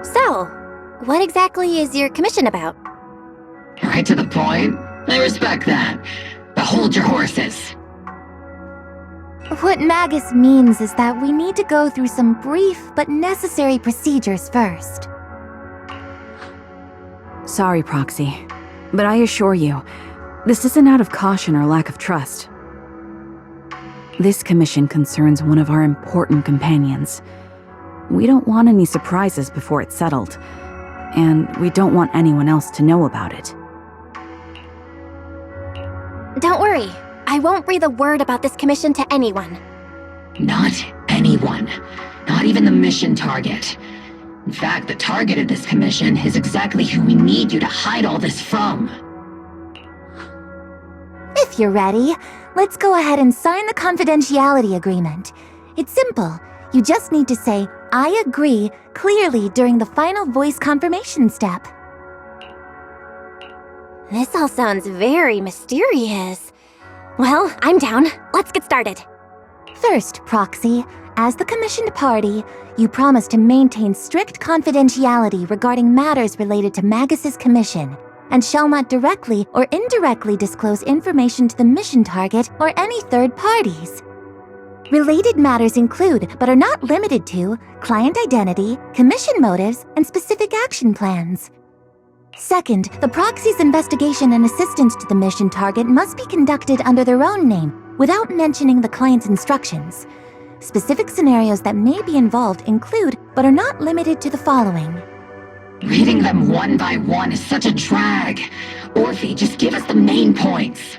So, what exactly is your commission about? Right to the point. I respect that. But hold your horses. What Magus means is that we need to go through some brief but necessary procedures first. Sorry, Proxy, but I assure you, this isn't out of caution or lack of trust. This commission concerns one of our important companions. We don't want any surprises before it's settled, and we don't want anyone else to know about it. Don't worry, I won't breathe a word about this commission to anyone. Not anyone. Not even the mission target. In fact, the target of this commission is exactly who we need you to hide all this from. If you're ready, let's go ahead and sign the confidentiality agreement. It's simple. You just need to say, "I agree," clearly during the final voice confirmation step. This all sounds very mysterious. Well, I'm down. Let's get started. First, Proxy, as the commissioned party, you promise to maintain strict confidentiality regarding matters related to Magus's commission, and shall not directly or indirectly disclose information to the mission target or any third parties. Related matters include, but are not limited to, client identity, commission motives, and specific action plans. Second, the proxy's investigation and assistance to the mission target must be conducted under their own name, without mentioning the client's instructions. Specific scenarios that may be involved include, but are not limited to the following. Reading them one by one is such a drag. Orphe, just give us the main points.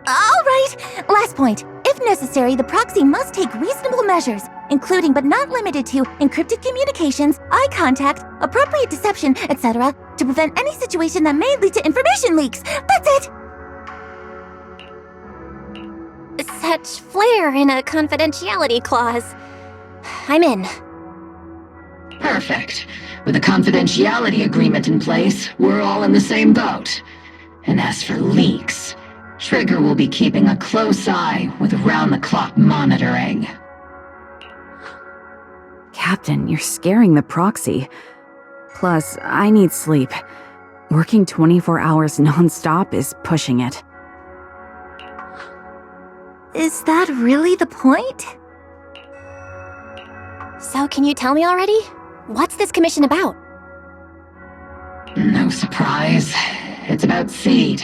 All right, last point. If necessary, the proxy must take reasonable measures, including but not limited to encrypted communications, eye contact, appropriate deception, etc., to prevent any situation that may lead to information leaks. That's it! Such flair in a confidentiality clause. I'm in. Perfect. With a confidentiality agreement in place, we're all in the same boat. And as for leaks, Trigger will be keeping a close eye with round-the-clock monitoring. Captain, you're scaring the proxy. Plus, I need sleep. Working 24 hours non-stop is pushing it. Is that really the point? So can you tell me already? What's this commission about? No surprise. It's about Seed.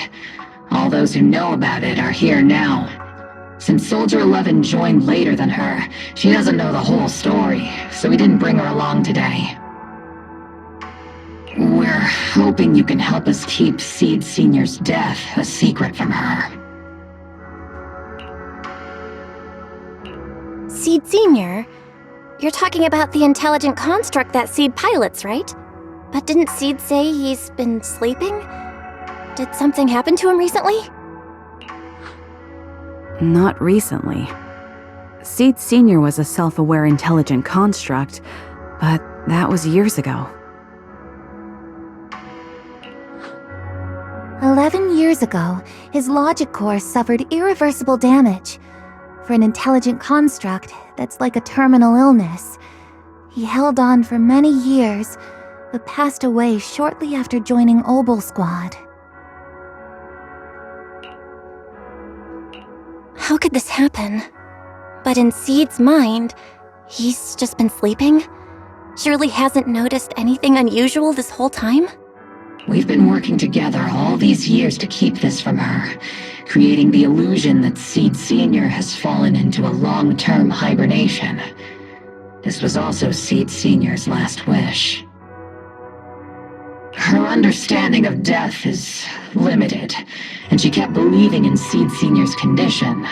All those who know about it are here now. Since Soldier 11 joined later than her, she doesn't know the whole story, so we didn't bring her along today. We're hoping you can help us keep Seed Senior's death a secret from her. Seed Senior? You're talking about the intelligent construct that Seed pilots, right? But didn't Seed say he's been sleeping? Did something happen to him recently? Not recently. Seed Senior was a self-aware intelligent construct, but that was years ago. 11 years ago, his logic core suffered irreversible damage. For an intelligent construct, that's like a terminal illness. He held on for many years, but passed away shortly after joining Obel Squad. How could this happen? But in Seed's mind, he's just been sleeping? Surely hasn't noticed anything unusual this whole time? We've been working together all these years to keep this from her, creating the illusion that Seed Senior has fallen into a long-term hibernation. This was also Seed Senior's last wish. Her understanding of death is limited, and and she kept believing in Seed Senior's condition.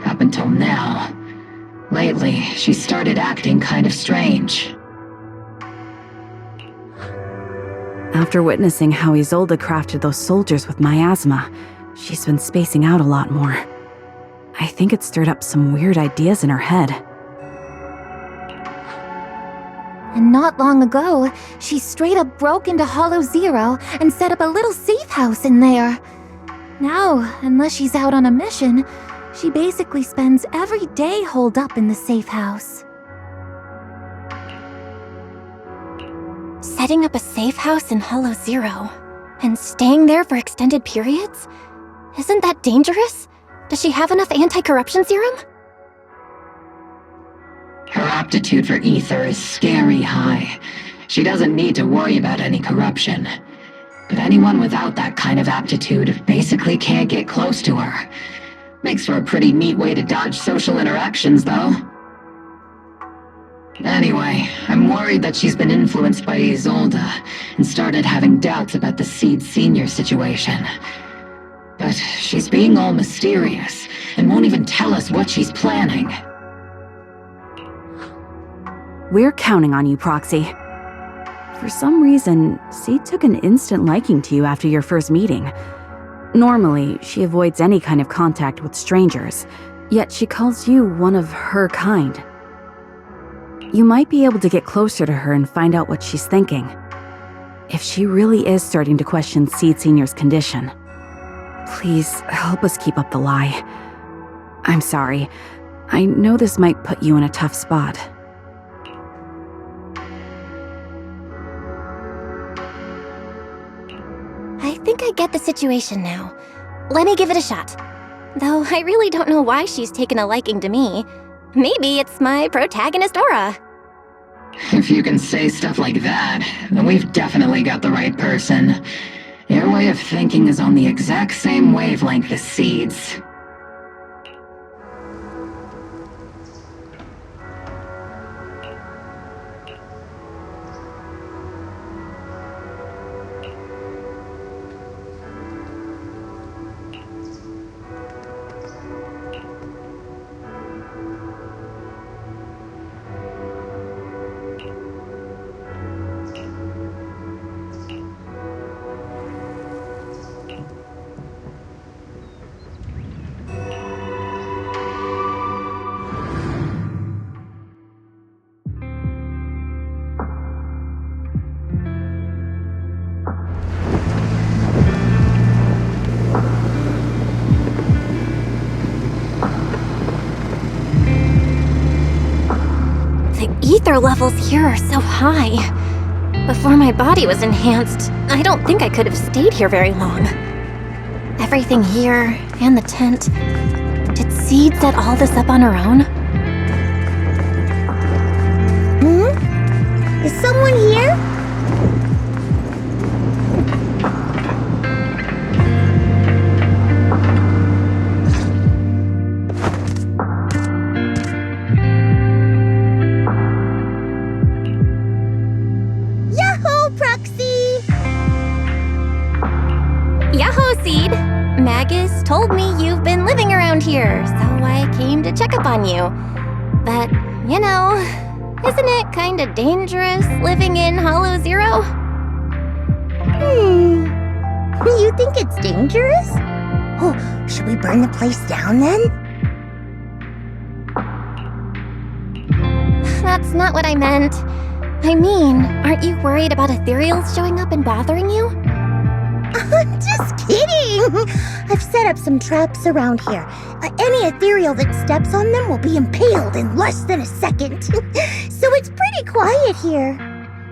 Up until now. Lately, she started acting kind of strange. After witnessing how Isolde crafted those soldiers with miasma, she's been spacing out a lot more. I think it stirred up some weird ideas in her head. And not long ago, she straight up broke into Hollow Zero and set up a little safe house in there. Now, unless she's out on a mission, she basically spends every day holed up in the safe house. Setting up a safe house in Hollow Zero and staying there for extended periods? Isn't that dangerous? Does she have enough anti-corruption serum? Her aptitude for ether is scary high. She doesn't need to worry about any corruption. But anyone without that kind of aptitude basically can't get close to her. Makes for a pretty neat way to dodge social interactions, though. Anyway, I'm worried that she's been influenced by Isolde and started having doubts about the Seed Senior situation. But she's being all mysterious and won't even tell us what she's planning. We're counting on you, Proxy. For some reason, Seed took an instant liking to you after your first meeting. Normally, she avoids any kind of contact with strangers, yet she calls you one of her kind. You might be able to get closer to her and find out what she's thinking. If she really is starting to question Seed Senior's condition, please help us keep up the lie. I'm sorry. I know this might put you in a tough spot. I think I get the situation now. Let me give it a shot. Though I really don't know why she's taken a liking to me. Maybe it's my protagonist aura. If you can say stuff like that, then we've definitely got the right person. Your way of thinking is on the exact same wavelength as Seed's. Ether levels here are so high. Before my body was enhanced, I don't think I could have stayed here very long. Everything here, and the tent. Did Seed set all this up on her own? Is someone here? Magus told me you've been living around here, so I came to check up on you. But, you know, isn't it kinda dangerous living in Hollow Zero? You think it's dangerous? Oh, should we burn the place down then? That's not what I meant. I mean, aren't you worried about ethereals showing up and bothering you? I'm just kidding! I've set up some traps around here. Any ethereal that steps on them will be impaled in less than a second. So it's pretty quiet here.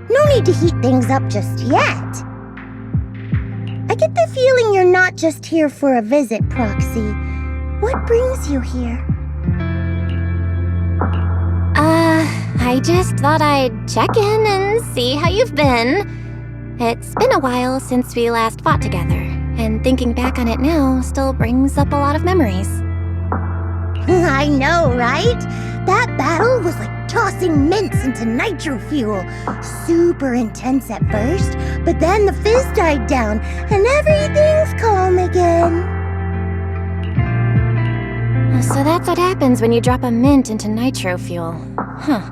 No need to heat things up just yet. I get the feeling you're not just here for a visit, Proxy. What brings you here? I just thought I'd check in and see how you've been. It's been a while since we last fought together, and thinking back on it now still brings up a lot of memories. I know, right? That battle was like tossing mints into nitro fuel. Super intense at first, but then the fizz died down, and everything's calm again. happens when you drop a mint into nitro fuel. Huh.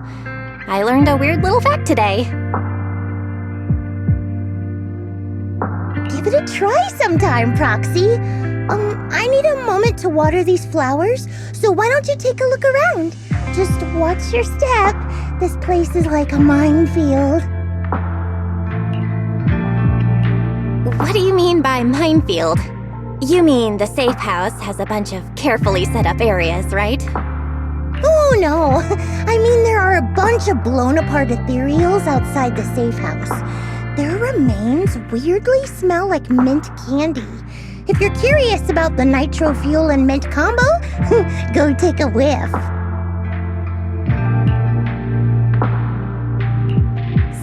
I learned a weird little fact today. Give it a try sometime, Proxy. I need a moment to water these flowers, so why don't you take a look around? Just watch your step. This place is like a minefield. What do you mean by minefield? You mean the safe house has a bunch of carefully set up areas, right? Oh no, I mean there are a bunch of blown apart ethereals outside the safe house. Their remains weirdly smell like mint candy. If you're curious about the nitro fuel and mint combo, go take a whiff.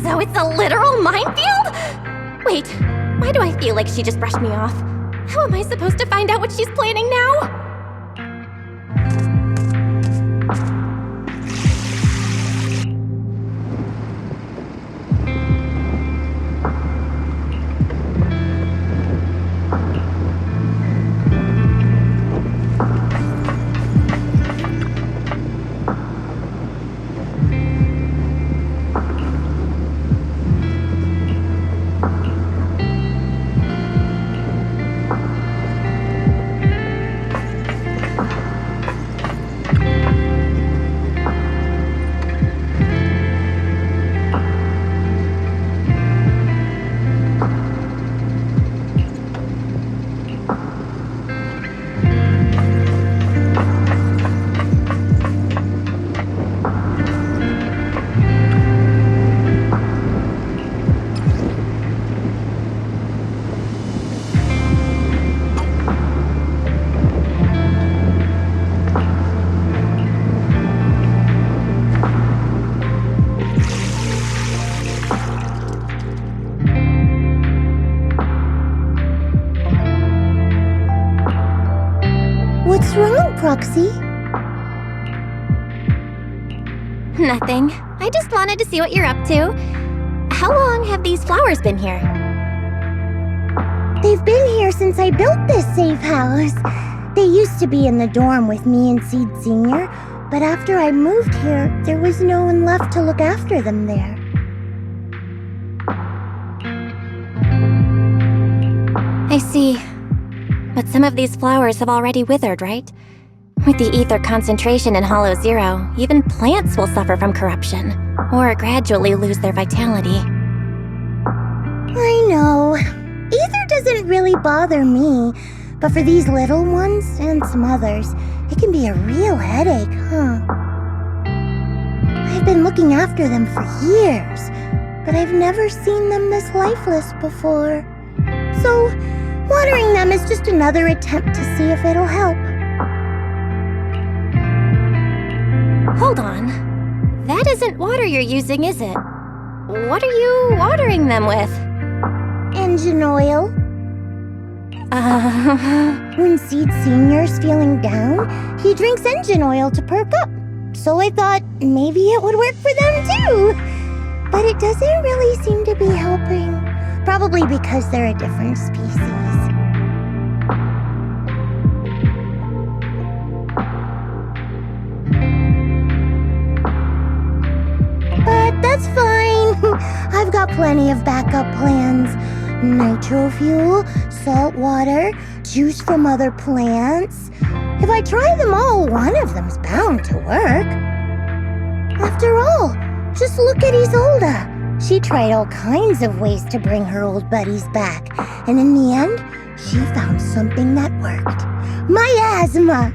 So it's a literal minefield? Wait, why do I feel like she just brushed me off? How am I supposed to find out what she's planning now? What's wrong, Proxy? Nothing. I just wanted to see what you're up to. How long have these flowers been here? They've been here since I built this safe house. They used to be in the dorm with me and Seed Sr., but after I moved here, there was no one left to look after them there. I see. But some of these flowers have already withered, right? With the ether concentration in Hollow Zero, even plants will suffer from corruption, or gradually lose their vitality. I know. Ether doesn't really bother me, but for these little ones and some others, it can be a real headache, huh? I've been looking after them for years, but I've never seen them this lifeless before. So, watering them is just another attempt to see if it'll help. Hold on. That isn't water you're using, is it? What are you watering them with? Engine oil. When Seed Senior's feeling down, he drinks engine oil to perk up. So I thought maybe it would work for them too. But it doesn't really seem to be helping. Probably because they're a different species. But that's fine. I've got plenty of backup plans. Nitro fuel, salt water, juice from other plants. If I try them all, one of them's bound to work. After all, just look at Isolde. She tried all kinds of ways to bring her old buddies back, and in the end, she found something that worked. Miasma!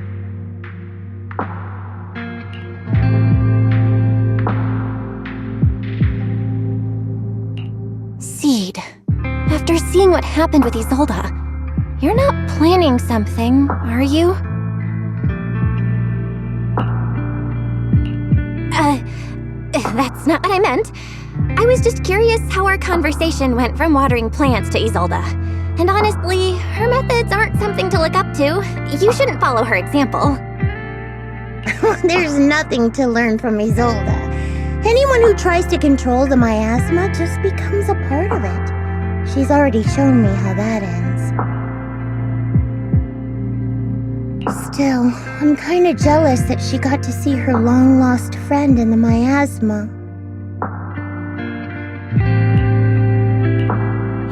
Seed. After seeing what happened with Isolde, you're not planning something, are you? That's not what I meant. I was just curious how our conversation went from watering plants to Isolde. And honestly, her methods aren't something to look up to. You shouldn't follow her example. There's nothing to learn from Isolde. Anyone who tries to control the miasma just becomes a part of it. She's already shown me how that ends. Still, I'm kinda jealous that she got to see her long-lost friend in the miasma.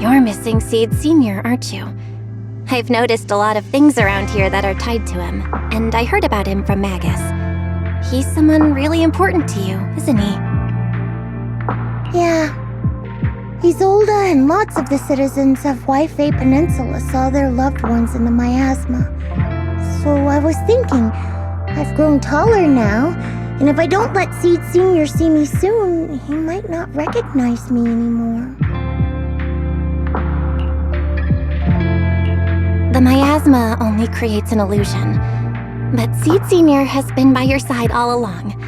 You're missing Seed Sr., aren't you? I've noticed a lot of things around here that are tied to him, and I heard about him from Magus. He's someone really important to you, isn't he? Yeah. He's older, and lots of the citizens of Wi-Fi Peninsula saw their loved ones in the miasma. So I was thinking, I've grown taller now, and if I don't let Seed Sr. see me soon, he might not recognize me anymore. The miasma only creates an illusion, but Seed Sr. has been by your side all along.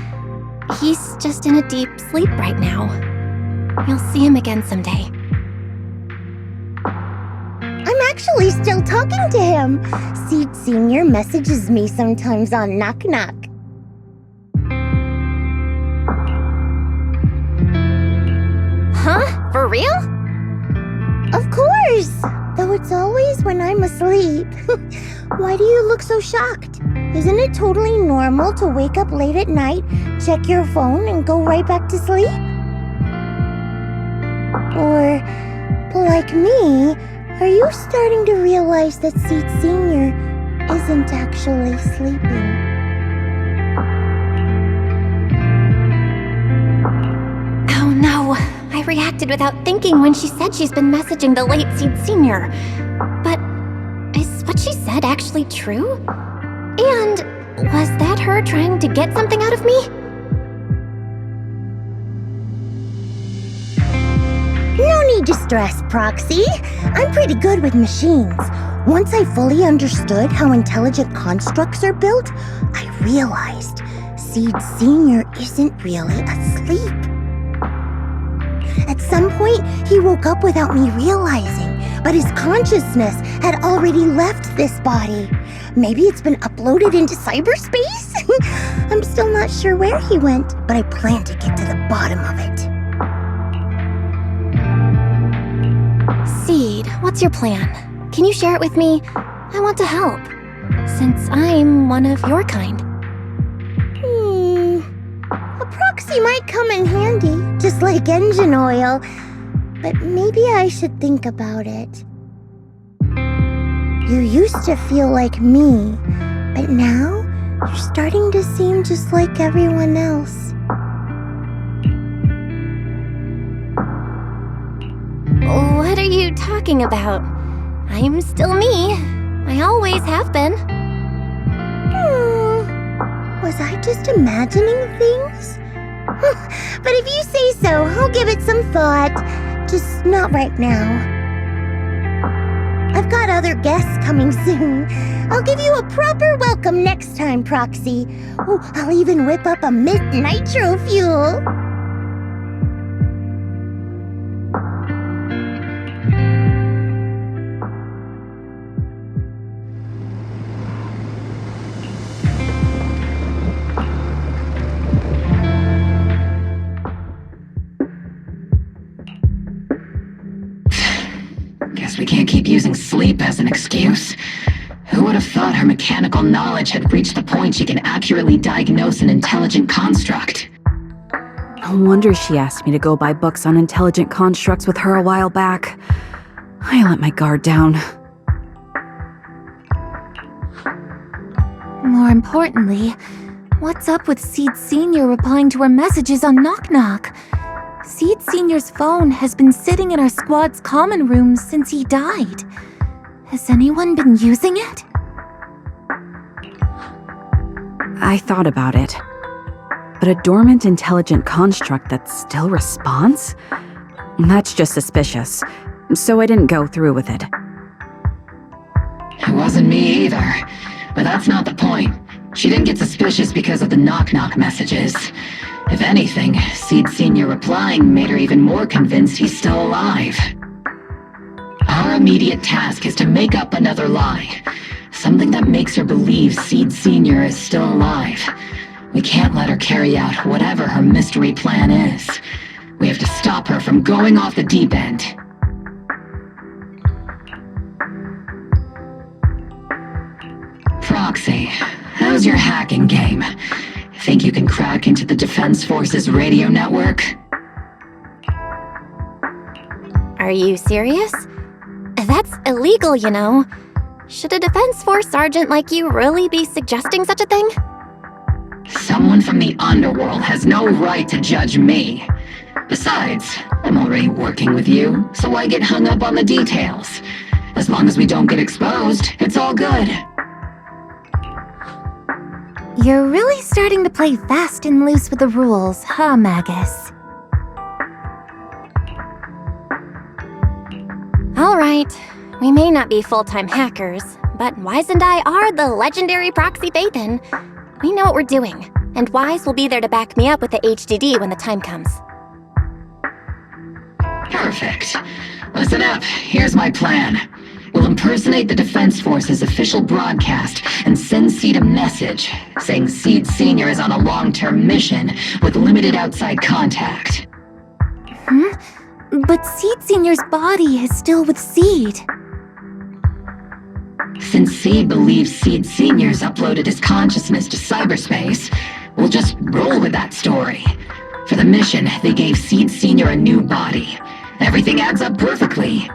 He's just in a deep sleep right now. You'll see him again someday. I'm actually still talking to him. Seed Sr. messages me sometimes on Knock Knock. Huh? For real? Of course! Though it's always when I'm asleep. Why do you look so shocked? Isn't it totally normal to wake up late at night, check your phone, and go right back to sleep? Or, like me, are you starting to realize that Seed Sr. isn't actually sleeping? Oh no, I reacted without thinking when she said she's been messaging the late Seed Sr. But is what she said actually true? And was that her trying to get something out of me? No need to stress, Proxy. I'm pretty good with machines. Once I fully understood how intelligent constructs are built, I realized Seed Sr. isn't really asleep. At some point, he woke up without me realizing, but his consciousness had already left this body. Maybe it's been uploaded into cyberspace? I'm still not sure where he went, but I plan to get to the bottom of it. Seed, what's your plan? Can you share it with me? I want to help, since I'm one of your kind. A proxy might come in handy, just like engine oil. But maybe I should think about it. You used to feel like me, but now you're starting to seem just like everyone else. What are you talking about? I'm still me. I always have been. Was I just imagining things? But if you say so, I'll give it some thought. Just not right now. I've got other guests coming soon. I'll give you a proper welcome next time, Proxy. Oh, I'll even whip up a mint nitro fuel. Guess we can't keep using sleep as an excuse. Who would have thought her mechanical knowledge had reached the point she can accurately diagnose an intelligent construct? No wonder she asked me to go buy books on intelligent constructs with her a while back. I let my guard down. More importantly, what's up with Seed Sr. replying to her messages on Knock Knock? Seed Sr.'s phone has been sitting in our squad's common room since he died. Has anyone been using it? I thought about it. But a dormant intelligent construct that still responds? That's just suspicious, so I didn't go through with it. It wasn't me either, but that's not the point. She didn't get suspicious because of the knock-knock messages. If anything, Seed Sr. replying made her even more convinced he's still alive. Our immediate task is to make up another lie. Something that makes her believe Seed Sr. is still alive. We can't let her carry out whatever her mystery plan is. We have to stop her from going off the deep end. Prox, Proxy, how's your hacking game? Think you can crack into the Defense Force's radio network? Are you serious? That's illegal, you know. Should a Defense Force sergeant like you really be suggesting such a thing? Someone from the underworld has no right to judge me. Besides, I'm already working with you, so why get hung up on the details? As long as we don't get exposed, it's all good. You're really starting to play fast and loose with the rules, huh, Magus? All right. We may not be full-time hackers, but Wise and I are the legendary Proxy Phaethon. We know what we're doing, and Wise will be there to back me up with the HDD when the time comes. Perfect. Listen up, here's my plan. We'll impersonate the Defense Force's official broadcast and send Seed a message saying Seed Sr. is on a long-term mission with limited outside contact. But Seed Sr.'s body is still with Seed. Since Seed believes Seed Sr.'s uploaded his consciousness to cyberspace, we'll just roll with that story. For the mission, they gave Seed Sr. a new body. Everything adds up perfectly.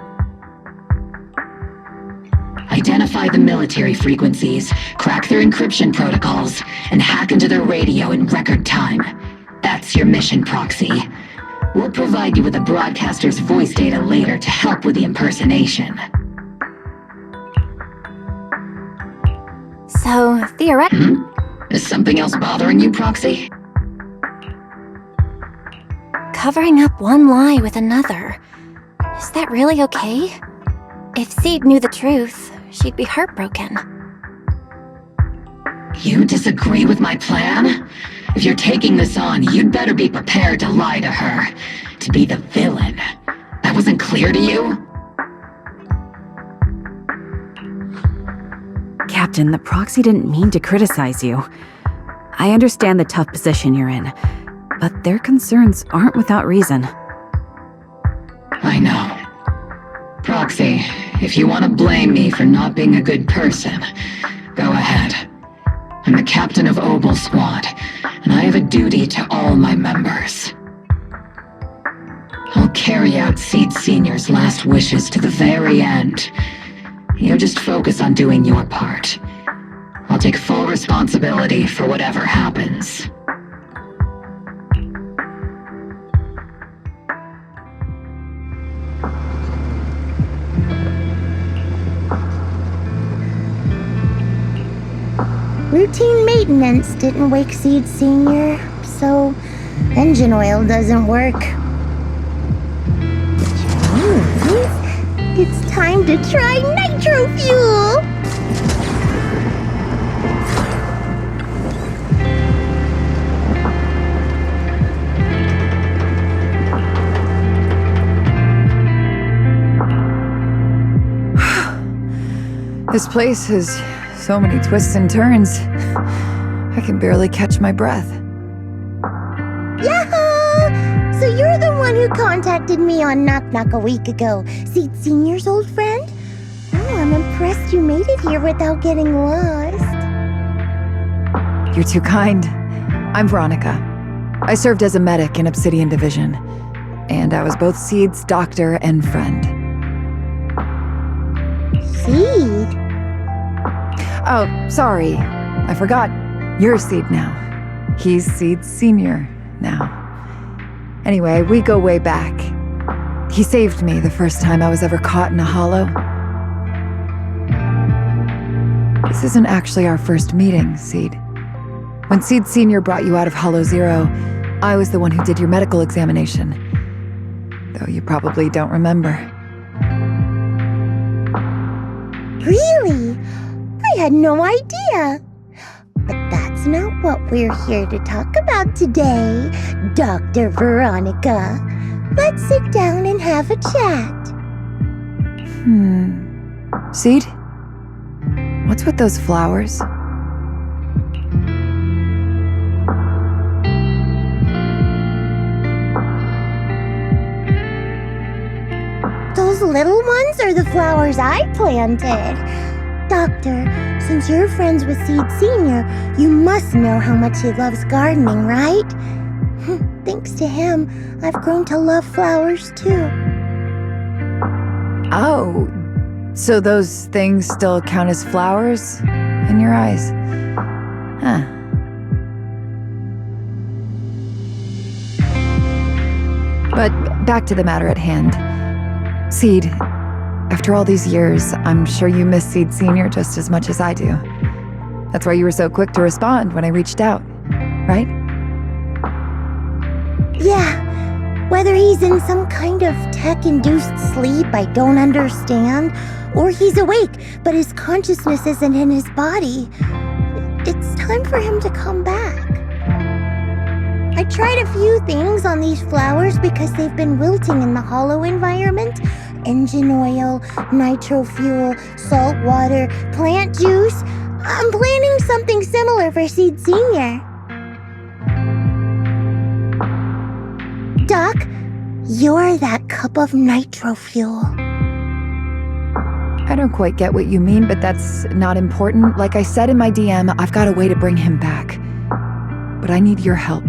Identify the military frequencies, crack their encryption protocols, and hack into their radio in record time. That's your mission, Proxy. We'll provide you with the broadcaster's voice data later to help with the impersonation. So, theoretically... Is something else bothering you, Proxy? Covering up one lie with another. Is that really okay? If Seed knew the truth, she'd be heartbroken. You disagree with my plan? If you're taking this on, you'd better be prepared to lie to her. To be the villain. That wasn't clear to you? Captain, the Proxy didn't mean to criticize you. I understand the tough position you're in, but their concerns aren't without reason. I know. Proxy, if you want to blame me for not being a good person, go ahead. I'm the captain of Obel Squad, and I have a duty to all my members. I'll carry out Seed Sr.'s last wishes to the very end. You just focus on doing your part. I'll take full responsibility for whatever happens. Routine maintenance didn't wake Seed Sr., so engine oil doesn't work. It's time to try nitro fuel! This place has so many twists and turns. I can barely catch my breath. Yahoo! So you're the one who contacted me on Knock Knock a week ago, Seed Sr.'s old friend? Oh, I'm impressed you made it here without getting lost. You're too kind. I'm Veronica. I served as a medic in Obsidian Division, and I was both Seed's doctor and friend. Seed? Oh, sorry. I forgot. You're Seed now. He's Seed Sr. now. Anyway, we go way back. He saved me the first time I was ever caught in a hollow. This isn't actually our first meeting, Seed. When Seed Sr. brought you out of Hollow Zero, I was the one who did your medical examination. Though you probably don't remember. Really? I had no idea. But that's not what we're here to talk about today, Dr. Veronica. Let's sit down and have a chat. Seed? What's with those flowers? Those little ones are the flowers I planted. Doctor, Since you're friends with Seed Senior, you must know how much he loves gardening, right? Thanks to him, I've grown to love flowers too. Oh, so those things still count as flowers in your eyes? Huh. But back to the matter at hand. Seed, after all these years, I'm sure you miss Seed Senior just as much as I do. That's why you were so quick to respond when I reached out, right? Yeah, whether he's in some kind of tech-induced sleep I don't understand, or he's awake, but his consciousness isn't in his body, it's time for him to come back. I tried a few things on these flowers because they've been wilting in the hollow environment. Engine oil, nitro fuel, salt water, plant juice. I'm planning something similar for Seed Senior. Doc, you're that cup of nitro fuel. I don't quite get what you mean, but that's not important. Like I said in my DM, I've got a way to bring him back. But I need your help.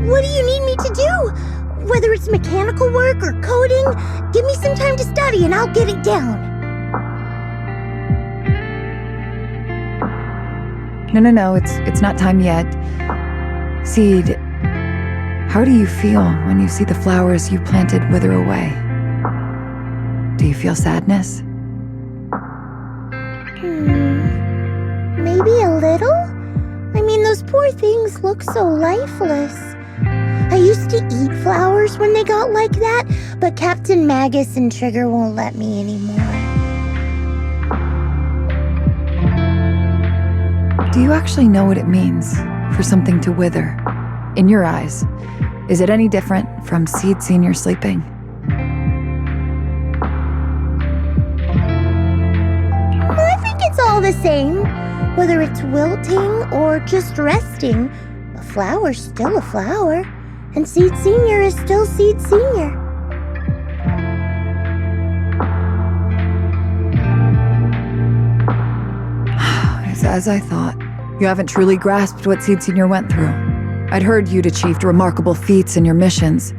What do you need me to do? Whether it's mechanical work or coding, give me some time to study and I'll get it down. No, it's not time yet. Seed, how do you feel when you see the flowers you planted wither away? Do you feel sadness? Maybe a little? I mean, those poor things look so lifeless. I used to eat flowers when they got like that, but Captain Magus and Trigger won't let me anymore. Do you actually know what it means for something to wither? In your eyes, is it any different from Seed Senior sleeping? I think it's all the same. Whether it's wilting or just resting, a flower's still a flower, and Seed Senior is still Seed Senior. It's as I thought. You haven't truly grasped what Seed Senior went through. I'd heard you'd achieved remarkable feats in your missions,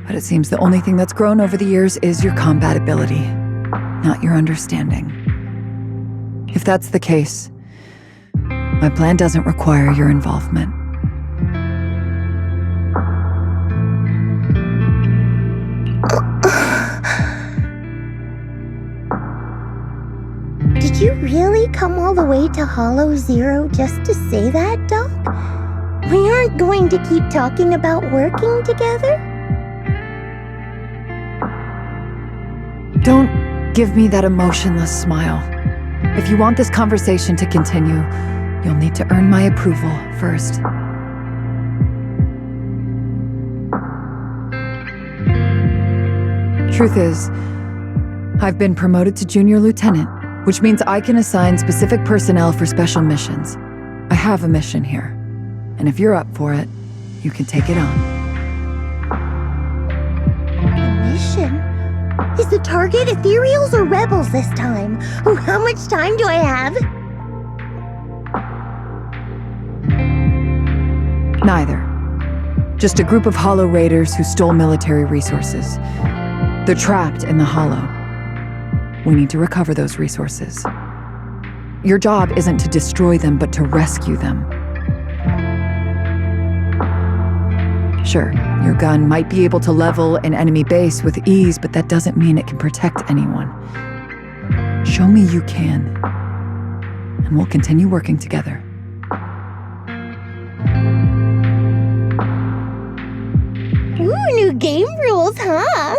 but it seems the only thing that's grown over the years is your combat ability, not your understanding. If that's the case, my plan doesn't require your involvement. Did you really come all the way to Hollow Zero just to say that, Doc? We aren't going to keep talking about working together? Don't give me that emotionless smile. If you want this conversation to continue, you'll need to earn my approval first. Truth is, I've been promoted to junior lieutenant, which means I can assign specific personnel for special missions. I have a mission here, and if you're up for it, you can take it on. A mission? Is the target ethereals or rebels this time? How much time do I have? Neither. Just a group of Hollow Raiders who stole military resources. They're trapped in the Hollow. We need to recover those resources. Your job isn't to destroy them, but to rescue them. Sure, your gun might be able to level an enemy base with ease, but that doesn't mean it can protect anyone. Show me you can, and we'll continue working together. Ooh, new game rules, huh?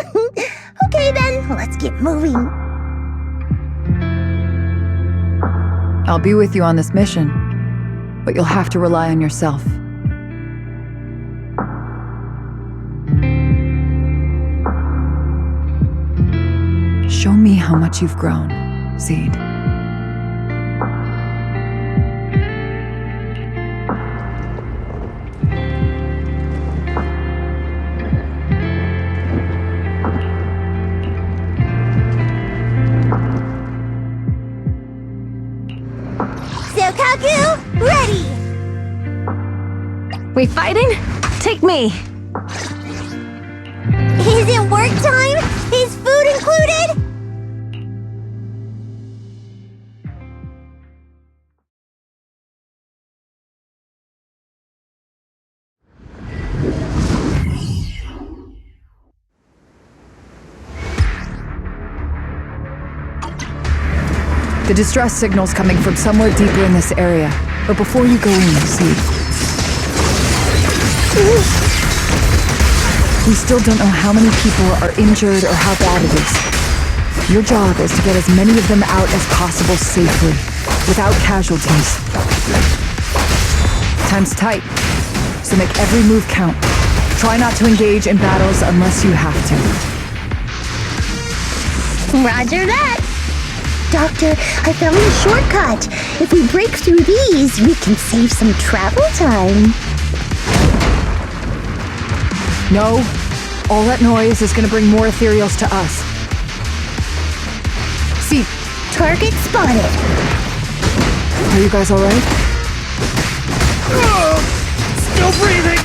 Okay then, let's get moving. I'll be with you on this mission, but you'll have to rely on yourself. Show me how much you've grown, Seed. Kaku, ready! We fighting? Take me. Is it work time? Is food included? The distress signal's coming from somewhere deeper in this area. But before you go in, see. We still don't know how many people are injured or how bad it is. Your job is to get as many of them out as possible safely, without casualties. Time's tight, so make every move count. Try not to engage in battles unless you have to. Roger that. Doctor, I found a shortcut. If we break through these, we can save some travel time. No, all that noise is gonna bring more ethereals to us. See, Target spotted. are you guys alright? Still breathing!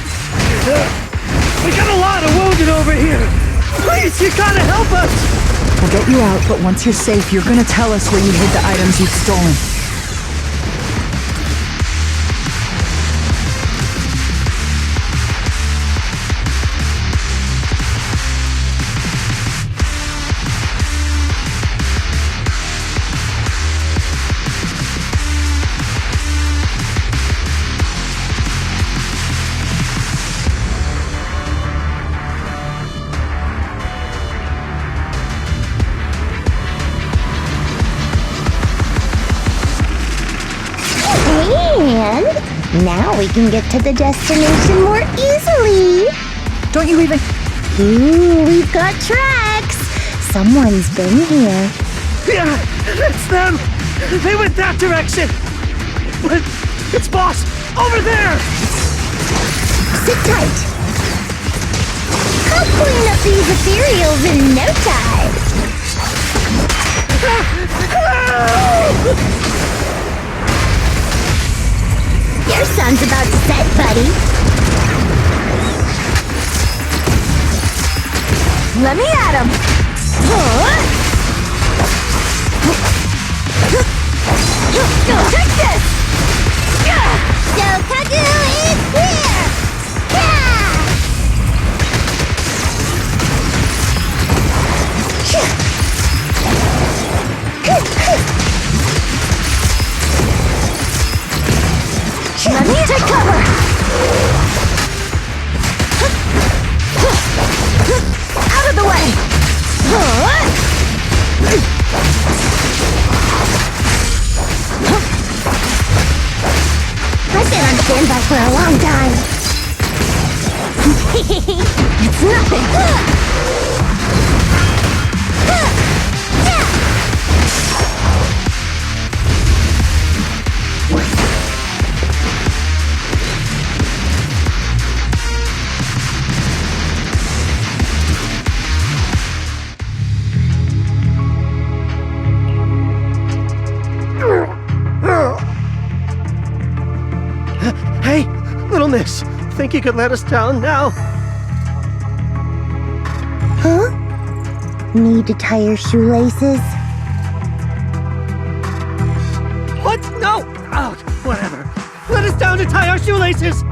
We got a lot of wounded over here! Please, you gotta help us! We'll get you out, but once you're safe, you're gonna tell us where you hid the items you've stolen. And now we can get to the destination more easily. Don't you even... Ooh, we've got tracks. Someone's been here. Yeah, it's them! They went that direction! But it's Boss! Over there! Sit tight. I'll clean up these ethereals in no time. Your sun's about to set, buddy. Let me at him. Take this! So Kaku is here! Yeah! Let me take cover! Out of the way. I've been on standby for a long time. It's nothing! Hey, little miss, think you could let us down now? Huh? Need to tie your shoelaces? What? No! Oh, whatever. Let us down to tie our shoelaces!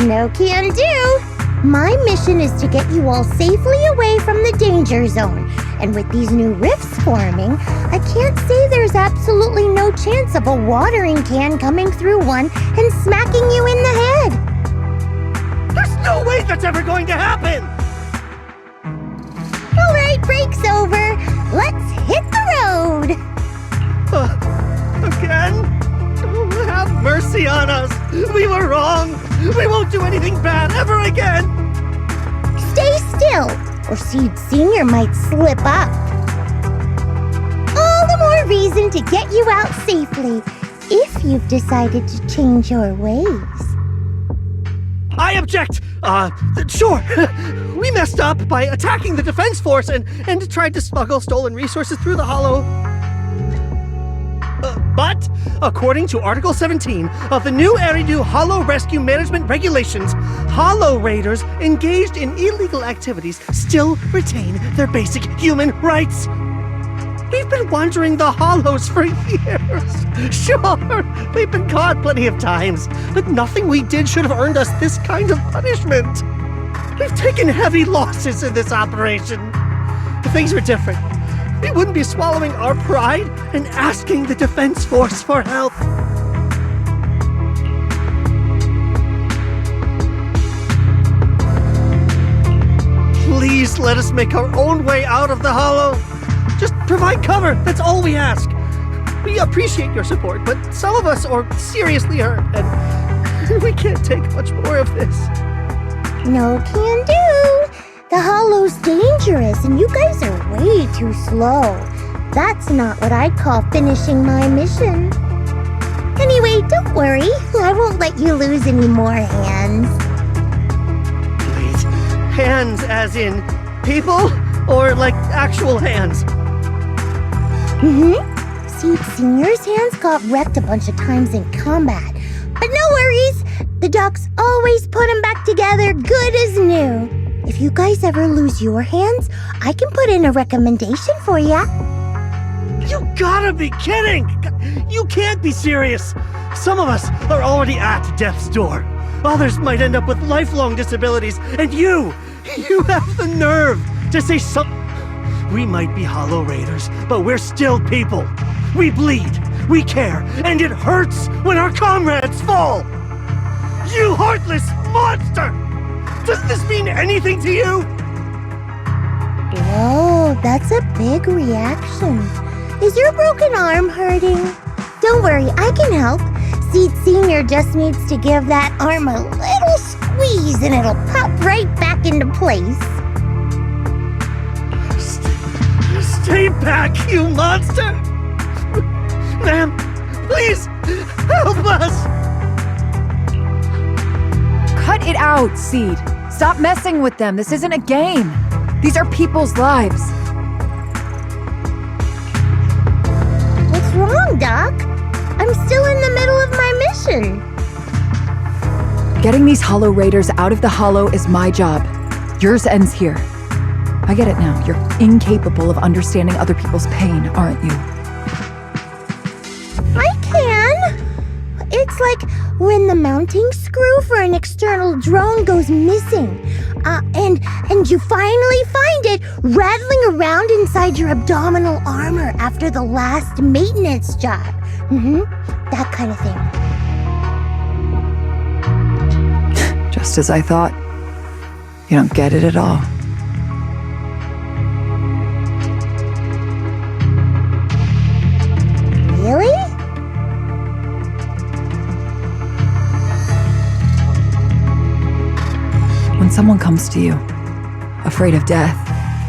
No can do. My mission is to get you all safely away from the danger zone. And with these new rifts forming, I can't say there's absolutely no chance of a watering can coming through one and smacking you in the head. There's no way that's ever going to happen! All right, break's over. Let's hit the road. Again? Oh, have mercy on us! We were wrong! We won't do anything bad ever again! Stay still, or Seed Senior might slip up. All the more reason to get you out safely, if you've decided to change your ways. I object! Sure. We messed up by attacking the defense force and tried to smuggle stolen resources through the hollow. But, according to Article 17 of the new Eridu Hollow Rescue Management Regulations, Hollow Raiders engaged in illegal activities still retain their basic human rights. We've been wandering the Hollows for years. Sure, we've been caught plenty of times, but nothing we did should have earned us this kind of punishment. We've taken heavy losses in this operation. If things were different, we wouldn't be swallowing our pride and asking the Defense Force for help. Please let us make our own way out of the Hollow. Just provide cover, that's all we ask. We appreciate your support, but some of us are seriously hurt, and we can't take much more of this. No can do. The Hollow's dangerous, and you guys are way too slow. That's not what I'd call finishing my mission. Anyway, don't worry. I won't let you lose any more hands. Wait, hands as in people? Or like actual hands? Seed Senior's hands got wrecked a bunch of times in combat. But no worries. The Ducks always put them back together good as new. If you guys ever lose your hands, I can put in a recommendation for ya. You gotta be kidding! You can't be serious! Some of us are already at death's door. Others might end up with lifelong disabilities, and you have the nerve to say something. We might be Hollow Raiders, but we're still people. We bleed, we care, and it hurts when our comrades fall! You heartless monster! Does this mean anything to you? Whoa, that's a big reaction. Is your broken arm hurting? Don't worry, I can help. Seed Senior just needs to give that arm a little squeeze and it'll pop right back into place. Stay back, you monster! Ma'am, please, help us! Cut it out, Seed. Stop messing with them. This isn't a game. These are people's lives. What's wrong, Doc? I'm still in the middle of my mission. Getting these Hollow Raiders out of the Hollow is my job. Yours ends here. I get it now. You're incapable of understanding other people's pain, aren't you? I can. It's like when the mounting screw for an external drone goes missing. And you finally find it rattling around inside your abdominal armor after the last maintenance job. That kind of thing. Just as I thought. You don't get it at all. Really? When someone comes to you, afraid of death,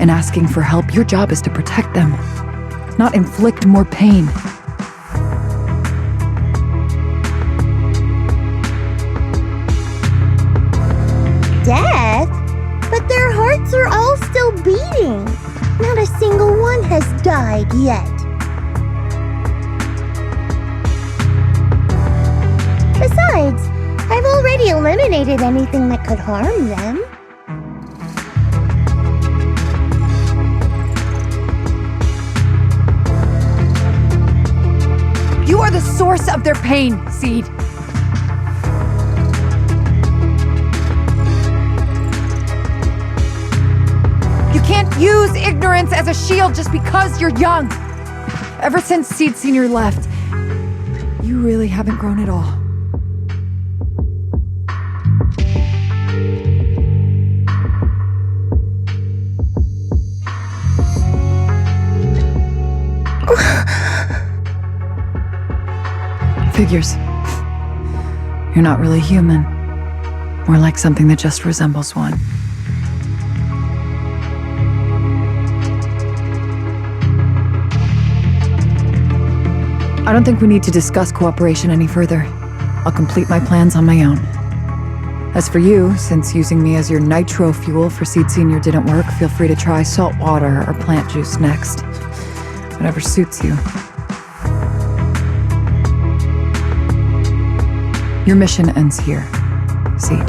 and asking for help, your job is to protect them, not inflict more pain. Death? But their hearts are all still beating. Not a single one has died yet. Besides, I've already eliminated anything that could harm them. You are the source of their pain, Seed. You can't use ignorance as a shield just because you're young. Ever since Seed Senior left, you really haven't grown at all. Figures. You're not really human. More like something that just resembles one. I don't think we need to discuss cooperation any further. I'll complete my plans on my own. As for you, since using me as your nitro fuel for Seed Senior didn't work, feel free to try salt water or plant juice next. Whatever suits you. Your mission ends here, Seed.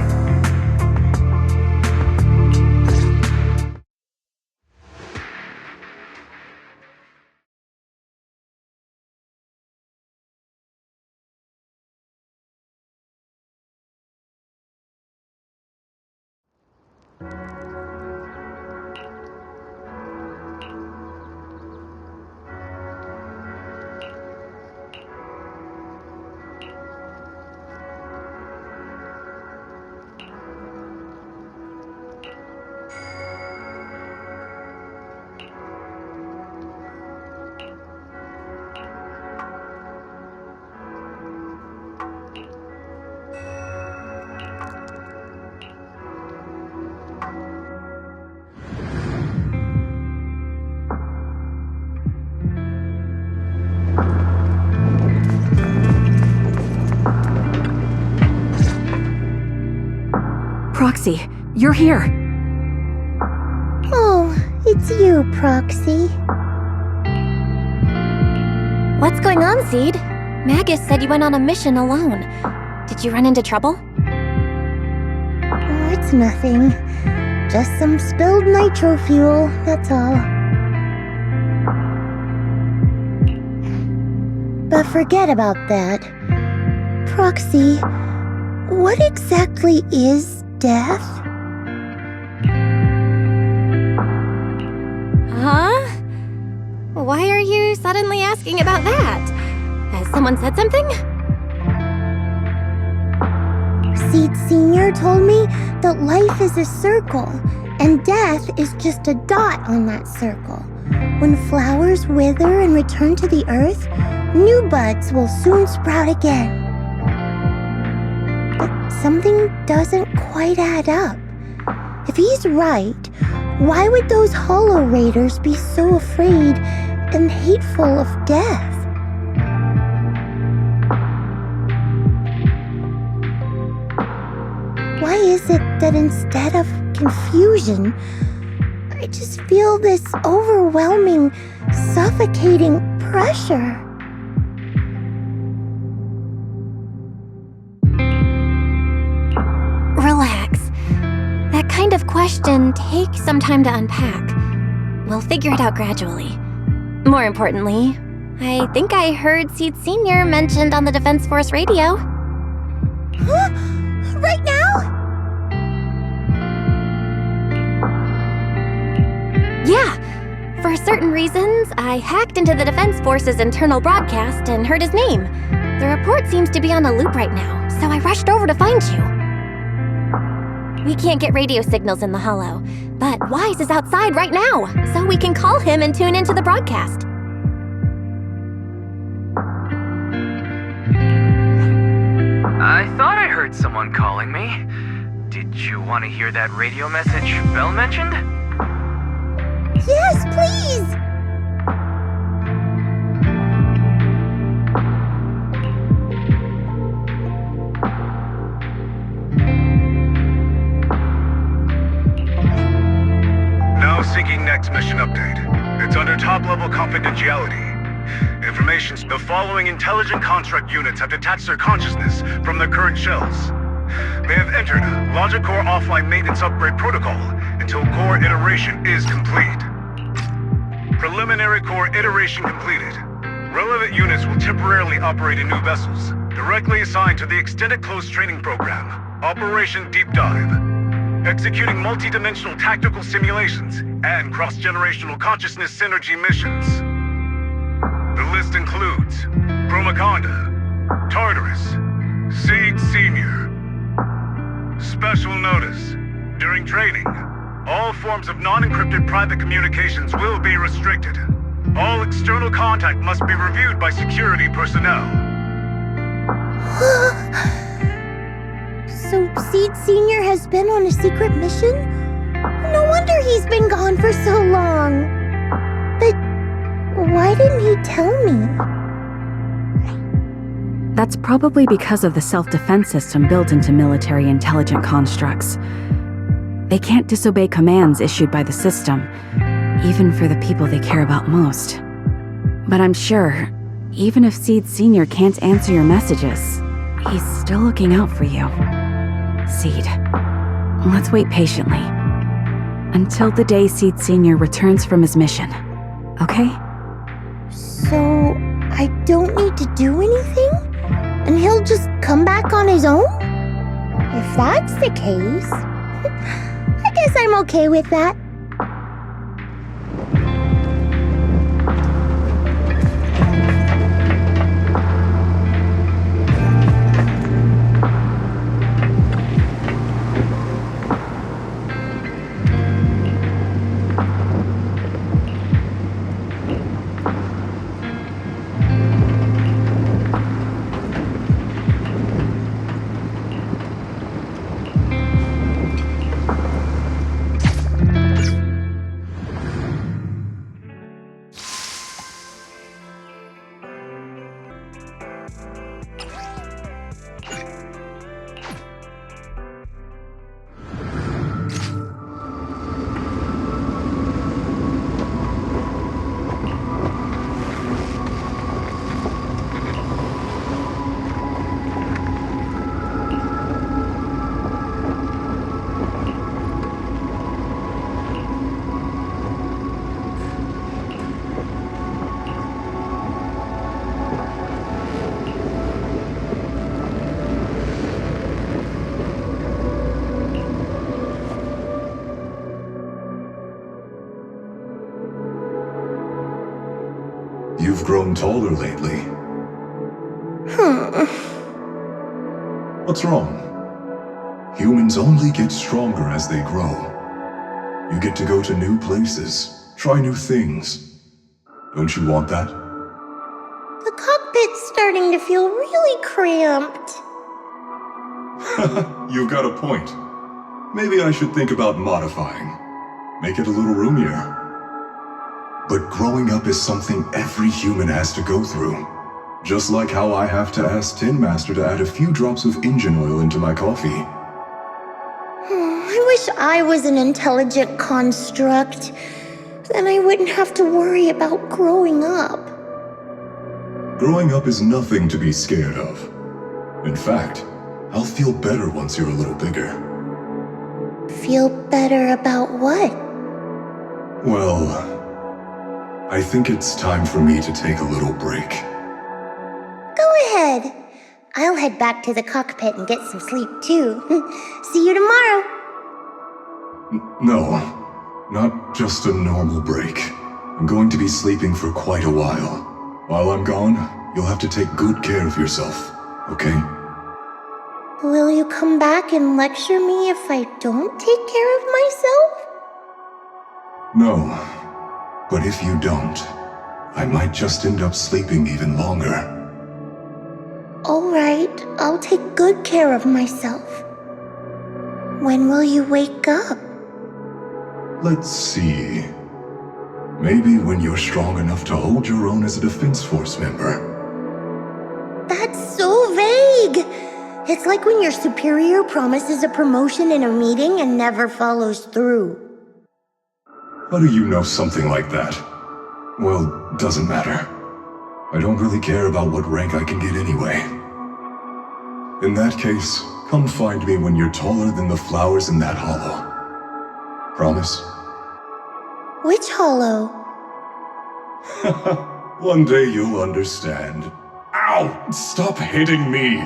Proxy, you're here. Oh, it's you, Proxy. What's going on, Seed? Magus said you went on a mission alone. Did you run into trouble? Oh, it's nothing. Just some spilled nitro fuel, that's all. But forget about that. Proxy, what exactly is death? Huh? Why are you suddenly asking about that? Has someone said something? Seed Senior told me that life is a circle, and death is just a dot on that circle. When flowers wither and return to the earth, new buds will soon sprout again. But something doesn't quite add up. If he's right, why would those Hollow Raiders be so afraid and hateful of death? Why is it that instead of confusion, I just feel this overwhelming, suffocating pressure? Relax. That kind of question takes some time to unpack. We'll figure it out gradually. More importantly, I think I heard Seed Senior mentioned on the Defense Force radio. Huh? Right now? Yeah. For certain reasons, I hacked into the Defense Force's internal broadcast and heard his name. The report seems to be on a loop right now, so I rushed over to find you. We can't get radio signals in the Hollow, but Wise is outside right now, so we can call him and tune into the broadcast. I thought I heard someone calling me. Did you want to hear that radio message Belle mentioned? Yes, please! Now seeking next mission update. It's under top-level confidentiality. Information: the following intelligent construct units have detached their consciousness from their current shells. They have entered Logic Core offline maintenance upgrade protocol until core iteration is complete. Preliminary core iteration completed. Relevant units will temporarily operate in new vessels, directly assigned to the extended closed training program, Operation Deep Dive, executing multi-dimensional tactical simulations and cross-generational consciousness synergy missions. The list includes Chromaconda, Tartarus, Seed Senior. Special notice: during training, all forms of non-encrypted private communications will be restricted. All external contact must be reviewed by security personnel. So Seed Senior has been on a secret mission? No wonder he's been gone for so long. But why didn't he tell me? That's probably because of the self-defense system built into military intelligent constructs. They can't disobey commands issued by the system, even for the people they care about most. But I'm sure, even if Seed Senior can't answer your messages, He's still looking out for you. Seed, let's wait patiently. Until the day Seed Sr. returns from his mission. Okay? So, I don't need to do anything? And he'll just come back on his own? If that's the case, I guess I'm okay with that. You've grown taller lately. What's wrong? Humans only get stronger as they grow. You get to go to new places, try new things. Don't you want that? The cockpit's starting to feel really cramped. You've got a point. Maybe I should think about modifying. Make it a little roomier. But growing up is something every human has to go through. Just like how I have to ask Tin Master to add a few drops of engine oil into my coffee. I wish I was an intelligent construct. Then I wouldn't have to worry about growing up. Growing up is nothing to be scared of. In fact, I'll feel better once you're a little bigger. Feel better about what? Well, I think it's time for me to take a little break. Go ahead. I'll head back to the cockpit and get some sleep too. See you tomorrow. No, not just a normal break. I'm going to be sleeping for quite a while. While I'm gone, you'll have to take good care of yourself, okay? Will you come back and lecture me if I don't take care of myself? No. But if you don't, I might just end up sleeping even longer. Alright, I'll take good care of myself. When will you wake up? Let's see. Maybe when you're strong enough to hold your own as a Defense Force member. That's so vague! It's like when your superior promises a promotion in a meeting and never follows through. How do you know something like that? Well, doesn't matter. I don't really care about what rank I can get anyway. In that case, come find me when you're taller than the flowers in that hollow. Promise? Which hollow? One day you'll understand. Ow! Stop hitting me!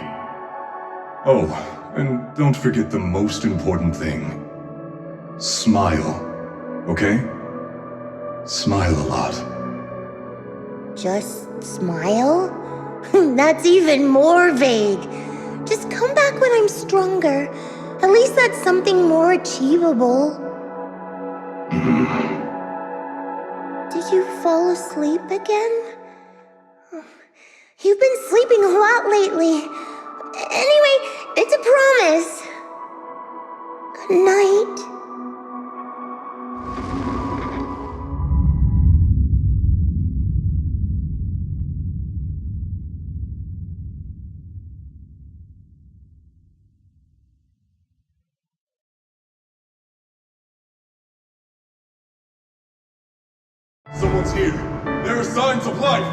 Oh, and don't forget the most important thing. Smile. Okay? Smile a lot. Just smile? That's even more vague. Just come back when I'm stronger. At least that's something more achievable. Did you fall asleep again? You've been sleeping a lot lately. Anyway, it's a promise. Good night. Someone's here. There are signs of life.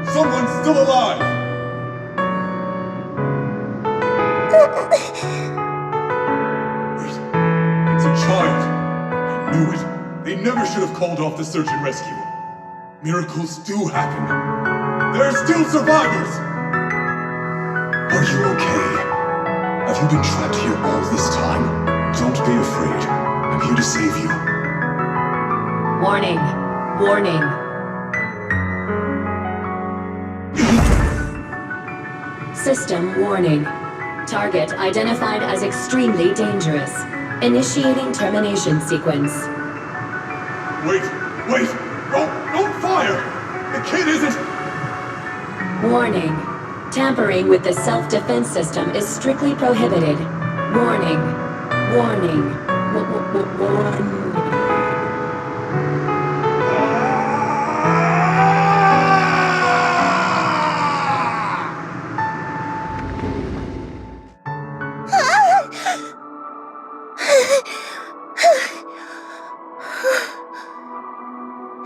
Someone's still alive. Wait, it's a child. I knew it. They never should have called off the search and rescue. Miracles do happen. There are still survivors! Are you okay? Have you been trapped here all this time? Don't be afraid. I'm here to save you. Warning. Warning. System warning. Target identified as extremely dangerous. Initiating termination sequence. Wait! Don't fire! The kid isn't... Warning. Tampering with the self-defense system is strictly prohibited. Warning. Warning. Warning.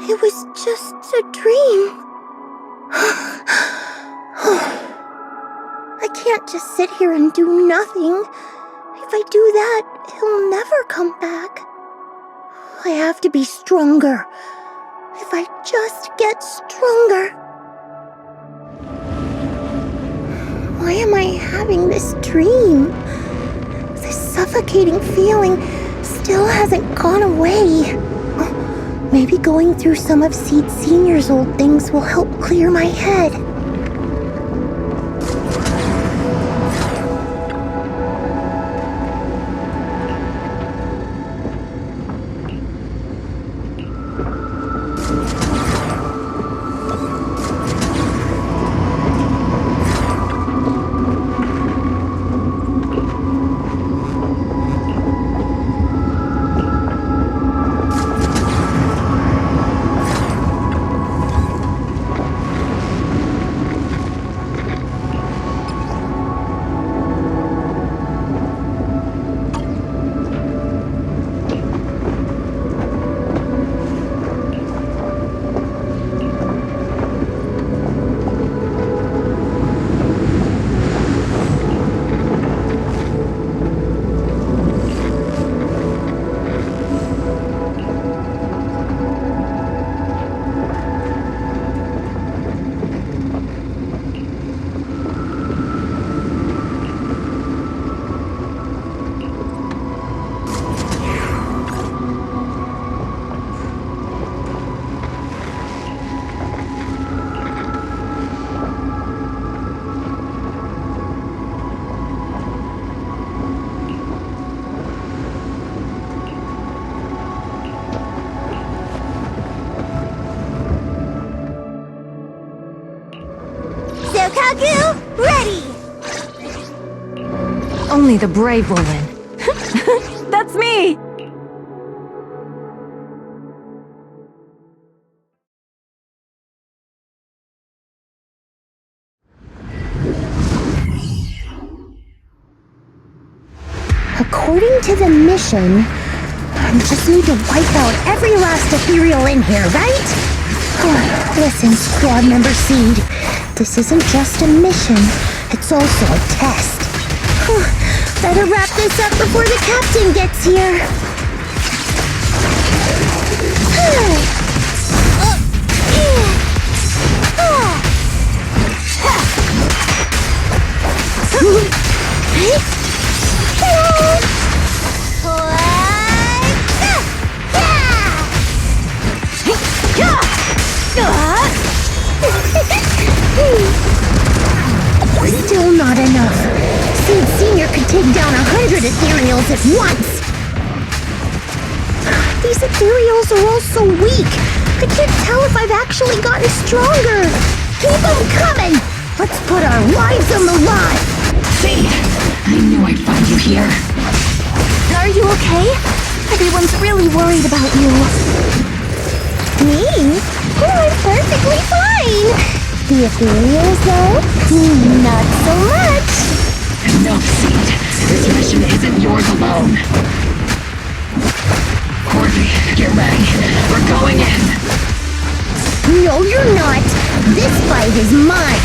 It was just a dream. I can't just sit here and do nothing. If I do that, he'll never come back. I have to be stronger. If I just get stronger. Why am I having this dream? This suffocating feeling still hasn't gone away. Maybe going through some of Seed Senior's old things will help clear my head. Sokaku, ready! Only the brave will win. That's me! According to the mission, I just need to wipe out every last ethereal in here, right? Listen, Squad Member Seed. This isn't just a mission, it's also a test. Better wrap this up before the captain gets here. Still not enough. Seed Senior could take down 100 ethereals at once. These ethereals are all so weak. I can't tell if I've actually gotten stronger. Keep them coming. Let's put our lives on the line. See, I knew I'd find you here. Are you okay? Everyone's really worried about you. Me? Oh, I'm perfectly fine. The ethereals, though? Not so much. Enough, Seed. This mission isn't yours alone. Courtney, get ready. We're going in. No, you're not. This fight is mine.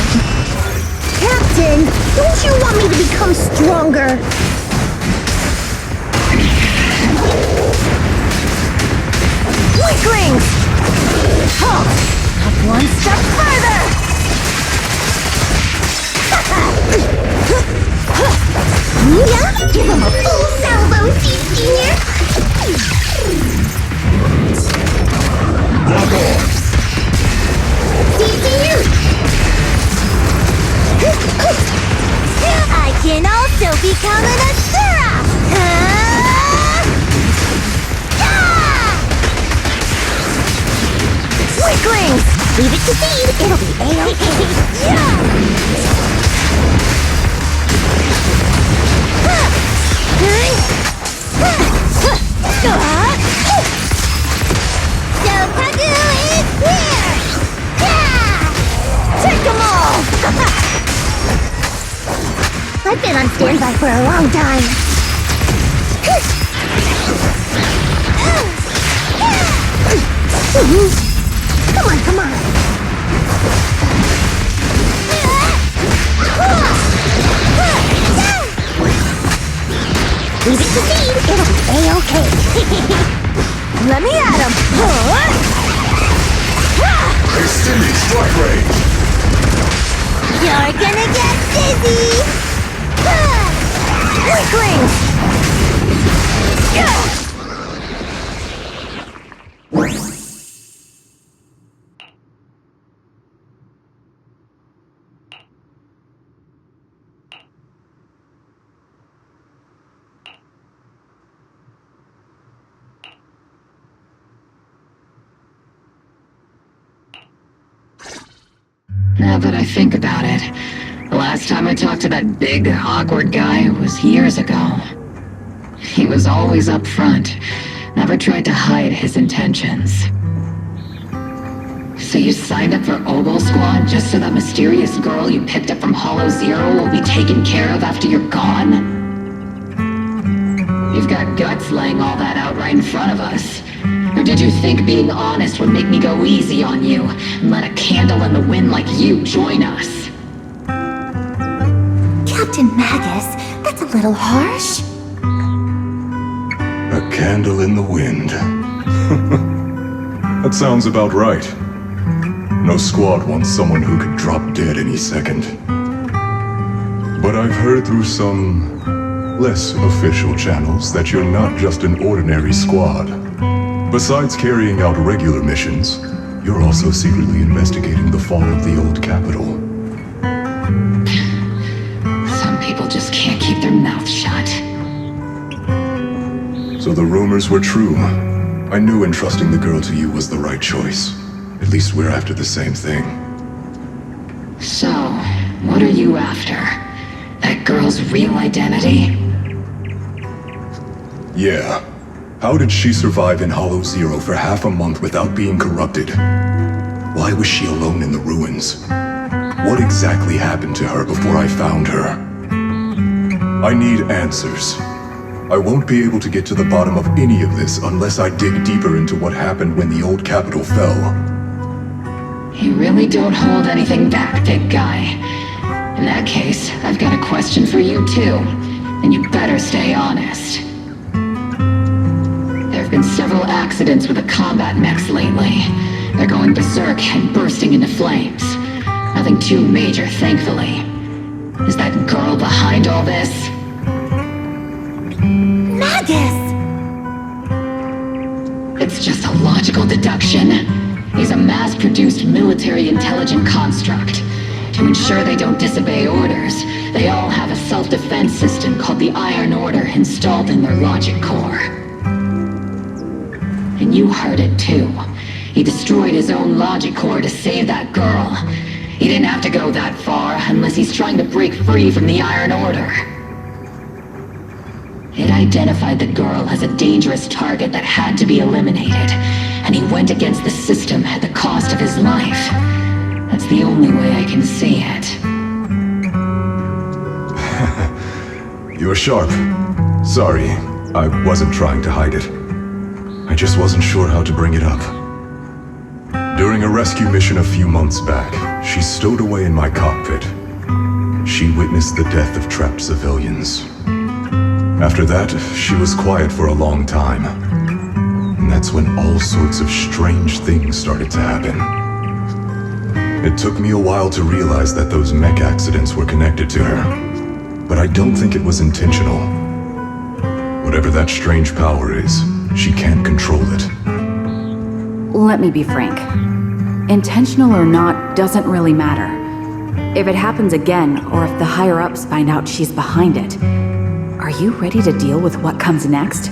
Captain, Don't you want me to become stronger? Weaklings! Halt! Up one step further! Yeah? Give him a full salvo, Seed Senior! Lock on! Seed Senior! I can also become an Asura! Weaklings! Leave it to Seed, it'll be So Kagu is here! Take them all! I've been on standby for a long time. Come on, come on. Leave it to Seed, it'll be A-okay. Let me at him! Extending strike range! You're gonna get dizzy! Weaklings! Now that I think about it, the last time I talked to that big, awkward guy was years ago. He was always up front, never tried to hide his intentions. So you signed up for Ogle Squad just so that mysterious girl you picked up from Hollow Zero will be taken care of after you're gone? You've got guts laying all that out right in front of us. Or did you think being honest would make me go easy on you and let a candle in the wind like you join us? Captain Magus, that's a little harsh. A candle in the wind. That sounds about right. No squad wants someone who could drop dead any second. But I've heard through some less official channels that you're not just an ordinary squad. Besides carrying out regular missions, you're also secretly investigating the fall of the old capital. Some people just can't keep their mouths shut. So the rumors were true. I knew entrusting the girl to you was the right choice. At least we're after the same thing. So, what are you after? That girl's real identity? Yeah. How did she survive in Hollow Zero for half a month without being corrupted? Why was she alone in the ruins? What exactly happened to her before I found her? I need answers. I won't be able to get to the bottom of any of this unless I dig deeper into what happened when the old capital fell. You really don't hold anything back, big guy. In that case, I've got a question for you too, and you better stay honest. There have been several accidents with the combat mechs lately. They're going berserk and bursting into flames. Nothing too major, thankfully. Is that girl behind all this? Magus! It's just a logical deduction. He's a mass-produced military intelligent construct. To ensure they don't disobey orders, they all have a self-defense system called the Iron Order installed in their logic core. And you heard it too. He destroyed his own logic core to save that girl. He didn't have to go that far unless he's trying to break free from the Iron Order. It identified the girl as a dangerous target that had to be eliminated, and he went against the system at the cost of his life. That's the only way I can see it. You're sharp. Sorry, I wasn't trying to hide it. I just wasn't sure how to bring it up. During a rescue mission a few months back, she stowed away in my cockpit. she witnessed the death of trapped civilians. After that, she was quiet for a long time. And that's when all sorts of strange things started to happen. It took me a while to realize that those mech accidents were connected to her. But I don't think it was intentional. Whatever that strange power is, she can't control it. Let me be frank. Intentional or not doesn't really matter. If it happens again, or if the higher-ups find out she's behind it, are you ready to deal with what comes next?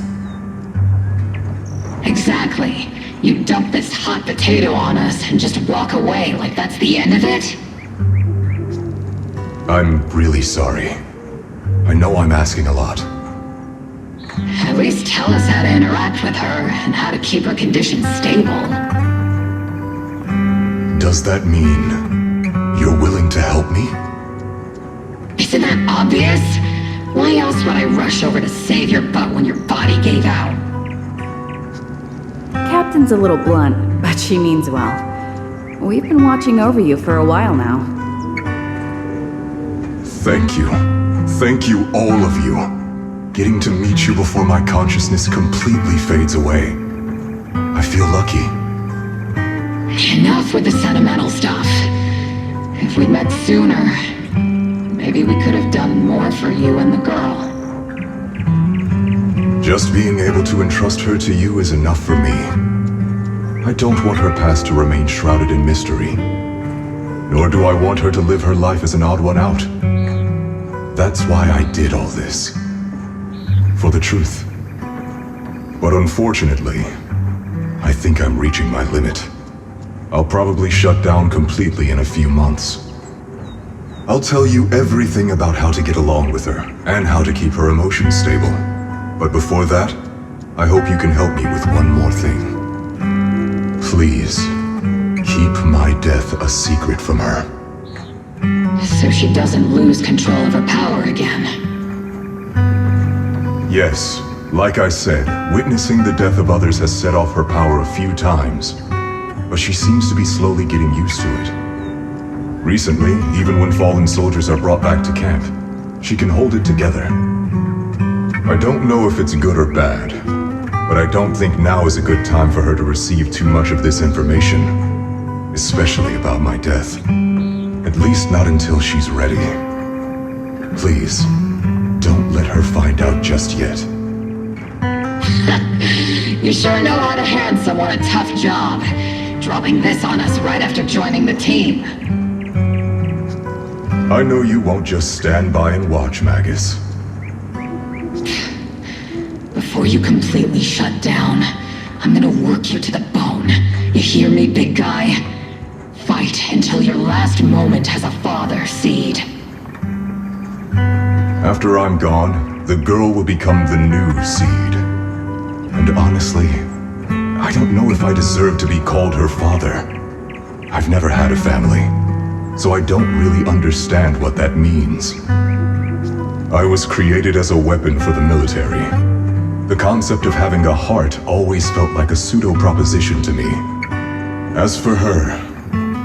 Exactly. You dump this hot potato on us and just walk away like that's the end of it? I'm really sorry. I know I'm asking a lot. At least tell us how to interact with her and how to keep her condition stable. Does that mean you're willing to help me? Isn't that obvious? Why else would I rush over to save your butt when your body gave out? Captain's a little blunt, but she means well. We've been watching over you for a while now. Thank you. Thank you, all of you. Getting to meet you before my consciousness completely fades away. I feel lucky. Enough with the sentimental stuff. If we'd met sooner, maybe we could have done more for you and the girl. Just being able to entrust her to you is enough for me. I don't want her past to remain shrouded in mystery. Nor do I want her to live her life as an odd one out. That's why I did all this. For the truth. But unfortunately, I think I'm reaching my limit. I'll probably shut down completely in a few months. I'll tell you everything about how to get along with her, and how to keep her emotions stable. But before that, I hope you can help me with one more thing. Please, keep my death a secret from her. So she doesn't lose control of her power again. Yes, like I said, witnessing the death of others has set off her power a few times. But she seems to be slowly getting used to it. Recently, even when fallen soldiers are brought back to camp, she can hold it together. I don't know if it's good or bad, but I don't think now is a good time for her to receive too much of this information, especially about my death. At least not until she's ready. Please, don't let her find out just yet. You sure know how to hand someone a tough job, dropping this on us right after joining the team. I know you won't just stand by and watch, Magus. Before you completely shut down, I'm gonna work you to the bone. You hear me, big guy? Fight until your last moment has a father, Seed. After I'm gone, the girl will become the new Seed. And honestly, I don't know if I deserve to be called her father. I've never had a family, so I don't really understand what that means. I was created as a weapon for the military. The concept of having a heart always felt like a pseudo-proposition to me. As for her,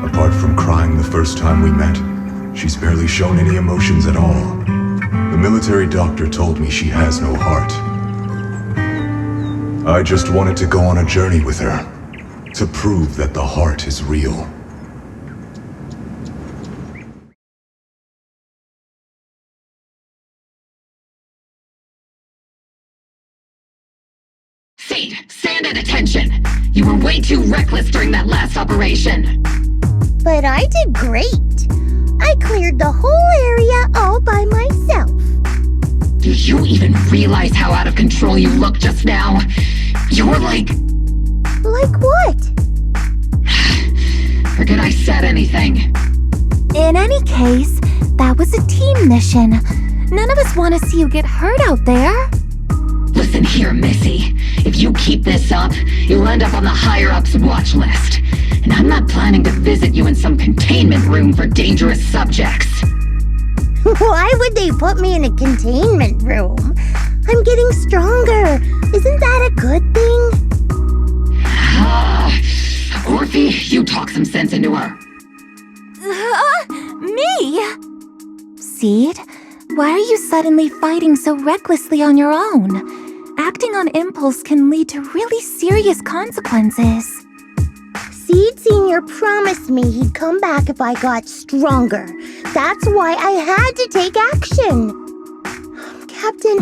apart from crying the first time we met, she's barely shown any emotions at all. The military doctor told me she has no heart. I just wanted to go on a journey with her, to prove that the heart is real. Seed, stand at attention! You were way too reckless during that last operation! But I did great. I cleared the whole area all by myself. Do you even realize how out of control you look just now? You were like... Like what? Forget I said anything. In any case, that was a team mission. None of us want to see you get hurt out there. Listen here, Missy. If you keep this up, you'll end up on the higher-ups watch list. And I'm not planning to visit you in some containment room for dangerous subjects. Why would they put me in a containment room? I'm getting stronger. Isn't that a good thing? Orphe, you talk some sense into her. Me? Seed? Why are you suddenly fighting so recklessly on your own? Acting on impulse can lead to really serious consequences. Seed Senior promised me he'd come back if I got stronger. That's why I had to take action. Captain,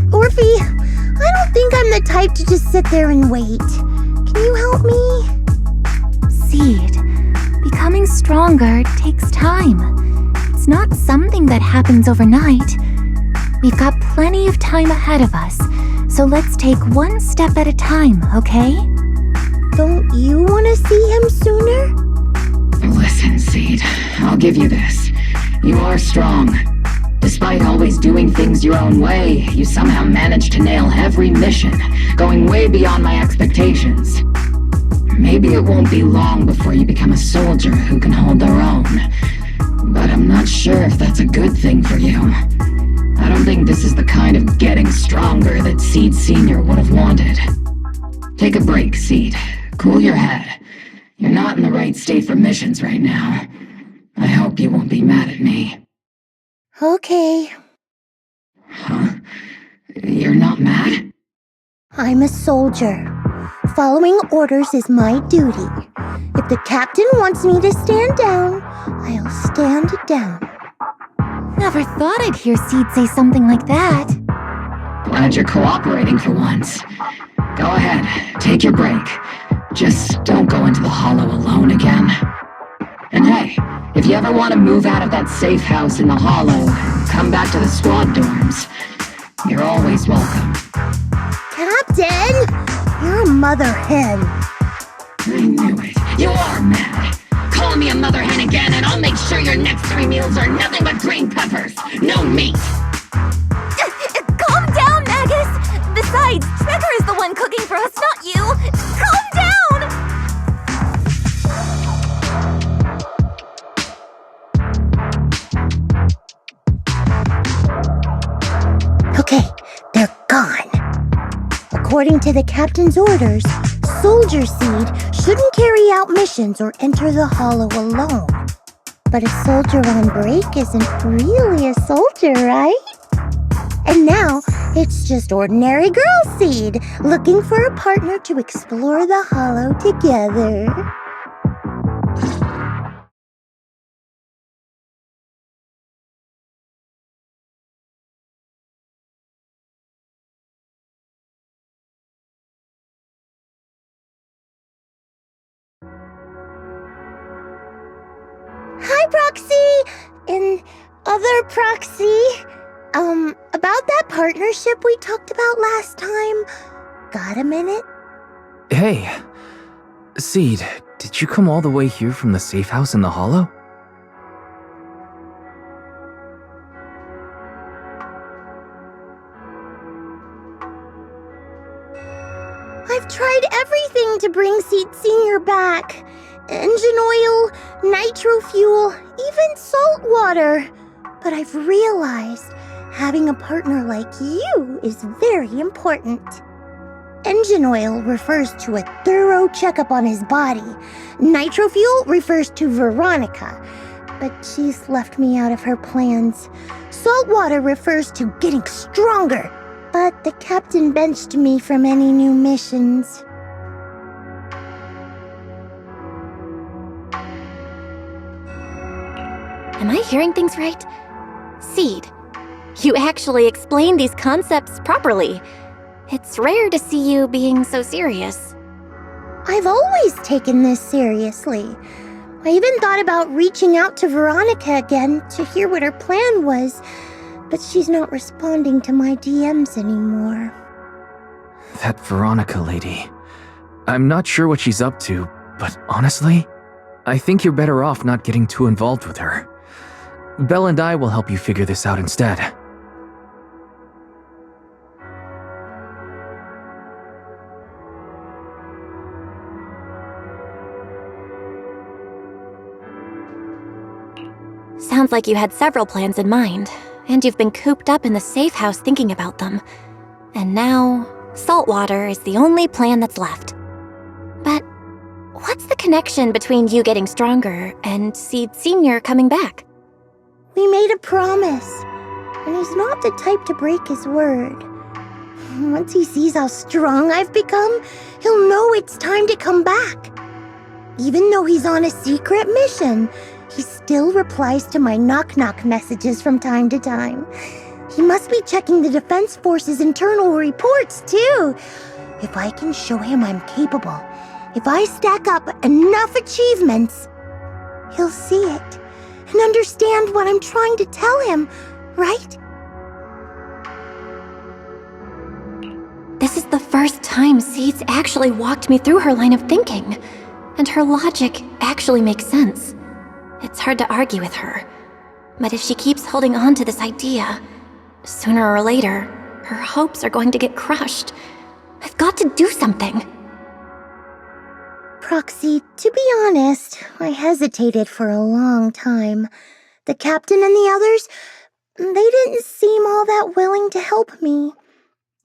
Orphe, I don't think I'm the type to just sit there and wait. Can you help me? Seed, becoming stronger takes time. It's not something that happens overnight. We've got plenty of time ahead of us, so let's take one step at a time, okay? Don't you want to see him sooner? Listen, Seed, I'll give you this. You are strong. Despite always doing things your own way, you somehow managed to nail every mission, going way beyond my expectations. Maybe it won't be long before you become a soldier who can hold their own. But I'm not sure if that's a good thing for you. I don't think this is the kind of getting stronger that Seed Senior would have wanted. Take a break, Seed. Cool your head. You're not in the right state for missions right now. I hope you won't be mad at me. Okay. Huh? You're not mad? I'm a soldier. Following orders is my duty. If the captain wants me to stand down, I'll stand down. Never thought I'd hear Seed say something like that. Glad you're cooperating for once. Go ahead, take your break. Just don't go into the hollow alone again. And hey, if you ever want to move out of that safe house in the hollow and come back to the squad dorms, you're always welcome. Captain! You're a mother hen. I knew it. You are mad. Call me a mother hen again and I'll make sure your next 3 meals are nothing but green peppers. No meat. Calm down, Magus! Besides, Trevor is the one cooking for us, not you! Calm down! Okay, they're gone. According to the captain's orders, Soldier Seed shouldn't carry out missions or enter the hollow alone. But a soldier on break isn't really a soldier, right? And now, it's just ordinary girl Seed looking for a partner to explore the hollow together. Hi, Proxy! And other Proxy. About that partnership we talked about last time. Got a minute? Hey, Seed, did you come all the way here from the safe house in the hollow? I've tried everything to bring Seed Senior back. Engine oil, nitro fuel, even salt water. But I've realized having a partner like you is very important. Engine oil refers to a thorough checkup on his body. Nitro fuel refers to Veronica, but she's left me out of her plans. Salt water refers to getting stronger, but the captain benched me from any new missions. Am I hearing things right? Seed, you actually explain these concepts properly. It's rare to see you being so serious. I've always taken this seriously. I even thought about reaching out to Veronica again to hear what her plan was, but she's not responding to my DMs anymore. That Veronica lady. I'm not sure what she's up to, but honestly, I think you're better off not getting too involved with her. Belle and I will help you figure this out instead. Sounds like you had several plans in mind, and you've been cooped up in the safe house thinking about them. And now, saltwater is the only plan that's left. But what's the connection between you getting stronger and Seed Senior coming back? We made a promise, and he's not the type to break his word. Once he sees how strong I've become, he'll know it's time to come back. Even though he's on a secret mission, he still replies to my knock-knock messages from time to time. He must be checking the Defense Force's internal reports, too. If I can show him I'm capable, if I stack up enough achievements, he'll see it and understand what I'm trying to tell him, right? This is the first time Seed's actually walked me through her line of thinking, and her logic actually makes sense. It's hard to argue with her, but if she keeps holding on to this idea, sooner or later, her hopes are going to get crushed. I've got to do something. Proxy, to be honest, I hesitated for a long time. The captain and the others, they didn't seem all that willing to help me.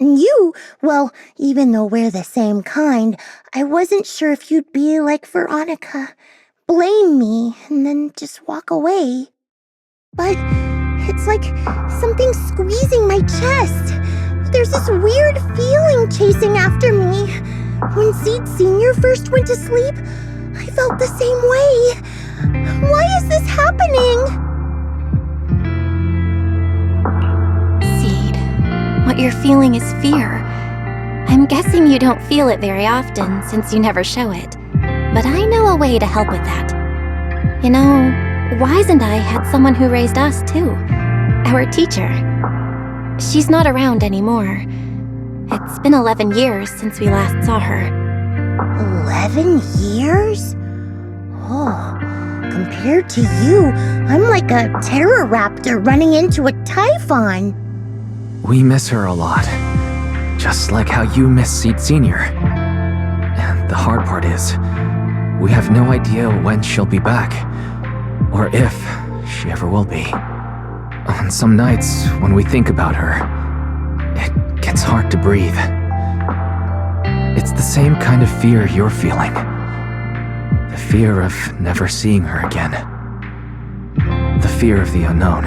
And you, well, even though we're the same kind, I wasn't sure if you'd be like Veronica. Blame me and then just walk away. But it's like something squeezing my chest. There's this weird feeling chasing after me. When Seed Sr. first went to sleep, I felt the same way. Why is this happening? What you're feeling is fear. I'm guessing you don't feel it very often since you never show it. But I know a way to help with that. You know, Wise and I had someone who raised us too. Our teacher. She's not around anymore. It's been 11 years since we last saw her. 11 years? Oh, compared to you, I'm like a terror raptor running into a typhon. We miss her a lot. Just like how you miss Seed Sr. And the hard part is, we have no idea when she'll be back. Or if she ever will be. On some nights, when we think about her, it gets hard to breathe. It's the same kind of fear you're feeling. The fear of never seeing her again. The fear of the unknown.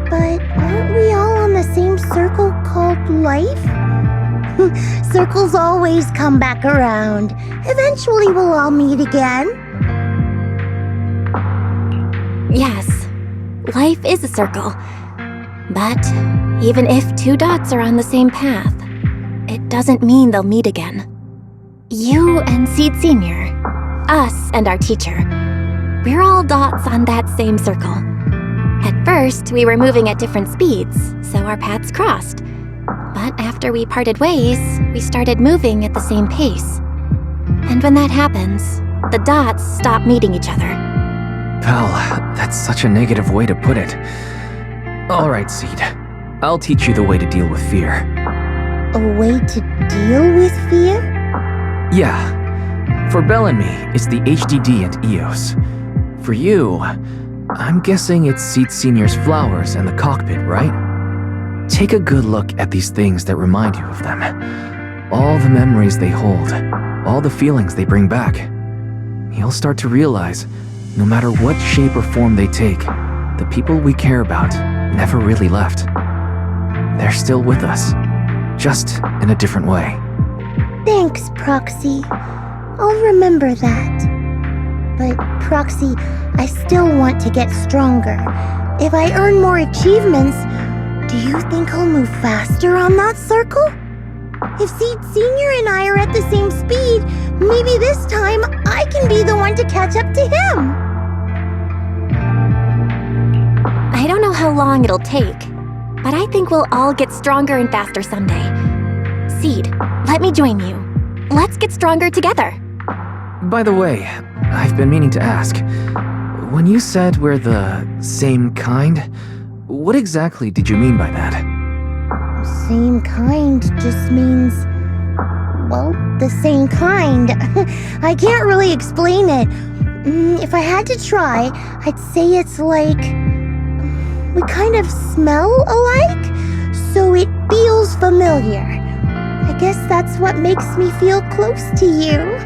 But aren't we all on the same circle called life? Circles always come back around. Eventually we'll all meet again. Yes, life is a circle. But even if two dots are on the same path, it doesn't mean they'll meet again. You and Seed Sr., us and our teacher, we're all dots on that same circle. At first, we were moving at different speeds, so our paths crossed. But after we parted ways, we started moving at the same pace. And when that happens, the dots stop meeting each other. Pal, that's such a negative way to put it. Alright, Seed. I'll teach you the way to deal with fear. A way to deal with fear? Yeah. For Belle and me, it's the HDD and EOS. For you, I'm guessing it's Seed Sr.'s flowers and the cockpit, right? Take a good look at these things that remind you of them. All the memories they hold, all the feelings they bring back. You'll start to realize, no matter what shape or form they take, the people we care about never really left. They're still with us, just in a different way. Thanks, Proxy. I'll remember that. But, Proxy, I still want to get stronger. If I earn more achievements, do you think I'll move faster on that circle? If Seed Sr. and I are at the same speed, maybe this time I can be the one to catch up to him. I don't know how long it'll take, but I think we'll all get stronger and faster someday. Seed, let me join you. Let's get stronger together. By the way, I've been meaning to ask. When you said we're the same kind, what exactly did you mean by that? Same kind just means, well, the same kind. I can't really explain it. If I had to try, I'd say it's like we kind of smell alike, so it feels familiar. I guess that's what makes me feel close to you.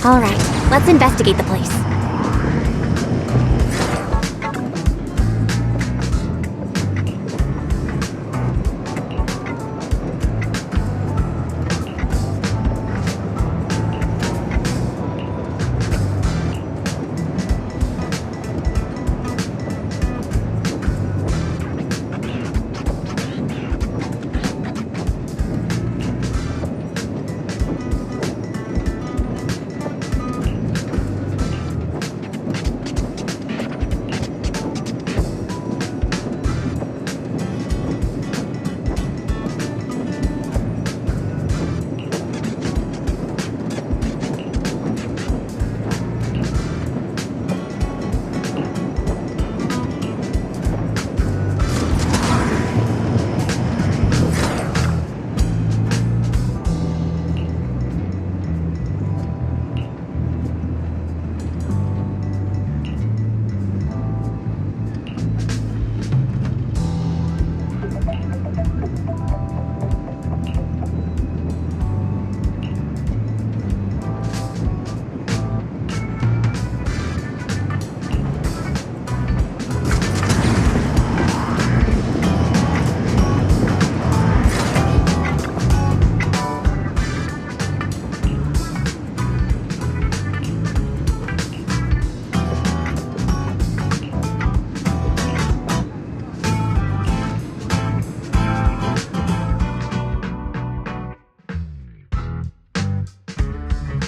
Alright, let's investigate the place.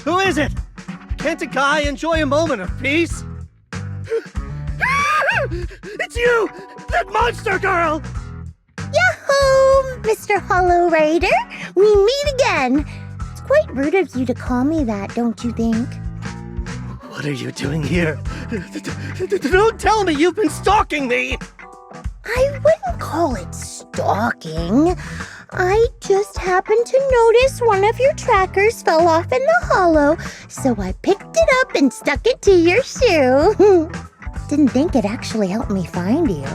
Who is it? Can't a guy enjoy a moment of peace? It's you! That monster girl! Yahoo, Mr. Hollow Raider! We meet again! It's quite rude of you to call me that, don't you think? What are you doing here? Don't tell me you've been stalking me! I wouldn't call it stalking. I just happened to notice one of your trackers fell off in the hollow, so I picked it up and stuck it to your shoe. Didn't think it actually helped me find you.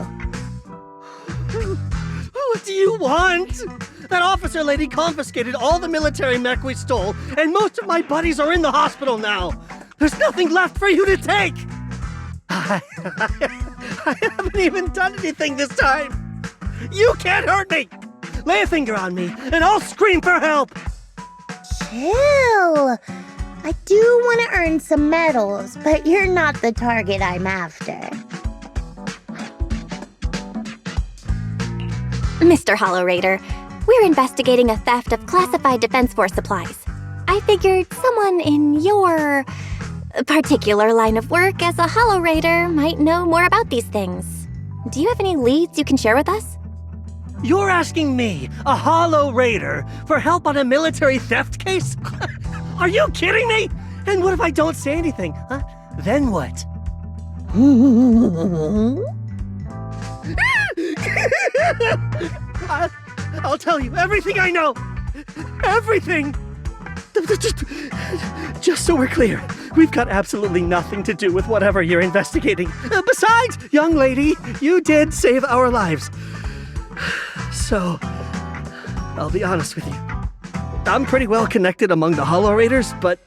What do you want? That officer lady confiscated all the military mech we stole, and most of my buddies are in the hospital now. There's nothing left for you to take. I haven't even done anything this time. You can't hurt me. Lay a finger on me, and I'll scream for help. Chill. I do want to earn some medals, but you're not the target I'm after. Mr. Hollow Raider, we're investigating a theft of classified Defense Force supplies. I figured someone in your particular line of work as a Hollow Raider might know more about these things. Do you have any leads you can share with us? You're asking me, a Hollow Raider, for help on a military theft case? Are you kidding me? And what if I don't say anything? Huh? Then what? I'll tell you everything I know. Everything. Just so we're clear, we've got absolutely nothing to do with whatever you're investigating. Besides, young lady, you did save our lives. So, I'll be honest with you. I'm pretty well connected among the Hollow Raiders, but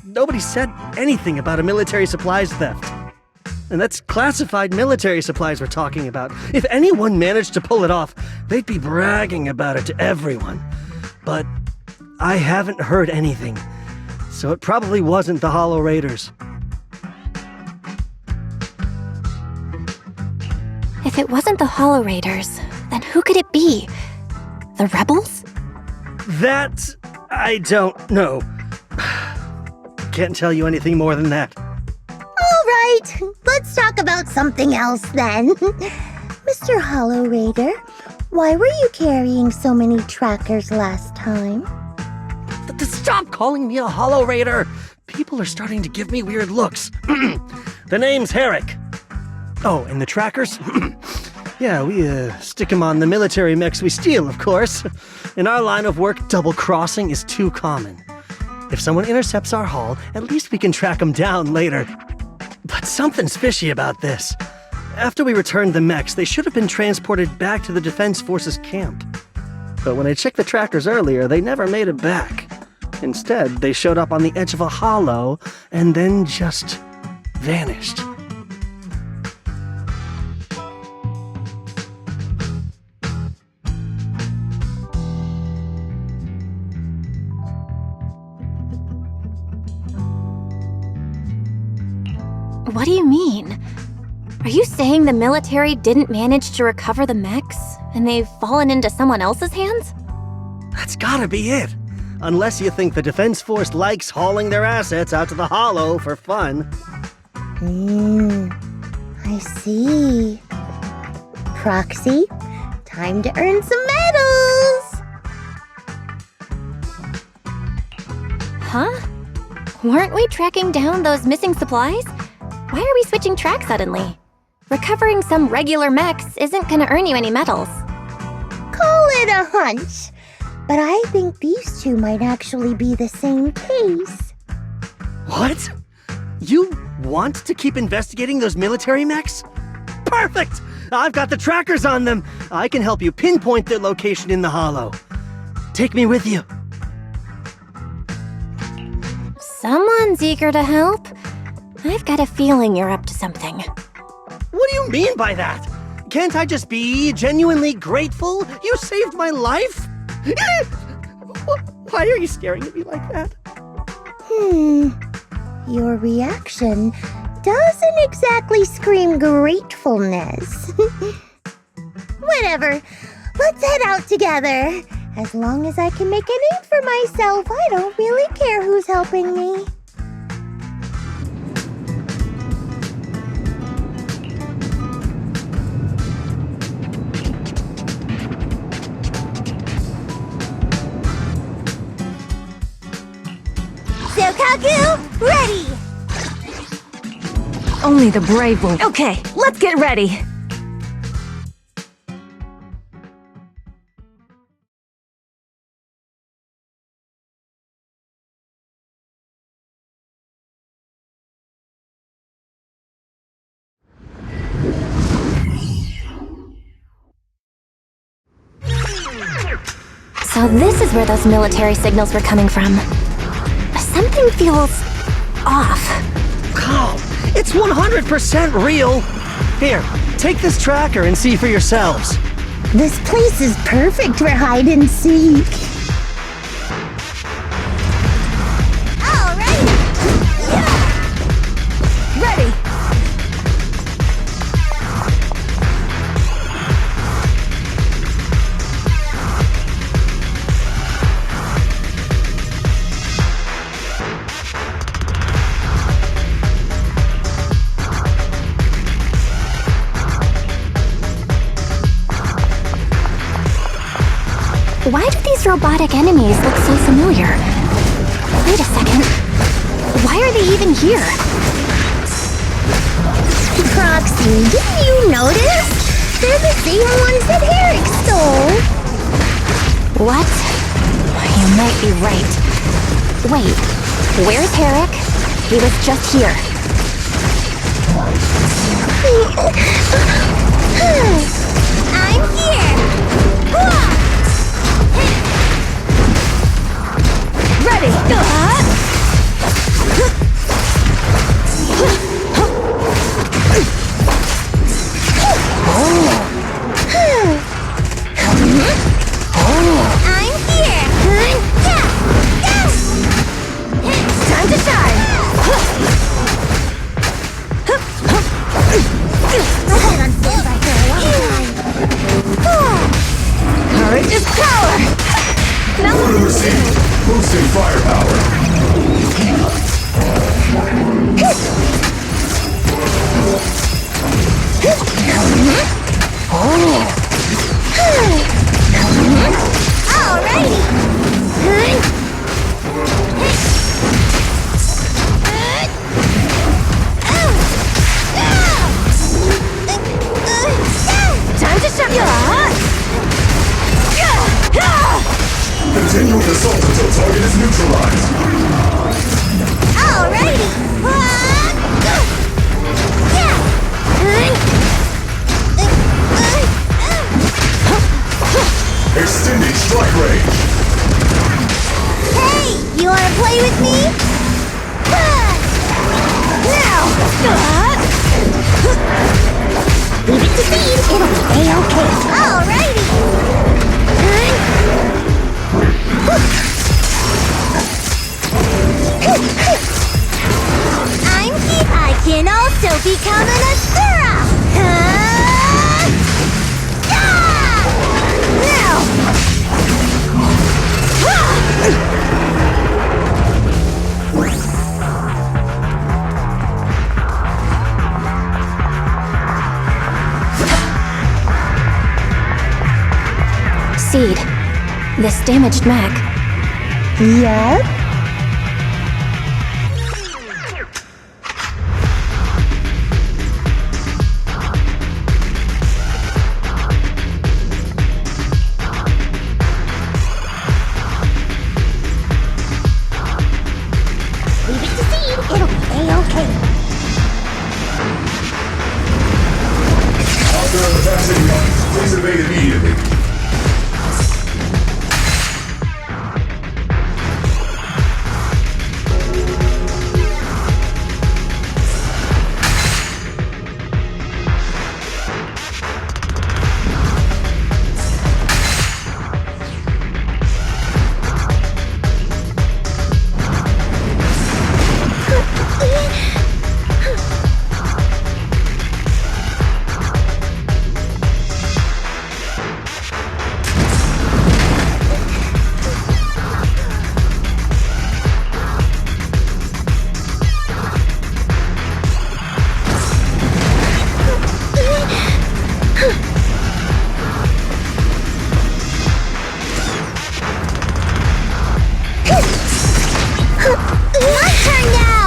nobody said anything about a military supplies theft. And that's classified military supplies we're talking about. If anyone managed to pull it off, they'd be bragging about it to everyone. But I haven't heard anything, so it probably wasn't the Hollow Raiders. If it wasn't the Hollow Raiders, then who could it be? The rebels? That I don't know. Can't tell you anything more than that. All right, let's talk about something else then. Mr. Hollow Raider, why were you carrying so many trackers last time? Stop calling me a Hollow Raider! People are starting to give me weird looks. The name's Herrick. Oh, and the trackers? Yeah, we stick them on the military mechs we steal, of course. In our line of work, double-crossing is too common. If someone intercepts our haul, at least we can track them down later. But something's fishy about this. After we returned the mechs, they should have been transported back to the Defense Forces camp. But when I checked the trackers earlier, they never made it back. Instead, they showed up on the edge of a hollow and then just vanished. What do you mean? Are you saying the military didn't manage to recover the mechs, and they've fallen into someone else's hands? That's gotta be it. Unless you think the Defense Force likes hauling their assets out to the hollow for fun. I see. Proxy, time to earn some medals! Huh? Weren't we tracking down those missing supplies? Why are we switching tracks suddenly? Recovering some regular mechs isn't gonna earn you any medals. Call it a hunch. But I think these two might actually be the same case. What? You want to keep investigating those military mechs? Perfect! I've got the trackers on them. I can help you pinpoint their location in the hollow. Take me with you. Someone's eager to help. I've got a feeling you're up to something. What do you mean by that? Can't I just be genuinely grateful? You saved my life? Why are you staring at me like that? Your reaction doesn't exactly scream gratefulness. Whatever. Let's head out together. As long as I can make a name for myself, I don't really care who's helping me. Sokaku, ready! Only the brave will. Okay, let's get ready. So this is where those military signals were coming from. Something feels off. Oh, it's 100% real. Here, take this tracker and see for yourselves. This place is perfect for hide and seek. All right. Yeah. Ready! Why do these robotic enemies look so familiar? Wait a second. Why are they even here? Proxy, didn't you notice? They're the same ones that Herrick stole. What? You might be right. Wait, where's Herrick? He was just here. I'm here! Ready! I'm here! Time to shine! I've been on standby for a long time. Courage is power! Order received. Boosting firepower. A-okay. Alrighty! I can also become an Asura! Seed, this damaged mech. Yep. Leave it to Seed. It'll be A-okay. Hostile attacks incoming. Please evade immediately. My turn now!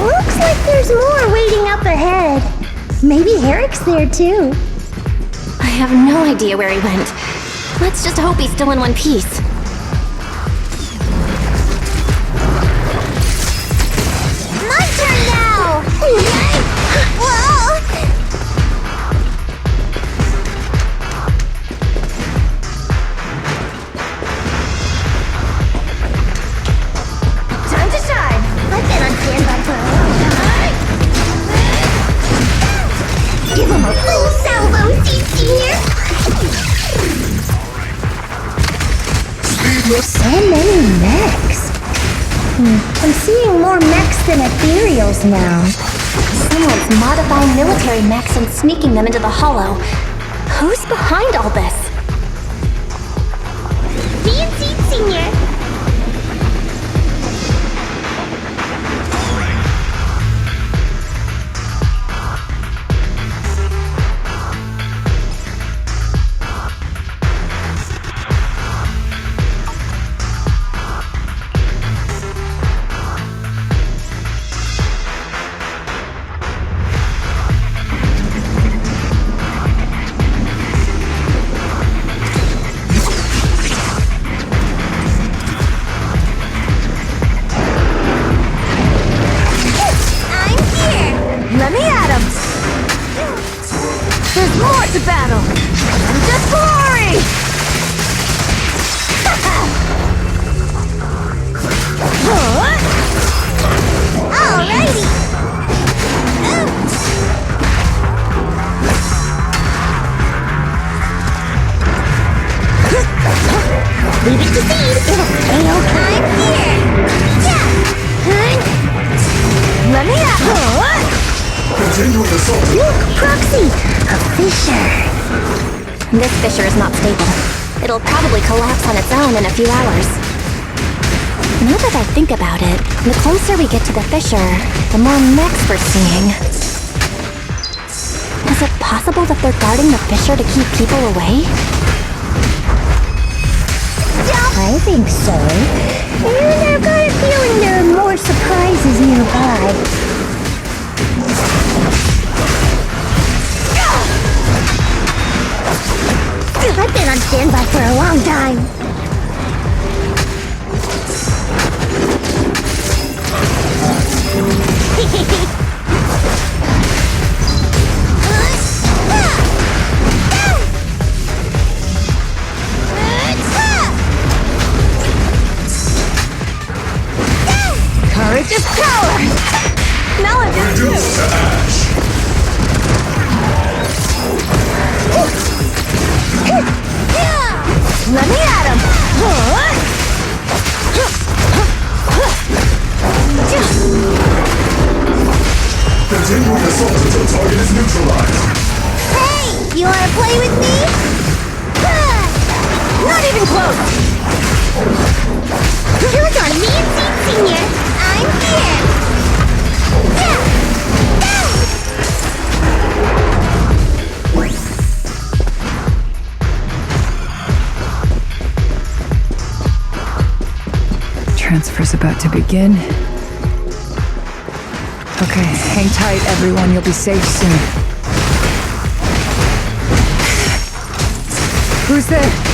Looks like there's more waiting up ahead. Maybe Eric's there too. I have no idea where he went. Let's just hope he's still in one piece. My turn now! Whoa! Time to shine! I've been on standby for a long time. Give him a full salvo, Senior! So many mechs. I'm seeing more mechs than ethereals now. Someone's modifying military mechs and sneaking them into the Hollow. Who's behind all this? Fancy, Senior! Let me at him! There's more to battle! And just glory! Alrighty! Leave it to Seed. It'll be A-okay. I'm here! Yeah! Let me at him! Continuing assault. Look, Proxy! A fissure! This fissure is not stable. It'll probably collapse on its own in a few hours. Now that I think about it, the closer we get to the fissure, the more mechs we're seeing. Is it possible that they're guarding the fissure to keep people away? I think so. And I've got a feeling there are more surprises nearby. I've been on standby for a long time. Courage is power! Knowledge is transfer's about to begin. Okay, hang tight, everyone. You'll be safe soon. Who's there?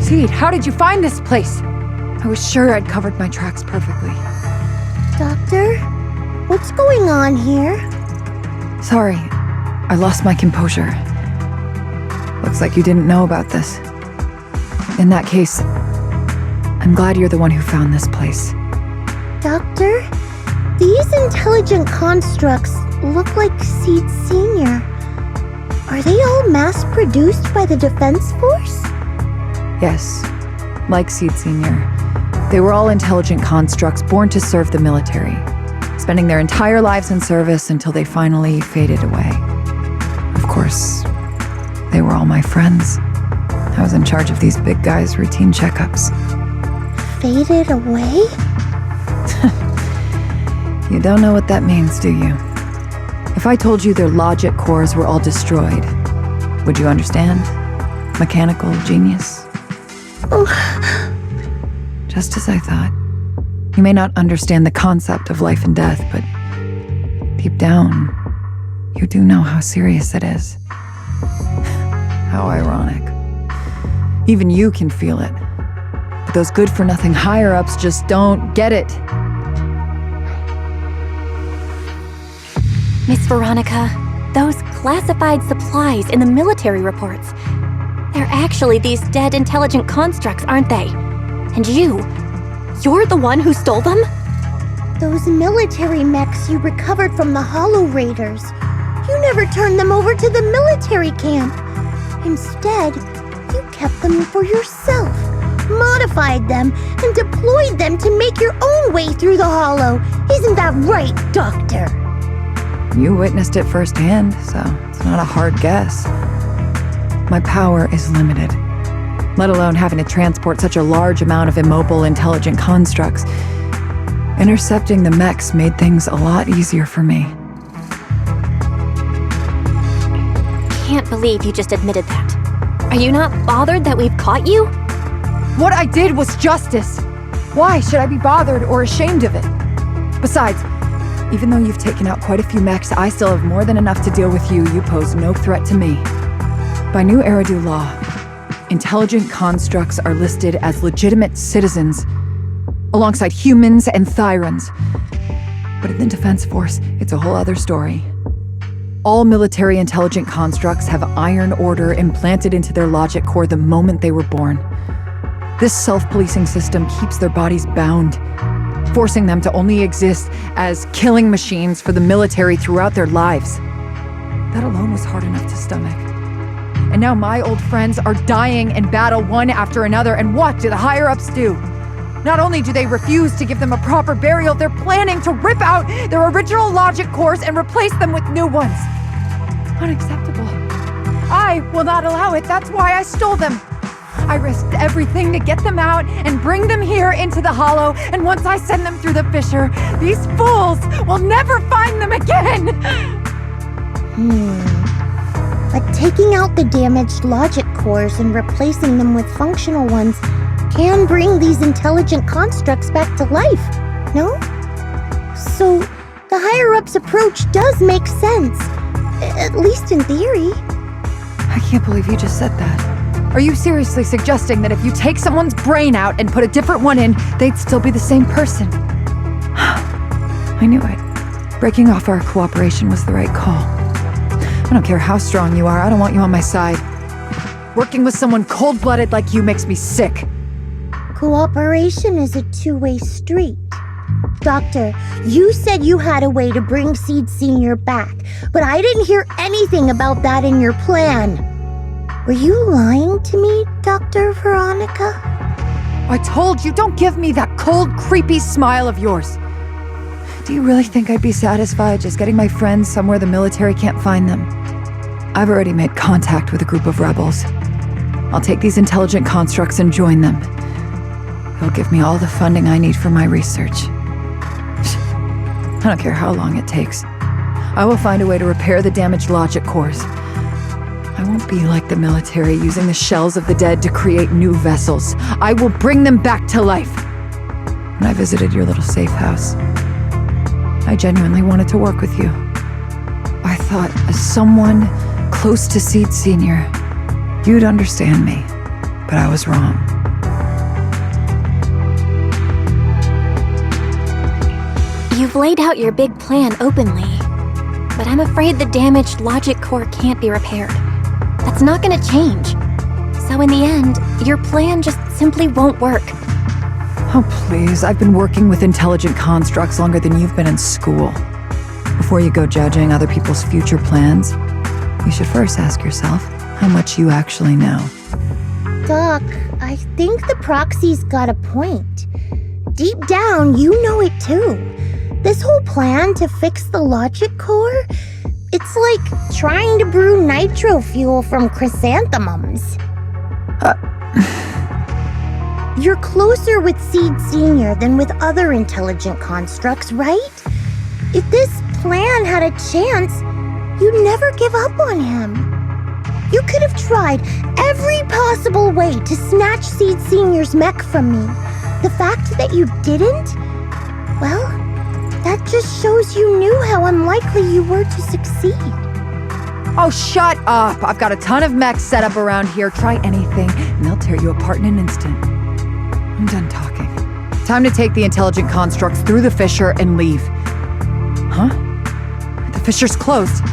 Seed, how did you find this place? I was sure I'd covered my tracks perfectly. Doctor, what's going on here? Sorry, I lost my composure. Looks like you didn't know about this. In that case, I'm glad you're the one who found this place. Doctor, these intelligent constructs look like Seed Senior. Are they all mass-produced by the Defense Force? Yes, like Seed Senior. They were all intelligent constructs born to serve the military, spending their entire lives in service until they finally faded away. Of course, they were all my friends. I was in charge of these big guys' routine checkups. Faded away? You don't know what that means, do you? If I told you their logic cores were all destroyed, would you understand? Mechanical genius? Just as I thought. You may not understand the concept of life and death, but deep down, you do know how serious it is. How ironic. Even you can feel it. But those good-for-nothing higher-ups just don't get it. Miss Veronica, those classified supplies in the military reports, they're actually these dead intelligent constructs, aren't they? And you're the one who stole them? Those military mechs you recovered from the Hollow Raiders. You never turned them over to the military camp. Instead, you kept them for yourself, modified them, and deployed them to make your own way through the Hollow. Isn't that right, Doctor? You witnessed it firsthand, so it's not a hard guess. My power is limited, let alone having to transport such a large amount of immobile, intelligent constructs. Intercepting the mechs made things a lot easier for me. Can't believe you just admitted that. Are you not bothered that we've caught you? What I did was justice. Why should I be bothered or ashamed of it? Besides, even though you've taken out quite a few mechs, I still have more than enough to deal with you. You pose no threat to me. By new Eridu law, intelligent constructs are listed as legitimate citizens, alongside humans and Thyrans. But in the Defense Force, it's a whole other story. All military intelligent constructs have Iron Order implanted into their logic core the moment they were born. This self-policing system keeps their bodies bound, forcing them to only exist as killing machines for the military throughout their lives. That alone was hard enough to stomach. And now my old friends are dying in battle one after another, and what do the higher-ups do? Not only do they refuse to give them a proper burial, they're planning to rip out their original logic cores and replace them with new ones. Unacceptable. I will not allow it. That's why I stole them. I risked everything to get them out and bring them here into the Hollow, and once I send them through the fissure, these fools will never find them again! But taking out the damaged logic cores and replacing them with functional ones can bring these intelligent constructs back to life, no? So, the higher-ups approach does make sense, at least in theory. I can't believe you just said that. Are you seriously suggesting that if you take someone's brain out and put a different one in, they'd still be the same person? I knew it. Breaking off our cooperation was the right call. I don't care how strong you are, I don't want you on my side. Working with someone cold-blooded like you makes me sick. Cooperation is a two-way street. Doctor, you said you had a way to bring Seed Senior back, but I didn't hear anything about that in your plan. Were you lying to me, Dr. Veronica? I told you, don't give me that cold, creepy smile of yours. Do you really think I'd be satisfied just getting my friends somewhere the military can't find them? I've already made contact with a group of rebels. I'll take these intelligent constructs and join them. They'll give me all the funding I need for my research. I don't care how long it takes. I will find a way to repair the damaged logic cores. I won't be like the military, using the shells of the dead to create new vessels. I will bring them back to life. When I visited your little safe house, I genuinely wanted to work with you. I thought, as someone close to Seed Senior, you'd understand me, but I was wrong. You've laid out your big plan openly, but I'm afraid the damaged logic core can't be repaired. That's not gonna change. So in the end, your plan just simply won't work. Oh, please, I've been working with intelligent constructs longer than you've been in school. Before you go judging other people's future plans, you should first ask yourself how much you actually know. Doc, I think the proxy's got a point. Deep down, you know it too. This whole plan to fix the logic core, it's like trying to brew nitro fuel from chrysanthemums. You're closer with Seed Senior than with other intelligent constructs, right? If this plan had a chance, you'd never give up on him. You could have tried every possible way to snatch Seed Senior's mech from me. The fact that you didn't, well, that just shows you knew how unlikely you were to succeed. Oh, shut up! I've got a ton of mechs set up around here. Try anything, and they'll tear you apart in an instant. I'm done talking. Time to take the intelligent constructs through the fissure and leave. Huh? The fissure's closed.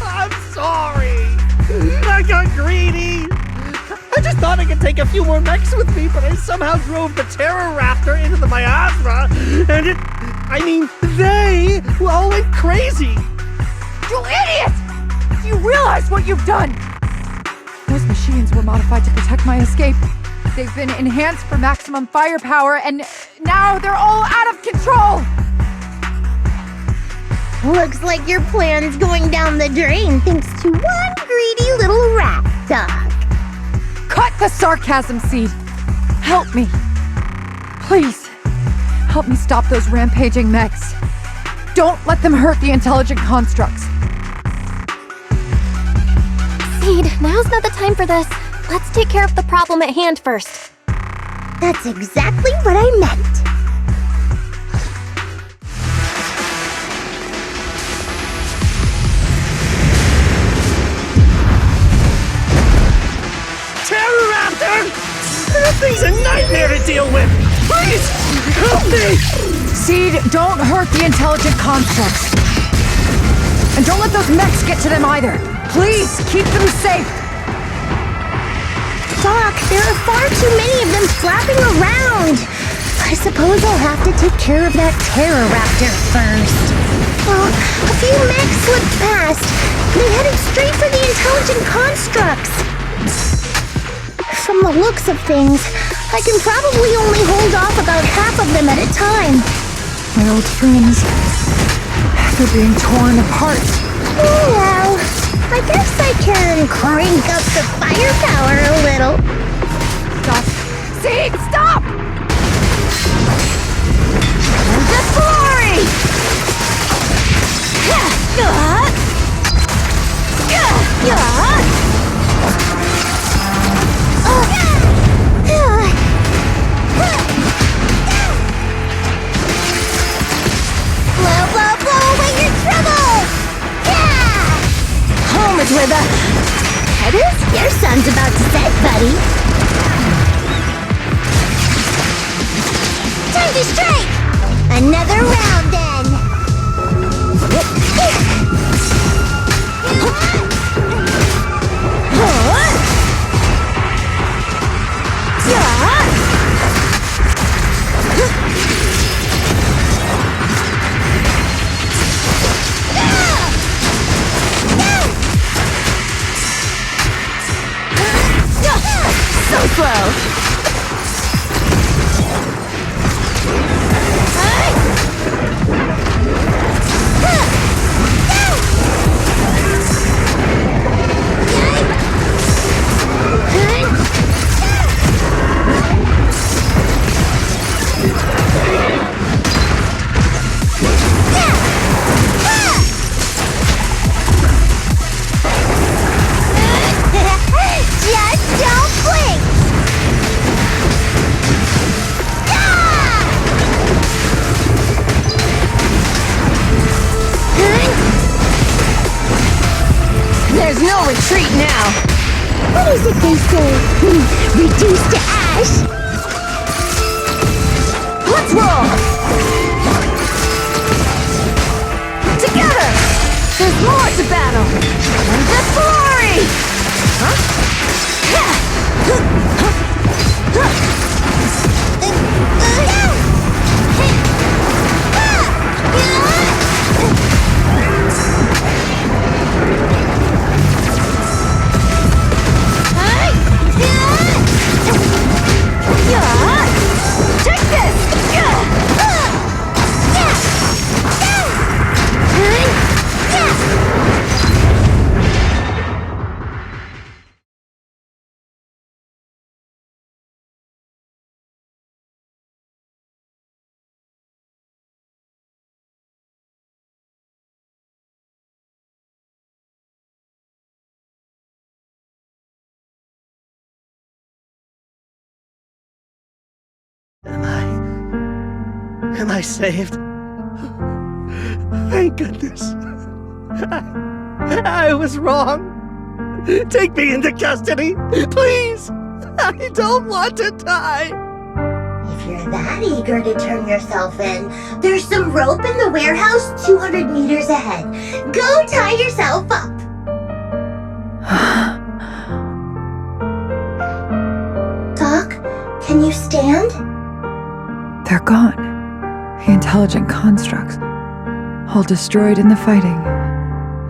I'm sorry. I got greedy. I just thought I could take a few more mechs with me, but I somehow drove the Terror Raptor into the miasma, and they all went crazy. You idiot! Do you realize what you've done? Those machines were modified to protect my escape. They've been enhanced for maximum firepower, and now they're all out of control! Looks like your plan's going down the drain thanks to one greedy little rat dog. Cut the sarcasm, Seed. Help me. Please. Help me stop those rampaging mechs. Don't let them hurt the intelligent constructs. Seed, now's not the time for this. Let's take care of the problem at hand first. That's exactly what I meant. That thing's a nightmare to deal with! Please, help me! Seed, don't hurt the intelligent constructs. And don't let those mechs get to them either. Please, keep them safe. Doc, there are far too many of them flapping around. I suppose I'll have to take care of that Terror Raptor first. Well, a few mechs slipped past. They headed straight for the intelligent constructs. From the looks of things, I can probably only hold off about half of them at a time. My old friends, they're being torn apart. Well, I guess I can crank up the firepower a little. Stop. Seed, stop! The glory! Home is where the head is? Your sun's about to set, buddy. slow. Just don't blink! There's no retreat now. What is it they say? Reduce to ash! Let's roll! Together! There's more to battle! And the glory! Take this! Am I saved? Thank goodness. I was wrong. Take me into custody, please. I don't want to die. If you're that eager to turn yourself in, there's some rope in the warehouse 200 meters ahead. Go tie yourself up. Doc, can you stand? They're gone. The intelligent constructs. All destroyed in the fighting.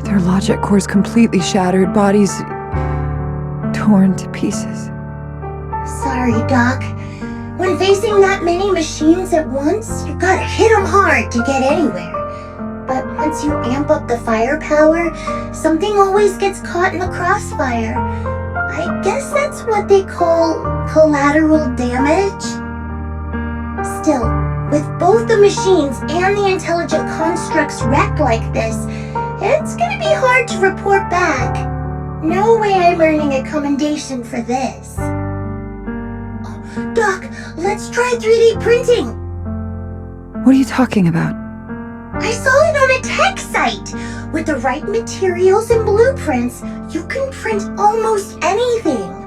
Their logic cores completely shattered, bodies torn to pieces. Sorry, Doc. When facing that many machines at once, you gotta hit them hard to get anywhere. But once you amp up the firepower, something always gets caught in the crossfire. I guess that's what they call collateral damage. Still, with both the machines and the intelligent constructs wrecked like this, it's gonna be hard to report back. No way I'm earning a commendation for this. Oh, Doc, let's try 3D printing. What are you talking about? I saw it on a tech site. With the right materials and blueprints, you can print almost anything.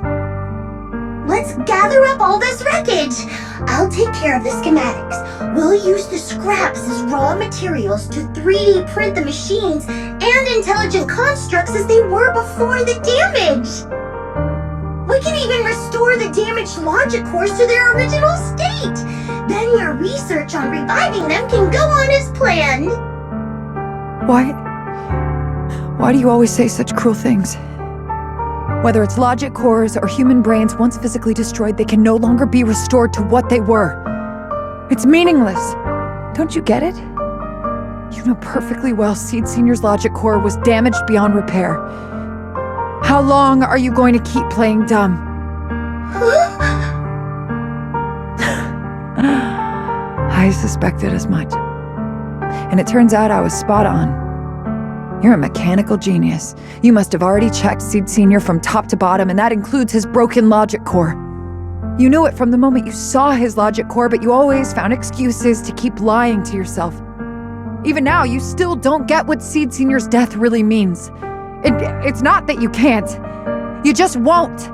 Let's gather up all this wreckage. I'll take care of the schematics. We'll use the scraps as raw materials to 3D print the machines and intelligent constructs as they were before the damage. We can even restore the damaged logic cores to their original state. Then your research on reviving them can go on as planned. Why do you always say such cruel things? Whether it's logic cores or human brains, once physically destroyed, they can no longer be restored to what they were. It's meaningless. Don't you get it? You know perfectly well Seed Senior's logic core was damaged beyond repair. How long are you going to keep playing dumb? I suspected as much. And it turns out I was spot on. You're a mechanical genius. You must have already checked Seed Senior from top to bottom, and that includes his broken logic core. You knew it from the moment you saw his logic core, but you always found excuses to keep lying to yourself. Even now, you still don't get what Seed Senior's death really means. It's not that you can't. You just won't.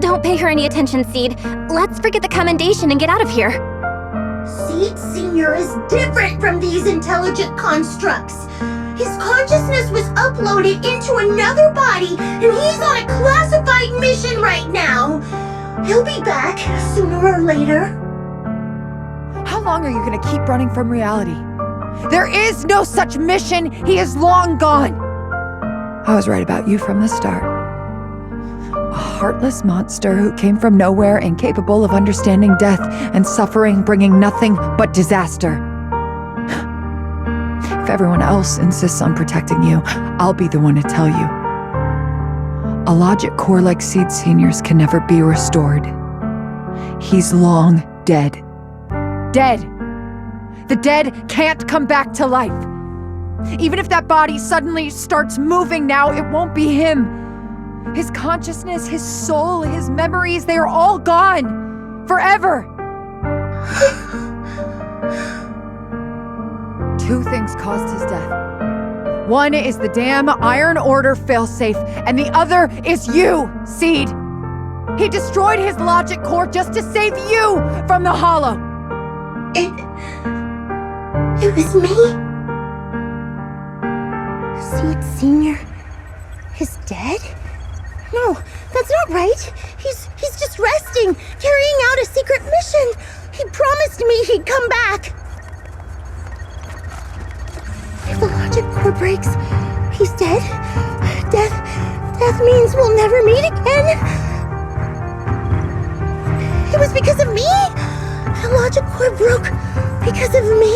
Don't pay her any attention, Seed. Let's forget the commendation and get out of here. Seed Senior is different from these intelligent constructs. His consciousness was uploaded into another body, and he's on a classified mission right now. He'll be back sooner or later. How long are you gonna keep running from reality? There is no such mission. He is long gone. I was right about you from the start. A heartless monster who came from nowhere, incapable of understanding death and suffering, bringing nothing but disaster. If everyone else insists on protecting you, I'll be the one to tell you. A logic core like Seed Senior's can never be restored. He's long dead. Dead! The dead can't come back to life. Even if that body suddenly starts moving now, it won't be him. His consciousness, his soul, his memories, they are all gone. Forever. Two things caused his death. One is the damn Iron Order failsafe, and the other is you, Seed. He destroyed his logic core just to save you from the Hollow. It was me? Seed Senior is dead? No, that's not right. He's just resting, carrying out a secret mission. He promised me he'd come back. If the logic core breaks, he's dead. Death means we'll never meet again. It was because of me. The logic core broke because of me.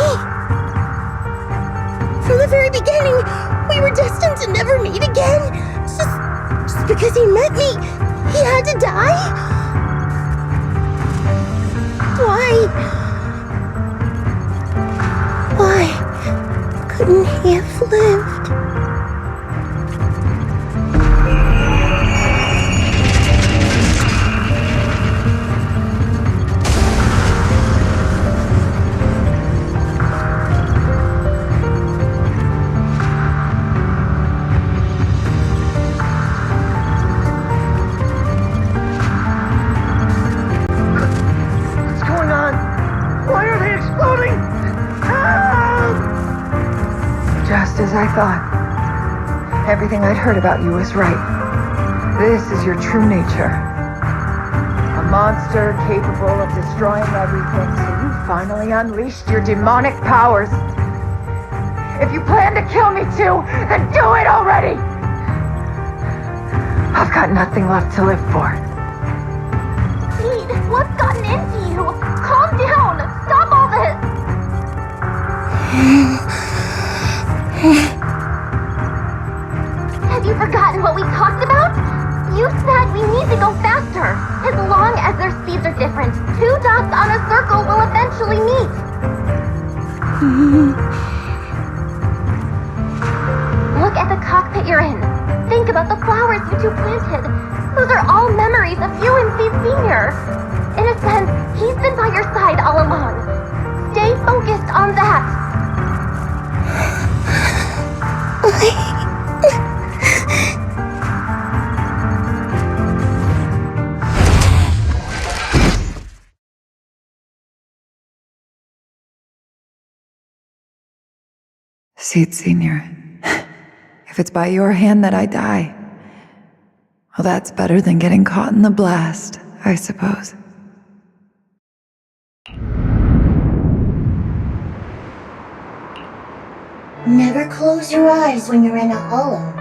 From the very beginning, we were destined to never meet again. Just because he met me, he had to die? Why couldn't he have lived? As I thought. Everything I'd heard about you was right. This is your true nature. A monster capable of destroying everything, so you finally unleashed your demonic powers. If you plan to kill me too, then do it already! I've got nothing left to live for. Seed, what's gotten into you? Calm down! Stop all this! Have you forgotten what we talked about? You said we need to go faster. As long as their speeds are different, two dots on a circle will eventually meet. Look at the cockpit you're in. Think about the flowers you two planted. Those are all memories of you and Seed Senior. In a sense, he's been by your side all along. Stay focused on that. Seed Senior, if it's by your hand that I die, well, that's better than getting caught in the blast, I suppose. Never close your eyes when you're in a hollow.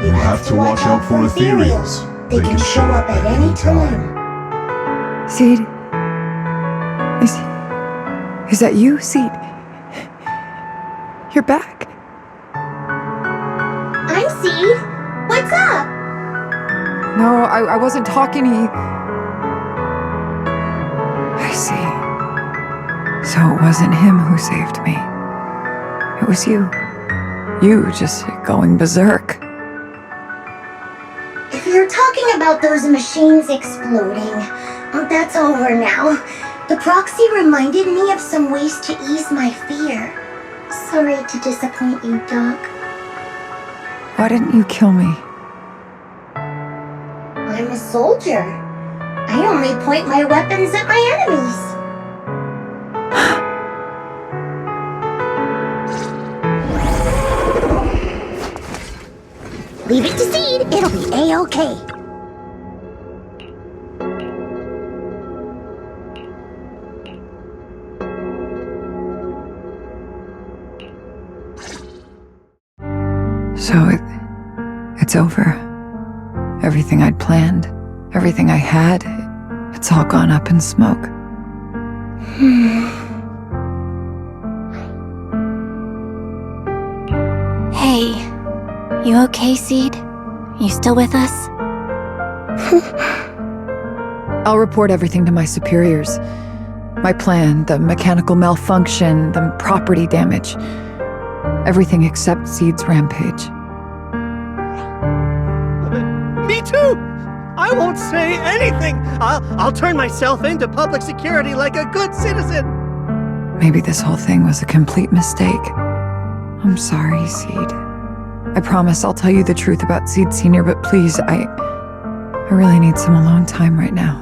You have to watch out for ethereals. They can show up at any time. Seed? Is that you, Seed? You're back. I'm Seed. What's up? No, I wasn't talking to you. I see. So it wasn't him who saved me. It was you. You just going berserk. If you're talking about those machines exploding, that's over now. The proxy reminded me of some ways to ease my fear. Sorry to disappoint you, Doc. Why didn't you kill me? I'm a soldier. I only point my weapons at my enemies. Leave it to Seed. It'll be A-okay. So It's over. Everything I'd planned, everything I had, it's all gone up in smoke. Hey, you okay, Seed? You still with us? I'll report everything to my superiors. My plan, the mechanical malfunction, the property damage. Everything except Seed's rampage. Me too! I won't say anything! I'll turn myself into public security like a good citizen! Maybe this whole thing was a complete mistake. I'm sorry, Seed. I promise I'll tell you the truth about Seed Sr., but please, I really need some alone time right now.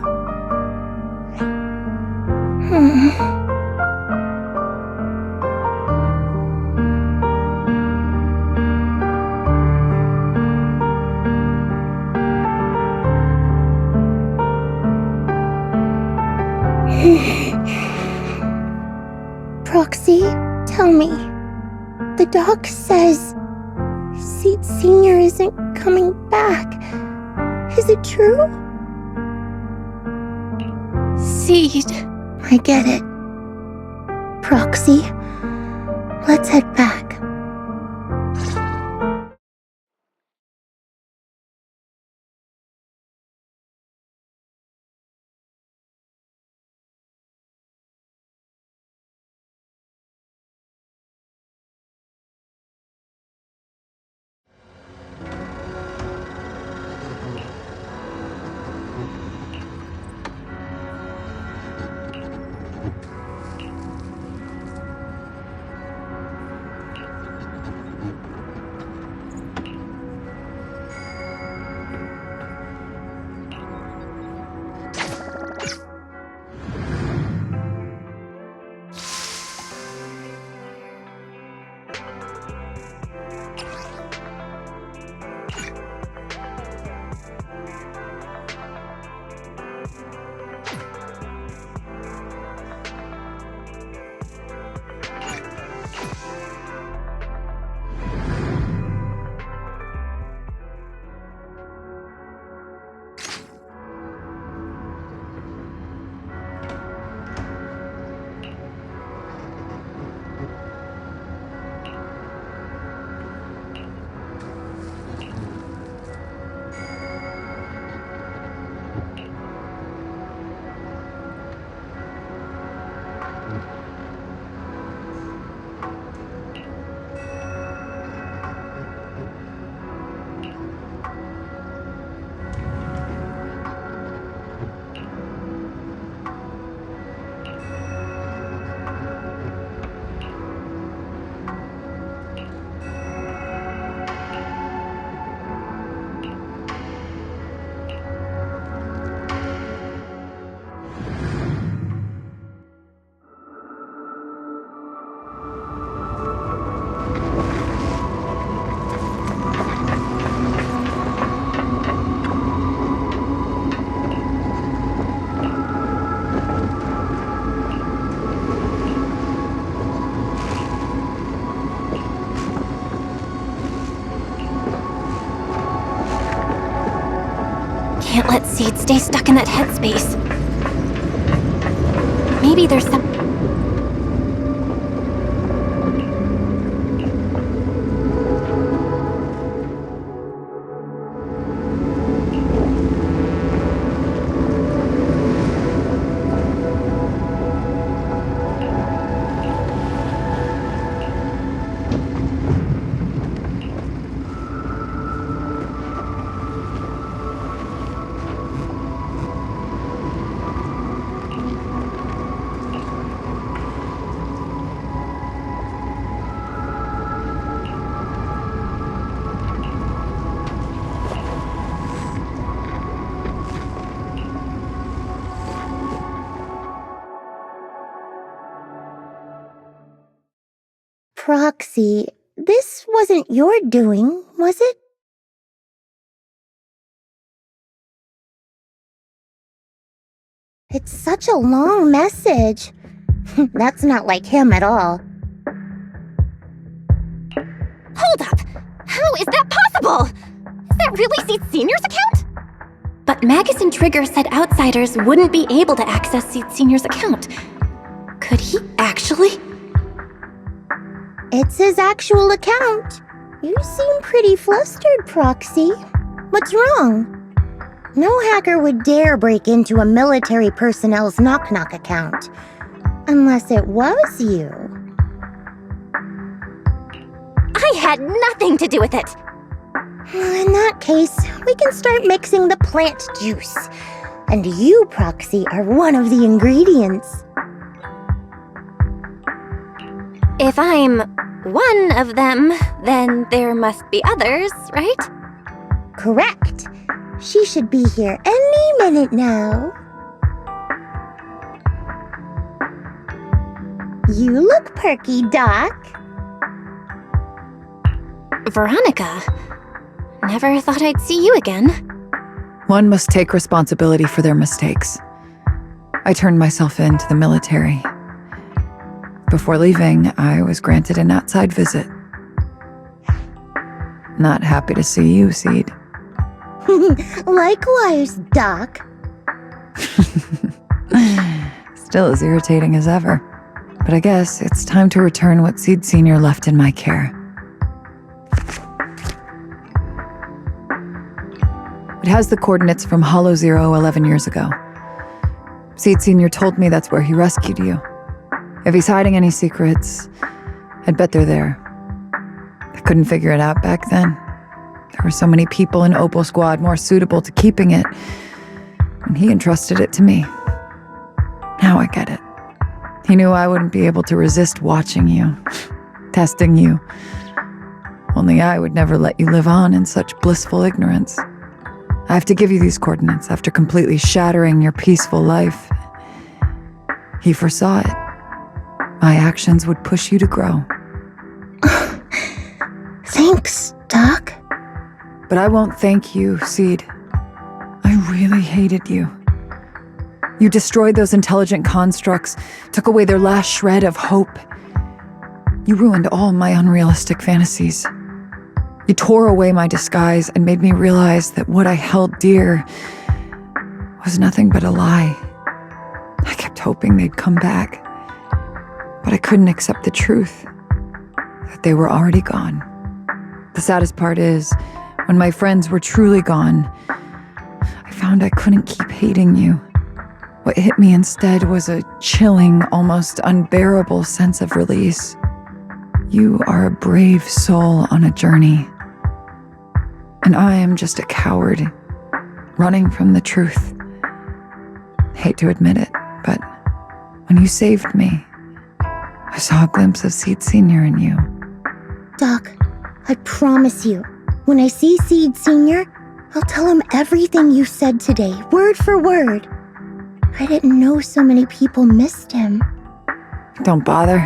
Proxy, tell me. The doc says Seed Sr. isn't coming back. Is it true? Seed. I get it. Proxy, let's head back. Can't let Seed stay stuck in that headspace. Maybe there's some... Proxy, this wasn't your doing, was it? It's such a long message. That's not like him at all. Hold up! How is that possible? Is there really Seed Senior's account? But Magus and Trigger said outsiders wouldn't be able to access Seed Senior's account. Could he actually? It's his actual account. You seem pretty flustered, Proxy. What's wrong? No hacker would dare break into a military personnel's knock-knock account. Unless it was you. I had nothing to do with it! In that case, we can start mixing the plant juice. And you, Proxy, are one of the ingredients. If I'm one of them, then there must be others, right? Correct. She should be here any minute now. You look perky, Doc. Veronica, never thought I'd see you again. One must take responsibility for their mistakes. I turned myself in to the military. Before leaving, I was granted an outside visit. Not happy to see you, Seed. Likewise, Doc. Still as irritating as ever. But I guess it's time to return what Seed Senior left in my care. It has the coordinates from Hollow Zero 11 years ago. Seed Senior told me that's where he rescued you. If he's hiding any secrets, I'd bet they're there. I couldn't figure it out back then. There were so many people in Opal Squad more suitable to keeping it, and he entrusted it to me. Now I get it. He knew I wouldn't be able to resist watching you, testing you. Only I would never let you live on in such blissful ignorance. I have to give you these coordinates after completely shattering your peaceful life. He foresaw it. My actions would push you to grow. Thanks, Doc. But I won't thank you, Seed. I really hated you. You destroyed those intelligent constructs, took away their last shred of hope. You ruined all my unrealistic fantasies. You tore away my disguise and made me realize that what I held dear was nothing but a lie. I kept hoping they'd come back, but I couldn't accept the truth, that they were already gone. The saddest part is, when my friends were truly gone, I found I couldn't keep hating you. What hit me instead was a chilling, almost unbearable sense of release. You are a brave soul on a journey. And I am just a coward, running from the truth. Hate to admit it, but when you saved me, I saw a glimpse of Seed Senior in you. Doc, I promise you, when I see Seed Senior, I'll tell him everything you said today, word for word. I didn't know so many people missed him. Don't bother.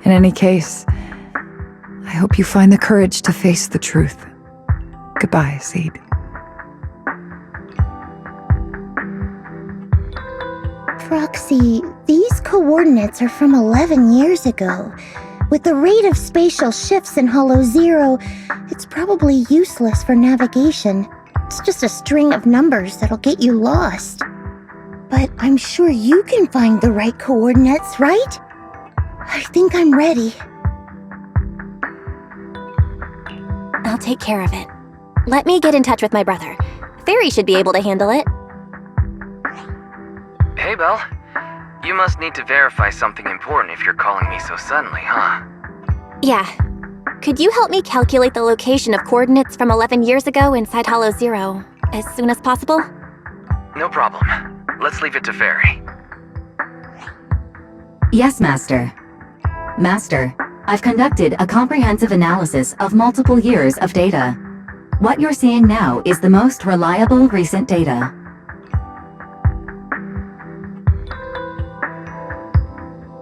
In any case, I hope you find the courage to face the truth. Goodbye, Seed. Proxy, these coordinates are from 11 years ago. With the rate of spatial shifts in Hollow Zero, it's probably useless for navigation. It's just a string of numbers that'll get you lost. But I'm sure you can find the right coordinates, right? I think I'm ready. I'll take care of it. Let me get in touch with my brother. Fairy should be able to handle it. Hey, Belle. You must need to verify something important if you're calling me so suddenly, huh? Yeah. Could you help me calculate the location of coordinates from 11 years ago inside Hollow Zero as soon as possible? No problem. Let's leave it to Fairy. Yes, Master. Master, I've conducted a comprehensive analysis of multiple years of data. What you're seeing now is the most reliable recent data.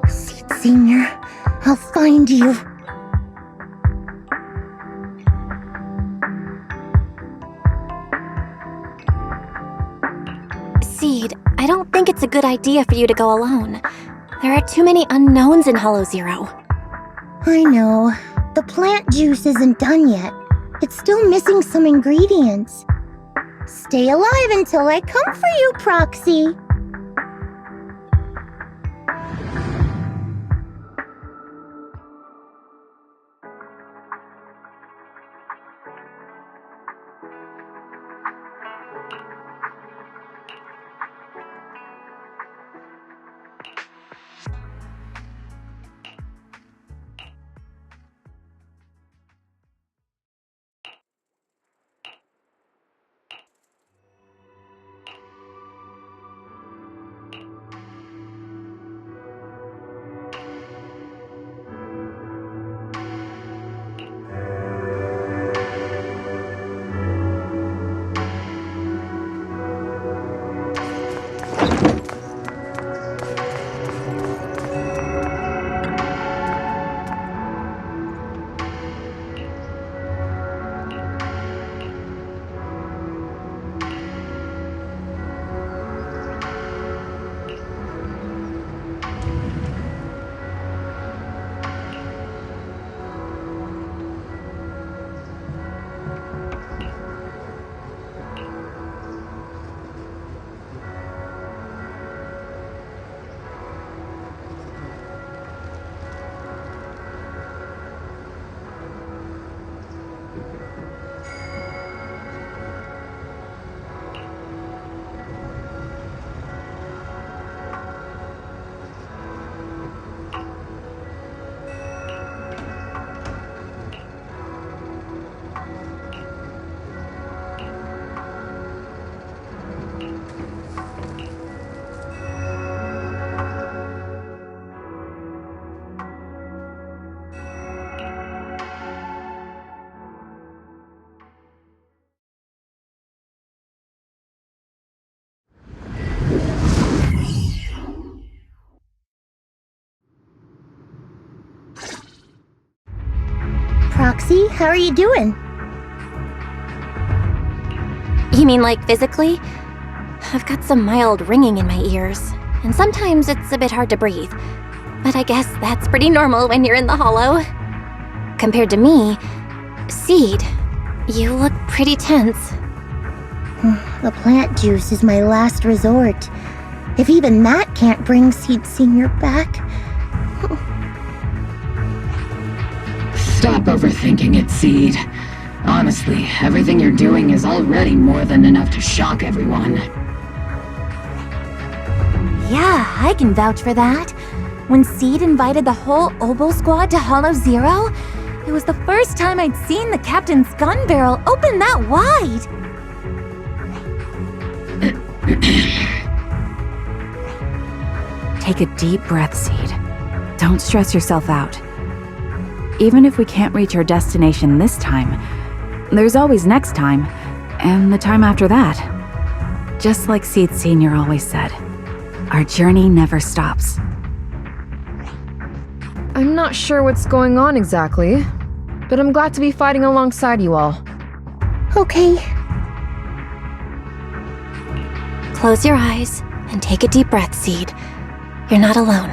Seed Senior, I'll find you. Seed, I don't think it's a good idea for you to go alone. There are too many unknowns in Hollow Zero. I know. The plant juice isn't done yet. It's still missing some ingredients. Stay alive until I come for you, Proxy. Proxy, how are you doing? You mean like physically? I've got some mild ringing in my ears, and sometimes it's a bit hard to breathe. But I guess that's pretty normal when you're in the hollow. Compared to me, Seed, you look pretty tense. The plant juice is my last resort. If even that can't bring Seed Senior back... Stop overthinking it, Seed. Honestly, everything you're doing is already more than enough to shock everyone. Yeah, I can vouch for that. When Seed invited the whole Obol squad to Hollow Zero, it was the first time I'd seen the captain's gun barrel open that wide. Take a deep breath, Seed. Don't stress yourself out. Even if we can't reach our destination this time, there's always next time, and the time after that. Just like Seed Senior always said, our journey never stops. I'm not sure what's going on exactly, but I'm glad to be fighting alongside you all. Okay. Close your eyes and take a deep breath, Seed. You're not alone.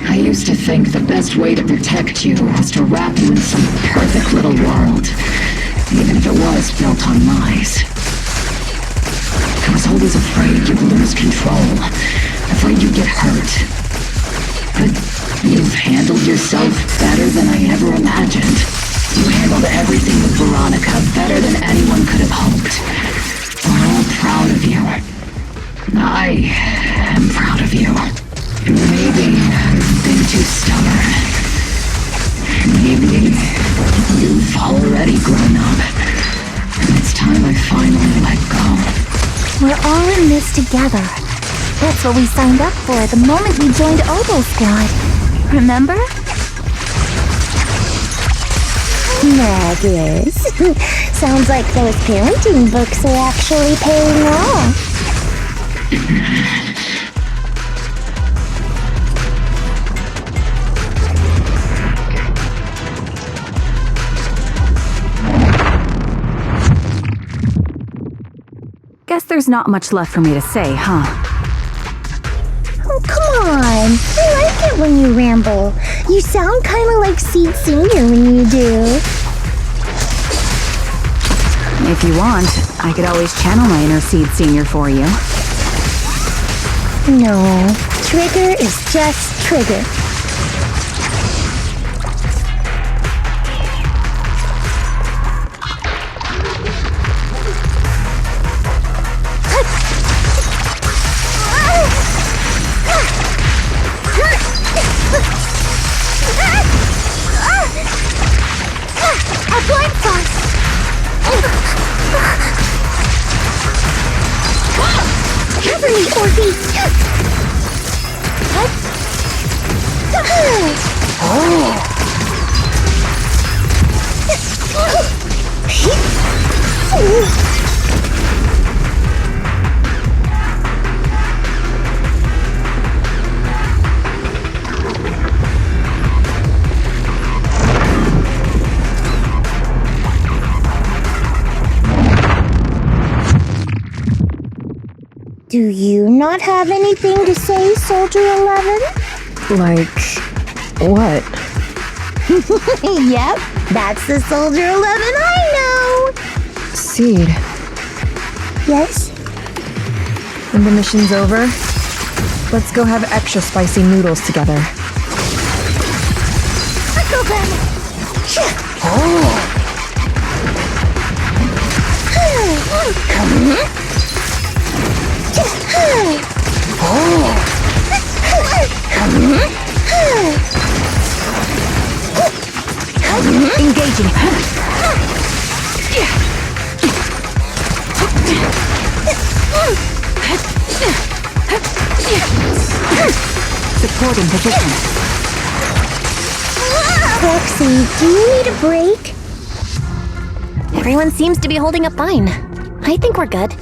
I used to think the best way to protect you was to wrap you in some perfect little world, even if it was built on lies. I was always afraid you'd lose control, afraid you'd get hurt. But you've handled yourself better than I ever imagined. You handled everything with Veronica better than anyone could have hoped. We're all proud of you. I am proud of you. Maybe I've been too stubborn. Maybe you've already grown up. And it's time I finally let go. We're all in this together. That's what we signed up for the moment we joined Obol Squad. Remember? Magus. Sounds like those parenting books are actually paying off. there's not much left for me to say, huh? Oh, come on. I like it when you ramble. You sound kind of like Seed Senior when you do. If you want, I could always channel my inner Seed Senior for you. No, Trigger is just Trigger. A blind spot! Cover me, Orphe! Do you not have anything to say, Soldier 11? Like, what? Yep, that's the Soldier 11 I know! Seed, Yes? when the mission's over, let's go have extra spicy noodles together. Go then! Engaging. Supporting position. Roxy, do you need a break? Everyone seems to be holding up fine. I think we're good.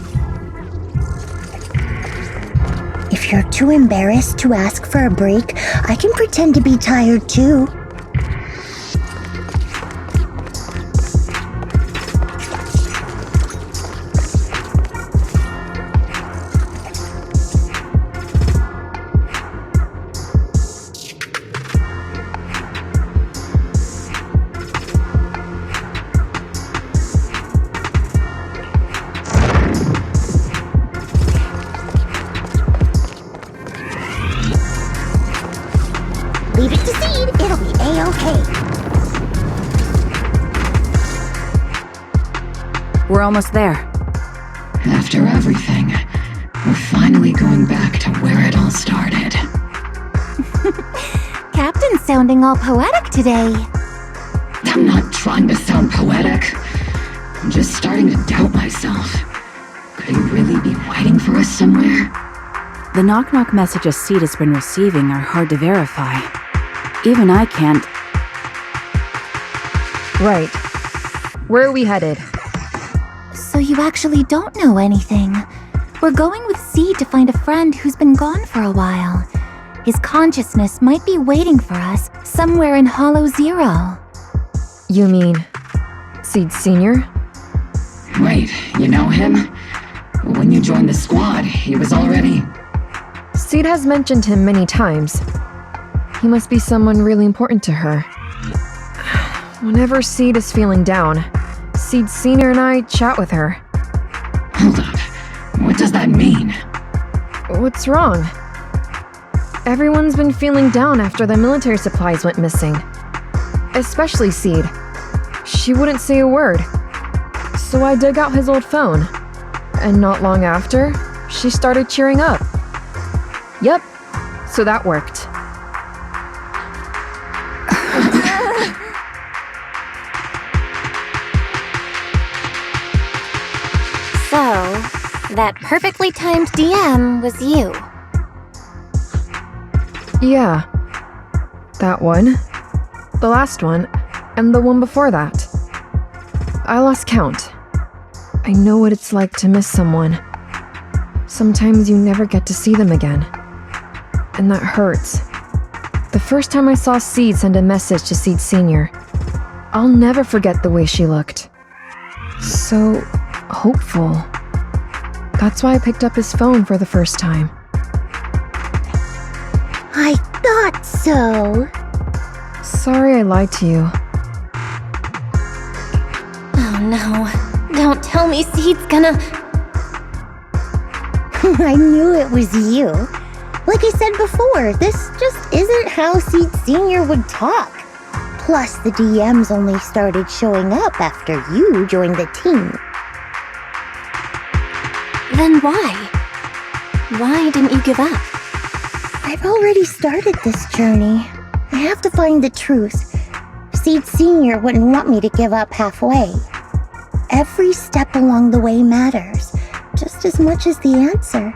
If you're too embarrassed to ask for a break, I can pretend to be tired too. Leave it to Seed, it'll be A-okay. We're almost there. After everything, we're finally going back to where it all started. Captain's sounding all poetic today. I'm not trying to sound poetic. I'm just starting to doubt myself. Could he really be waiting for us somewhere? The knock-knock messages Seed has been receiving are hard to verify. Even I can't. Right. Where are we headed? So you actually don't know anything. We're going with Seed to find a friend who's been gone for a while. His consciousness might be waiting for us somewhere in Hollow Zero. You mean Seed Senior? Wait, you know him? When you joined the squad, he was already... Seed has mentioned him many times. He must be someone really important to her. Whenever Seed is feeling down, Seed Senior and I chat with her. Hold up. What does that mean? What's wrong? Everyone's been feeling down after the military supplies went missing. Especially Seed. She wouldn't say a word. So I dug out his old phone. And not long after, she started cheering up. Yep, so that worked. So, that perfectly timed DM was you. Yeah. That one. The last one. And the one before that. I lost count. I know what it's like to miss someone. Sometimes you never get to see them again. And that hurts. The first time I saw Seed send a message to Seed Senior, I'll never forget the way she looked. So hopeful. That's why I picked up his phone for the first time. I thought so. Sorry I lied to you. Oh no. Don't tell me Seed's gonna... I knew it was you. Like I said before, this just isn't how Seed Sr. would talk. Plus, the DMs only started showing up after you joined the team. Then why? Why didn't you give up? I've already started this journey. I have to find the truth. Seed Sr. wouldn't want me to give up halfway. Every step along the way matters, just as much as the answer.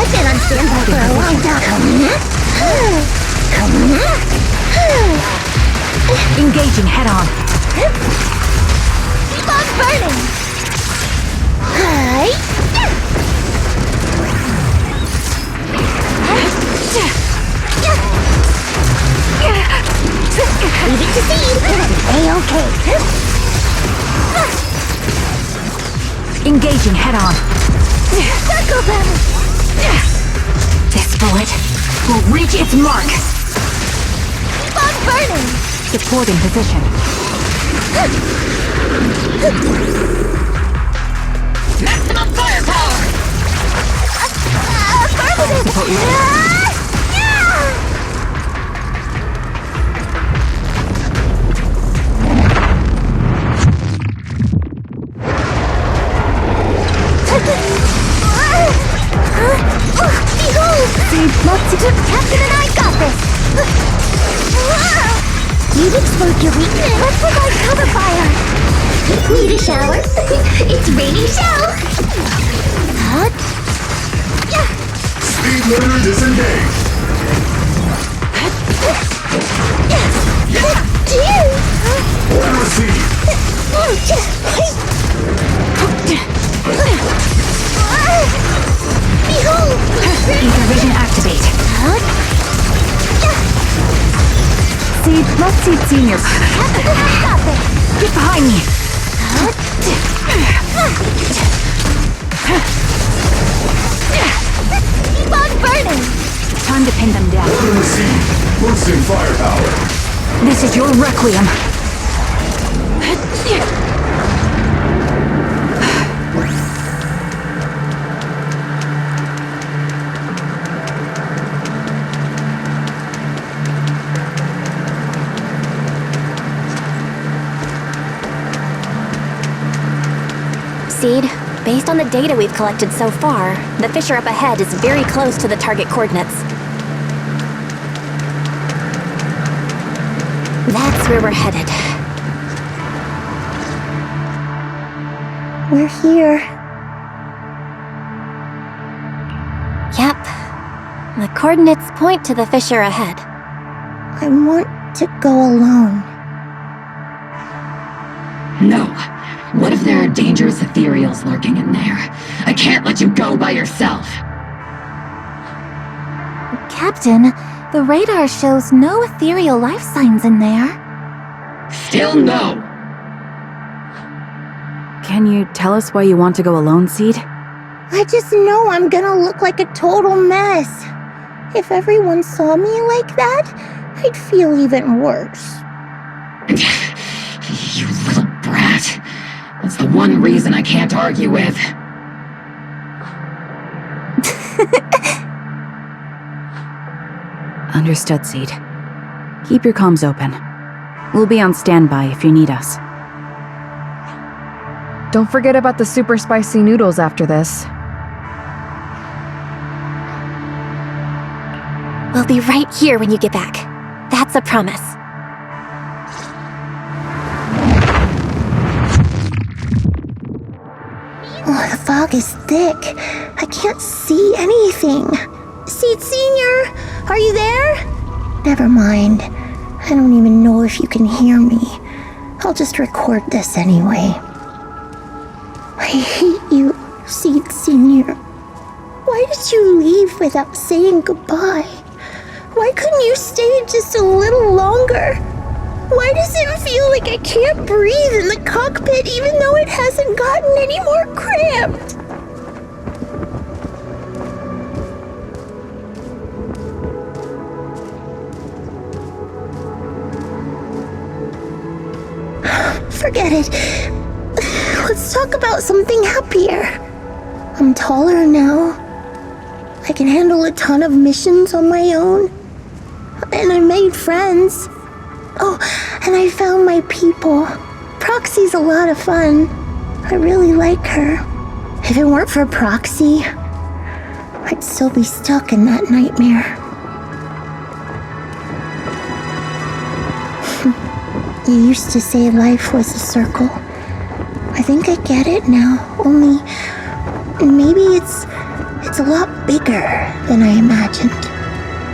I've been on standby for a long time. Engaging head-on. Keep on burning! Hi! Leave it to Seed. A-okay. Engaging head-on. Circle them! This bullet will reach its mark. Keep on burning! Supporting position. Maximum firepower! Affirmative! Support you. Captain and I got this! You've exposed your weakness. Let's provide cover fire! Need a shower? It's raining shower! Speed limiter disengaged. Order received. Behold! Ether vision activate. Seed, let Seed Senior. Get behind me. Keep on burning! Time to pin them down. Order received. Boosting firepower. This is your requiem. Seed, based on the data we've collected so far, the fissure up ahead is very close to the target coordinates. That's where we're headed. We're here. Yep. The coordinates point to the fissure ahead. I want to go alone. No. What if there are dangerous ethereals lurking in there? I can't let you go by yourself. Captain, the radar shows no ethereal life signs in there. Still no. Can you tell us why you want to go alone, Seed? I just know I'm gonna look like a total mess. If everyone saw me like that, I'd feel even worse. You little brat. That's the one reason I can't argue with. Understood, Seed. Keep your comms open. We'll be on standby if you need us. Don't forget about the super spicy noodles after this. We'll be right here when you get back. That's a promise. Oh, the fog is thick. I can't see anything. Seed Senior, are you there? Never mind. I don't even know if you can hear me. I'll just record this anyway. I hate you, Seed Senior. Why did you leave without saying goodbye? Why couldn't you stay just a little longer? Why does it feel like I can't breathe in the cockpit even though it hasn't gotten any more cramped? Forget it. Let's talk about something happier. I'm taller now. I can handle a ton of missions on my own. And I made friends. Oh, and I found my people. Proxy's a lot of fun. I really like her. If it weren't for Proxy, I'd still be stuck in that nightmare. You used to say life was a circle. I think I get it now, only maybe it's a lot bigger than I imagined.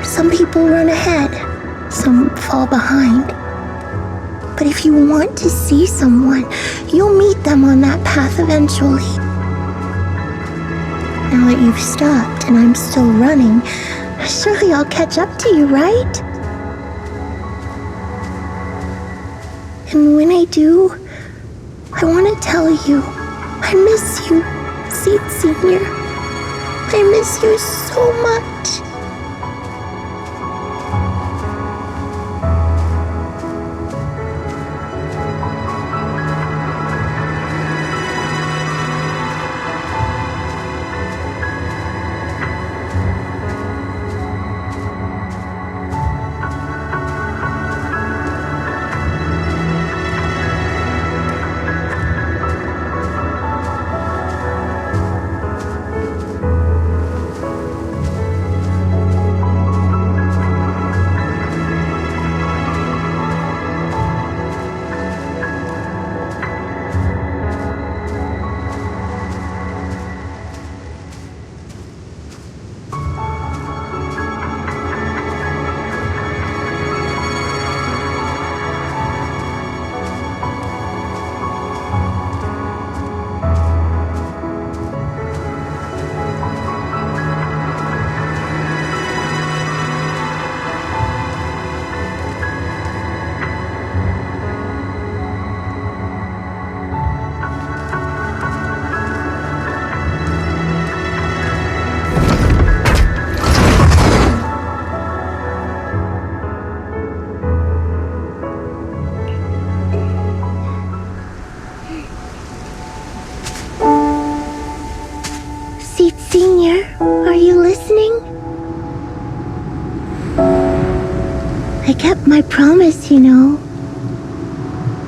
Some people run ahead, some fall behind. But if you want to see someone, you'll meet them on that path eventually. Now that you've stopped and I'm still running, surely I'll catch up to you, right? And when I do, I want to tell you, I miss you, Seed Senior. I miss you so much. Senior, are you listening? I kept my promise, you know.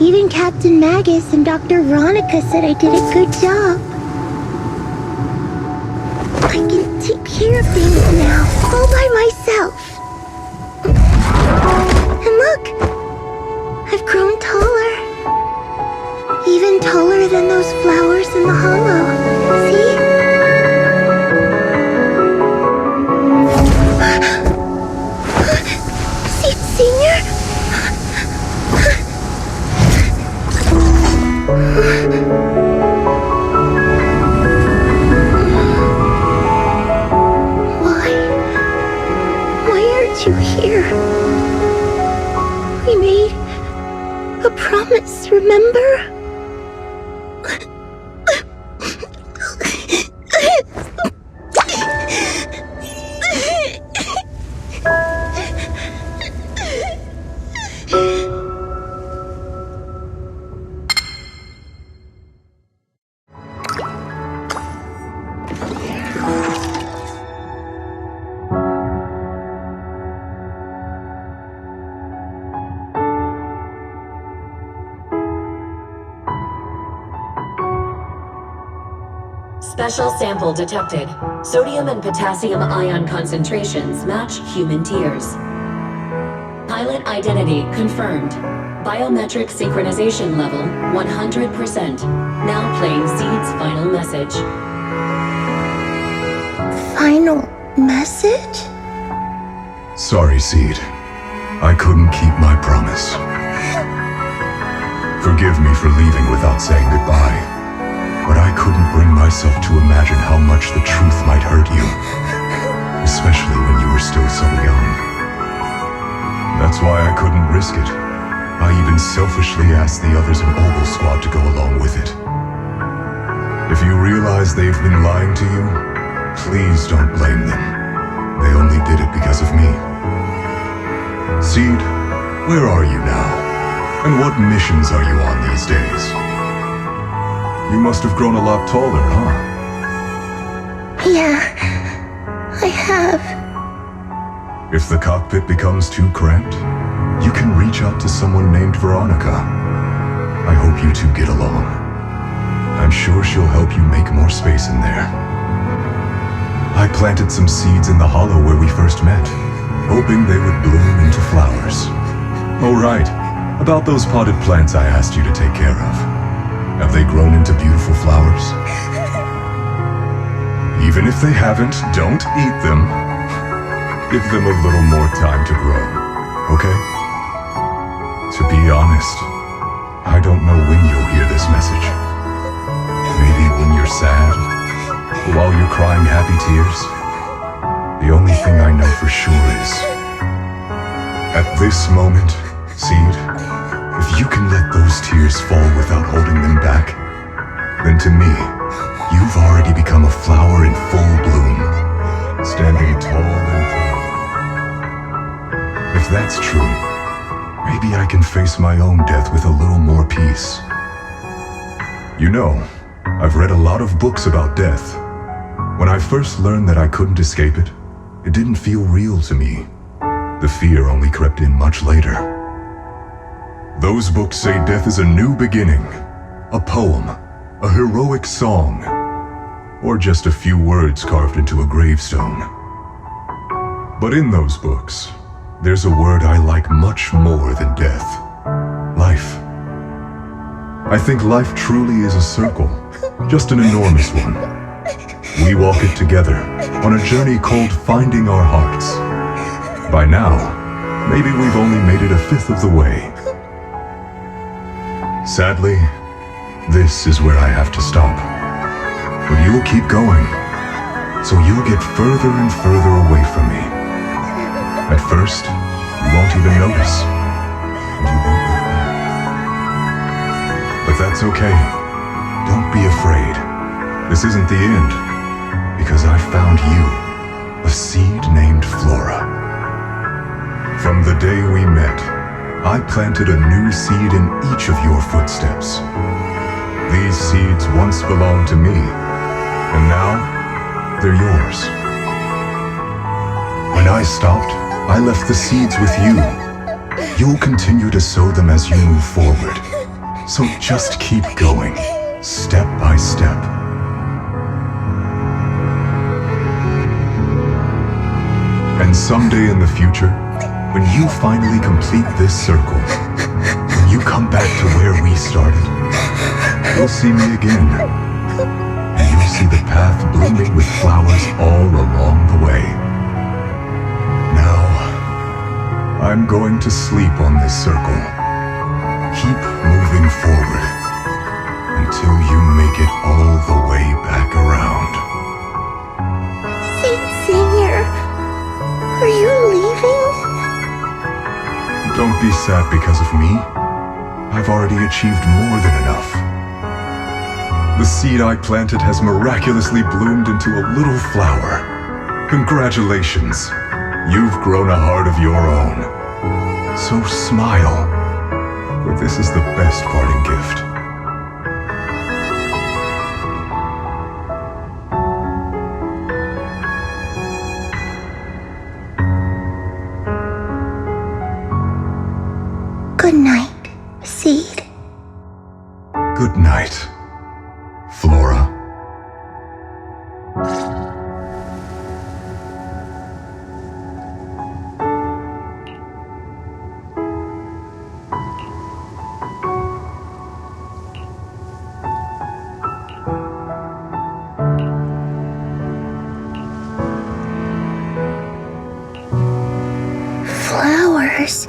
Even Captain Magus and Dr. Veronica said I did a good job. I can take care of things now, all by myself. And look, I've grown taller. Even taller than those flowers in the hollow. See? Senior? Why aren't you here? We made a promise, remember? Special sample detected. Sodium and potassium ion concentrations match human tears. Pilot identity confirmed. Biometric synchronization level 100%. Now playing Seed's final message. Final message? Sorry, Seed. I couldn't keep my promise. Forgive me for leaving without saying goodbye, but I couldn't bring myself to imagine how much the truth might hurt you, especially when you were still so young. That's why I couldn't risk it. I even selfishly asked the others in Ogle Squad to go along with it. If you realize they've been lying to you, please don't blame them. They only did it because of me. Seed, where are you now? And what missions are you on these days? You must have grown a lot taller, huh? Yeah, I have. If the cockpit becomes too cramped, you can reach out to someone named Veronica. I hope you two get along. I'm sure she'll help you make more space in there. I planted some seeds in the hollow where we first met, hoping they would bloom into flowers. Oh right, about those potted plants I asked you to take care of. Have they grown into beautiful flowers? Even if they haven't, don't eat them. Give them a little more time to grow, okay? To be honest, I don't know when you'll hear this message. Maybe when you're sad, or while you're crying happy tears. The only thing I know for sure is, at this moment, Seed, if you can let those tears fall without holding them back, then to me, you've already become a flower in full bloom, standing tall and proud. If that's true, maybe I can face my own death with a little more peace. You know, I've read a lot of books about death. When I first learned that I couldn't escape it, it didn't feel real to me. The fear only crept in much later. Those books say death is a new beginning, a poem, a heroic song, or just a few words carved into a gravestone. But in those books, there's a word I like much more than death: life. I think life truly is a circle, just an enormous one. We walk it together on a journey called finding our hearts. By now, maybe we've only made it a fifth of the way. Sadly, this is where I have to stop. But you'll keep going, so you'll get further and further away from me. At first, you won't even notice, and you won't look back. But that's okay. Don't be afraid. This isn't the end, because I found you, a seed named Flora. From the day we met, I planted a new seed in each of your footsteps. These seeds once belonged to me, and now they're yours. When I stopped, I left the seeds with you. You'll continue to sow them as you move forward. So just keep going, step by step. And someday in the future, when you finally complete this circle, when you come back to where we started, you'll see me again. And you'll see the path blooming with flowers all along the way. Now, I'm going to sleep on this circle. Keep moving forward until you make it all the way back around. Senior, are you leaving? Don't be sad because of me. I've already achieved more than enough. The seed I planted has miraculously bloomed into a little flower. Congratulations. You've grown a heart of your own. So smile, for this is the best parting gift. Good night, Seed. Good night, Flora.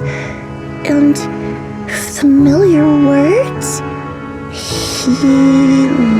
and familiar words. Helios.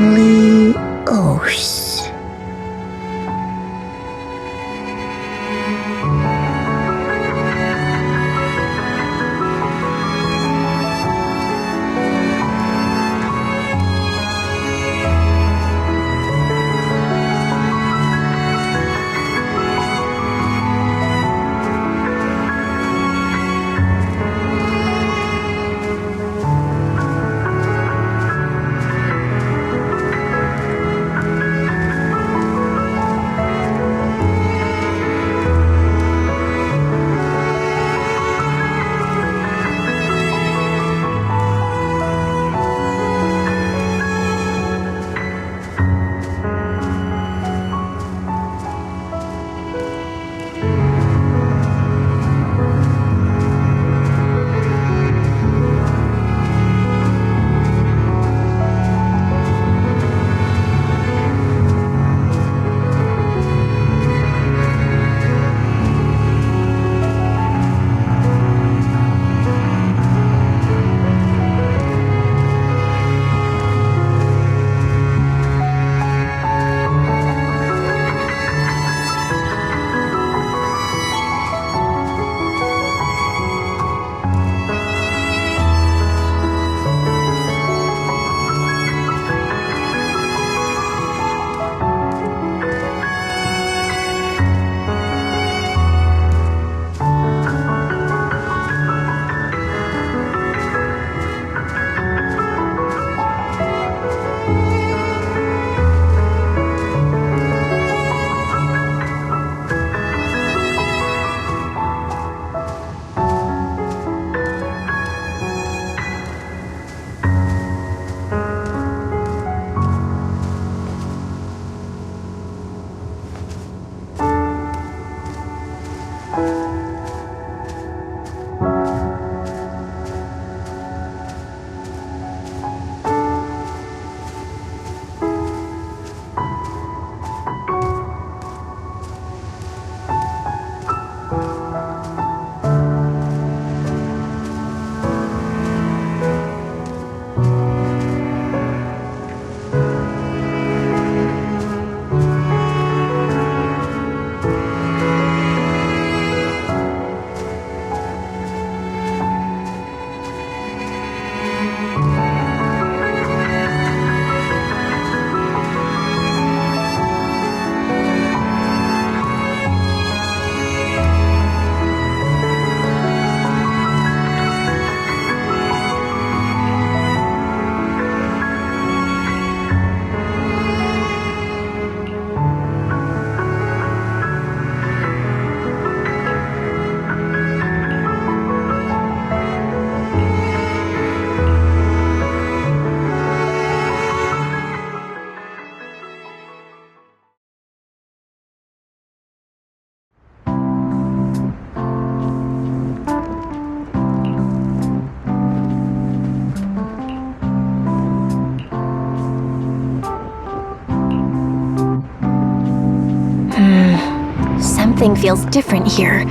Something feels different here.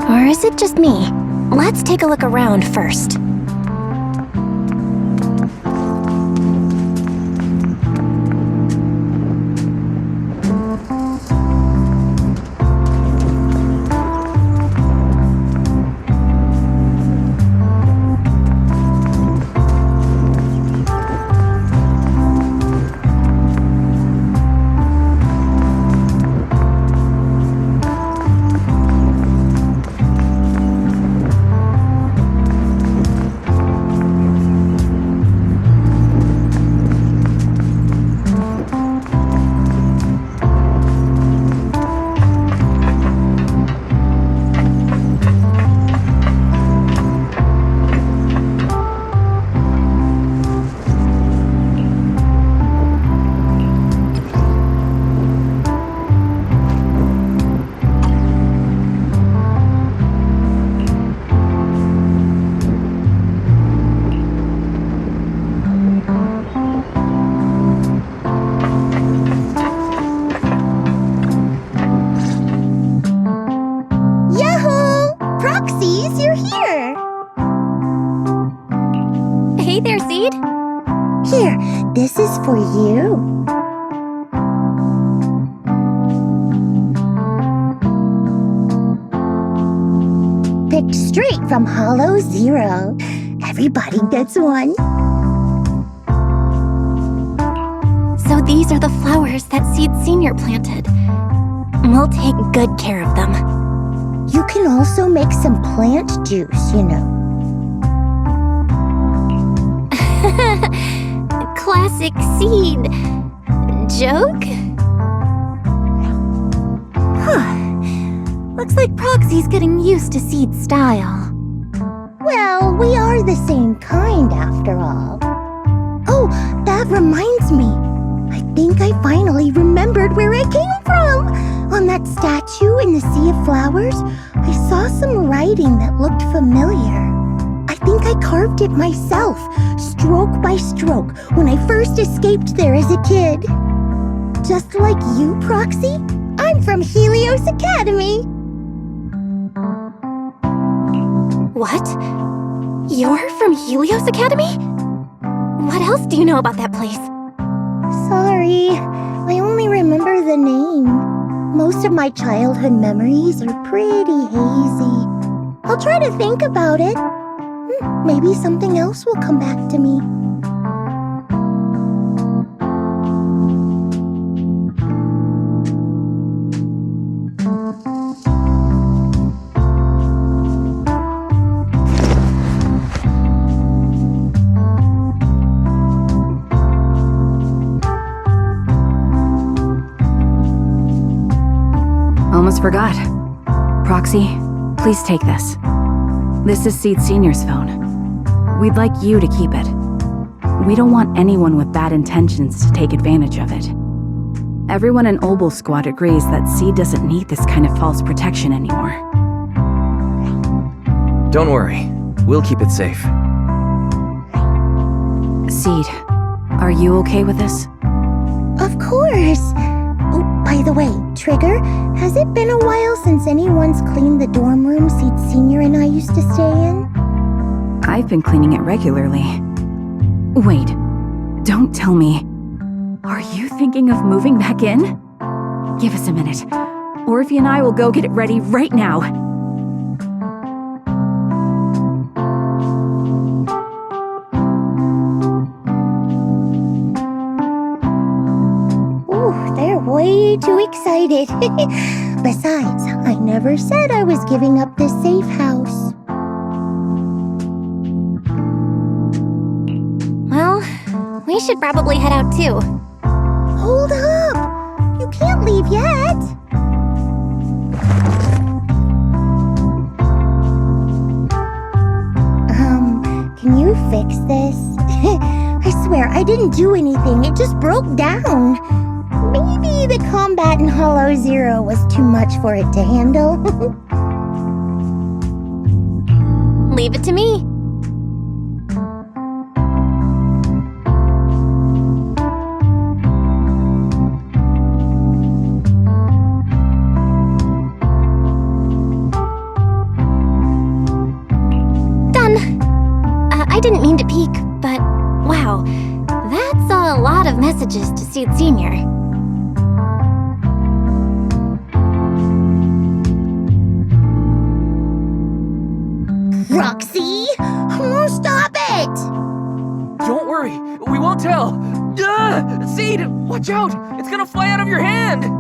Or is it just me? Let's take a look around first. this is for you. Picked straight from Hollow Zero. Everybody gets one. So these are the flowers that Seed Senior planted. We'll take good care of them. You can also make some plant juice, you know. Classic Seed. Joke? Looks like Proxy's getting used to Seed's style. Well, we are the same kind after all. Oh, that reminds me. I think I finally remembered where I came from. On that statue in the Sea of Flowers, I saw some writing that looked familiar. I think I carved it myself, stroke by stroke, when I first escaped there as a kid. Just like you, Proxy, I'm from Helios Academy. What? You're from Helios Academy? What else do you know about that place? Sorry, I only remember the name. Most of my childhood memories are pretty hazy. I'll try to think about it. Maybe something else will come back to me. Almost forgot. Proxy, please take this. This is Seed Senior's phone. We'd like you to keep it. We don't want anyone with bad intentions to take advantage of it. Everyone in Obel Squad agrees that Seed doesn't need this kind of false protection anymore. Don't worry. We'll keep it safe. Seed, are you okay with this? Of course. Oh, by the way, Trigger, has it been a while since anyone's cleaned the dorm room Seed Senior and I used to stay in? I've been cleaning it regularly. Wait, don't tell me. Are you thinking of moving back in? Give us a minute. Orphe and I will go get it ready right now. Ooh, they're way too excited. Besides, I never said I was giving up this safe house. Well, we should probably head out too. Hold up! You can't leave yet! Can you fix this? I swear, I didn't do anything, it just broke down. Maybe the combat in Hollow Zero was too much for it to handle. Leave it to me. I didn't mean to peek, but wow, that's a lot of messages to Seed Senior. Roxy! Oh, stop it! Don't worry. We won't tell. Seed! Watch out! It's gonna fly out of your hand!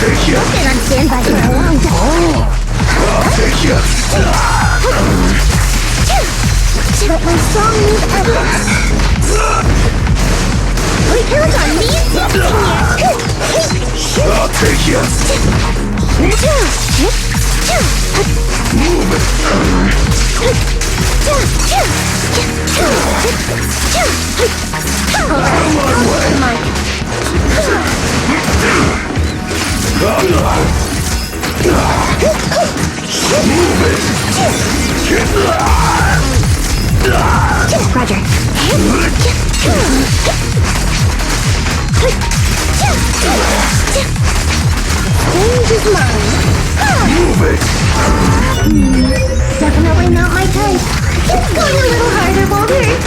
I've been on standby for a long time. But my song needs everyone. We count on me and I'll take you. Move Roger. Range is mine. Move it. Definitely not my type. It's going a little harder, won't hurt.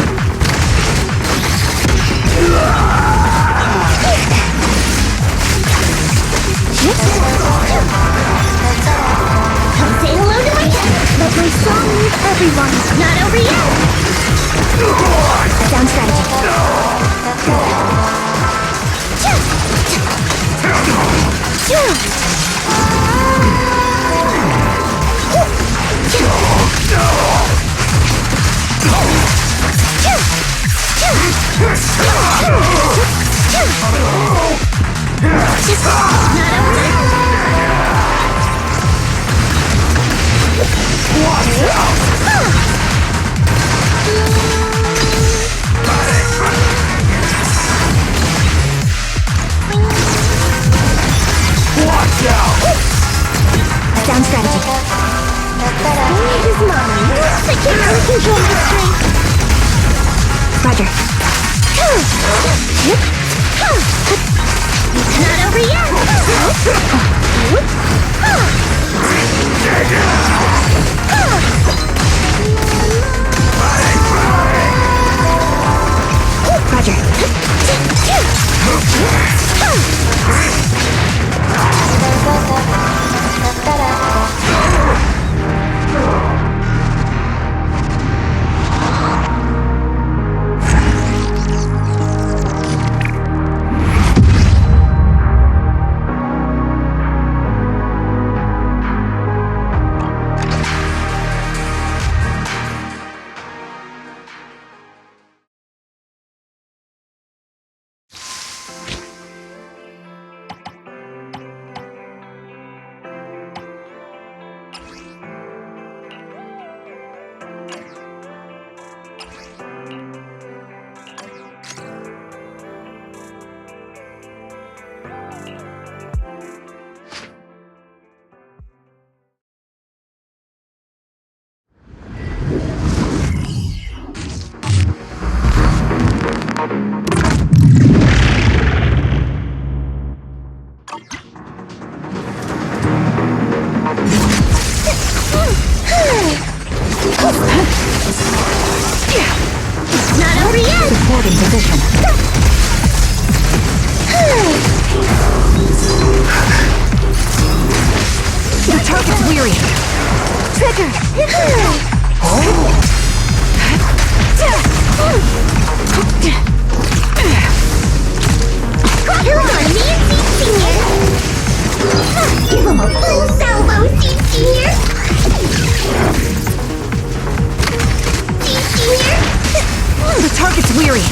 Come say hello to my cat. But my song needs everyone. Not over yet. Sound strategy. Sound strategy. Range is mine. I can't really control my strength. Roger. Not over yet. Roger. Not over yet. Supporting position. The target's weary. Triggered. Come on, me and Seed Senior. Give him a full salvo, Seed Senior. Seed Senior. The target's weary.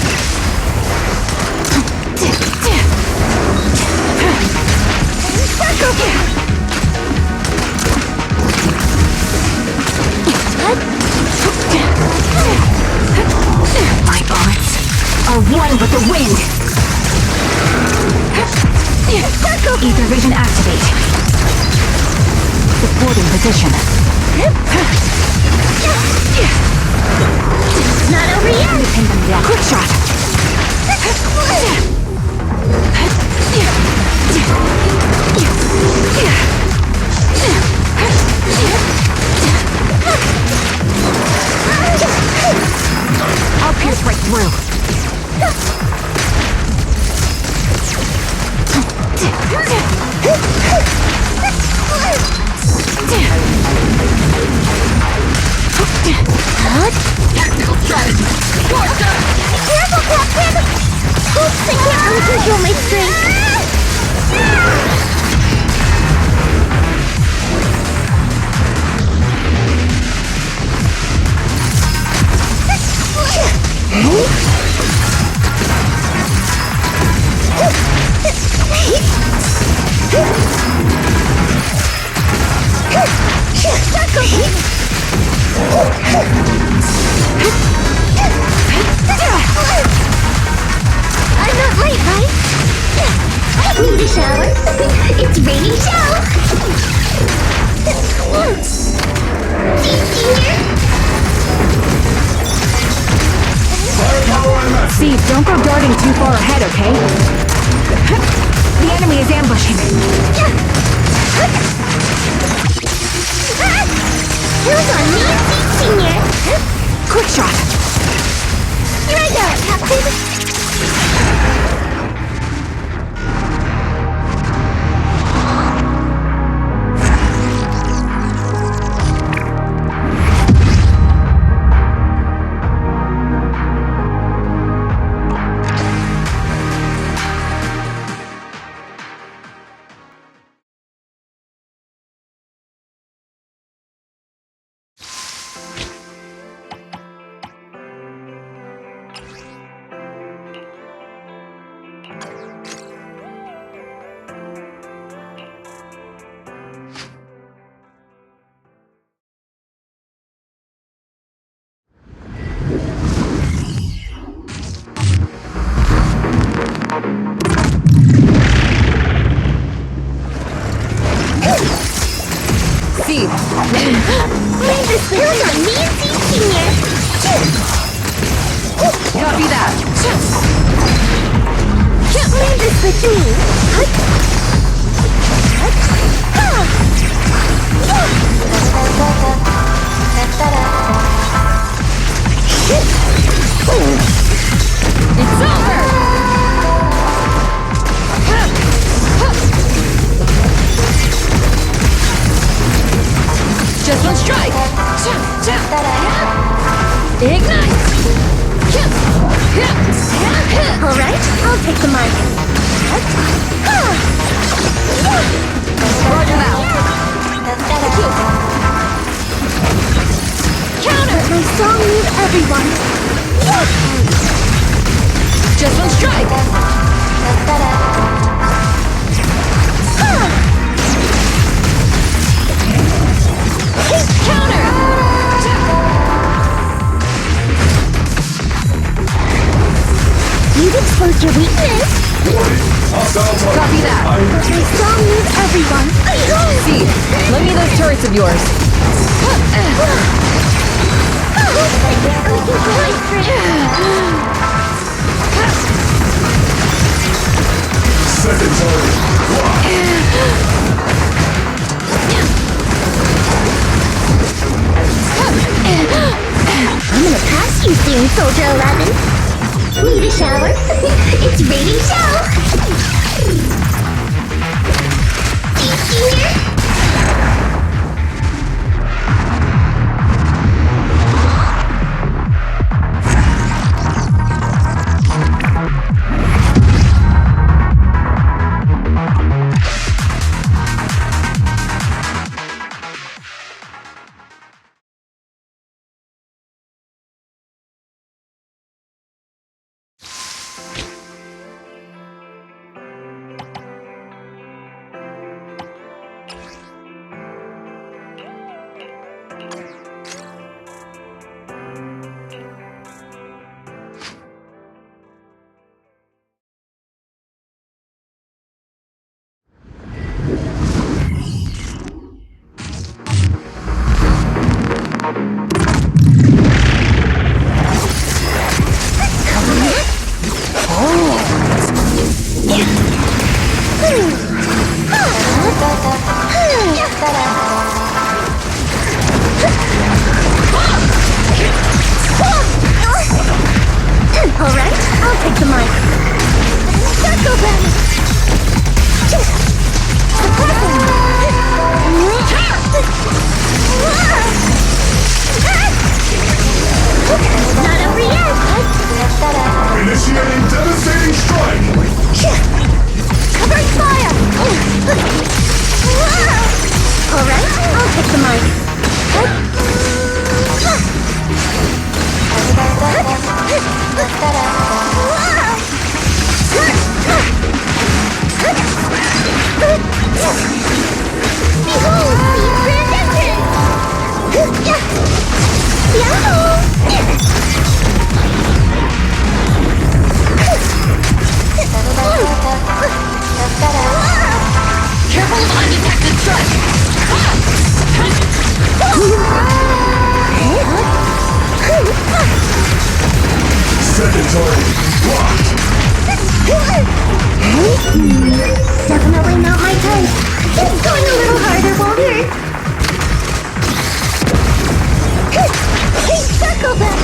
My bullets are one with the wind. Ether vision activate. Supporting position. Not over yet. Independent react. Quick shot. I'll pierce right through. Technical strategy. Careful, careful. Need a shower? It's raining shower! Steve, don't go darting too far ahead, okay? The enemy is ambushing. Who's on me, Senior? Quick shot. Here I go, Captain! Steve! Leave the skills on me and Senior! Copy that! Leave this with me! It's over! Just one strike! Ignite! Alright, I'll take the mic. Roger that! Counter! Let my song move everyone! Just one strike! Counter! You've exposed your weakness! Copy that! Let my song move everyone! Steve, lend me those turrets of yours. Second turret. I'm gonna pass you soon, Soldier 11! Need a shower? It's raining shower! Senior? Alright, I'll take the mic. Circle them! Not over yet! Initiating devastating strike! Covering fire! Alright, I'll take the mic. Behold, the grand entrance! Yahoo! Definitely not my type. Just going a little harder won't hurt. Hey, circle them!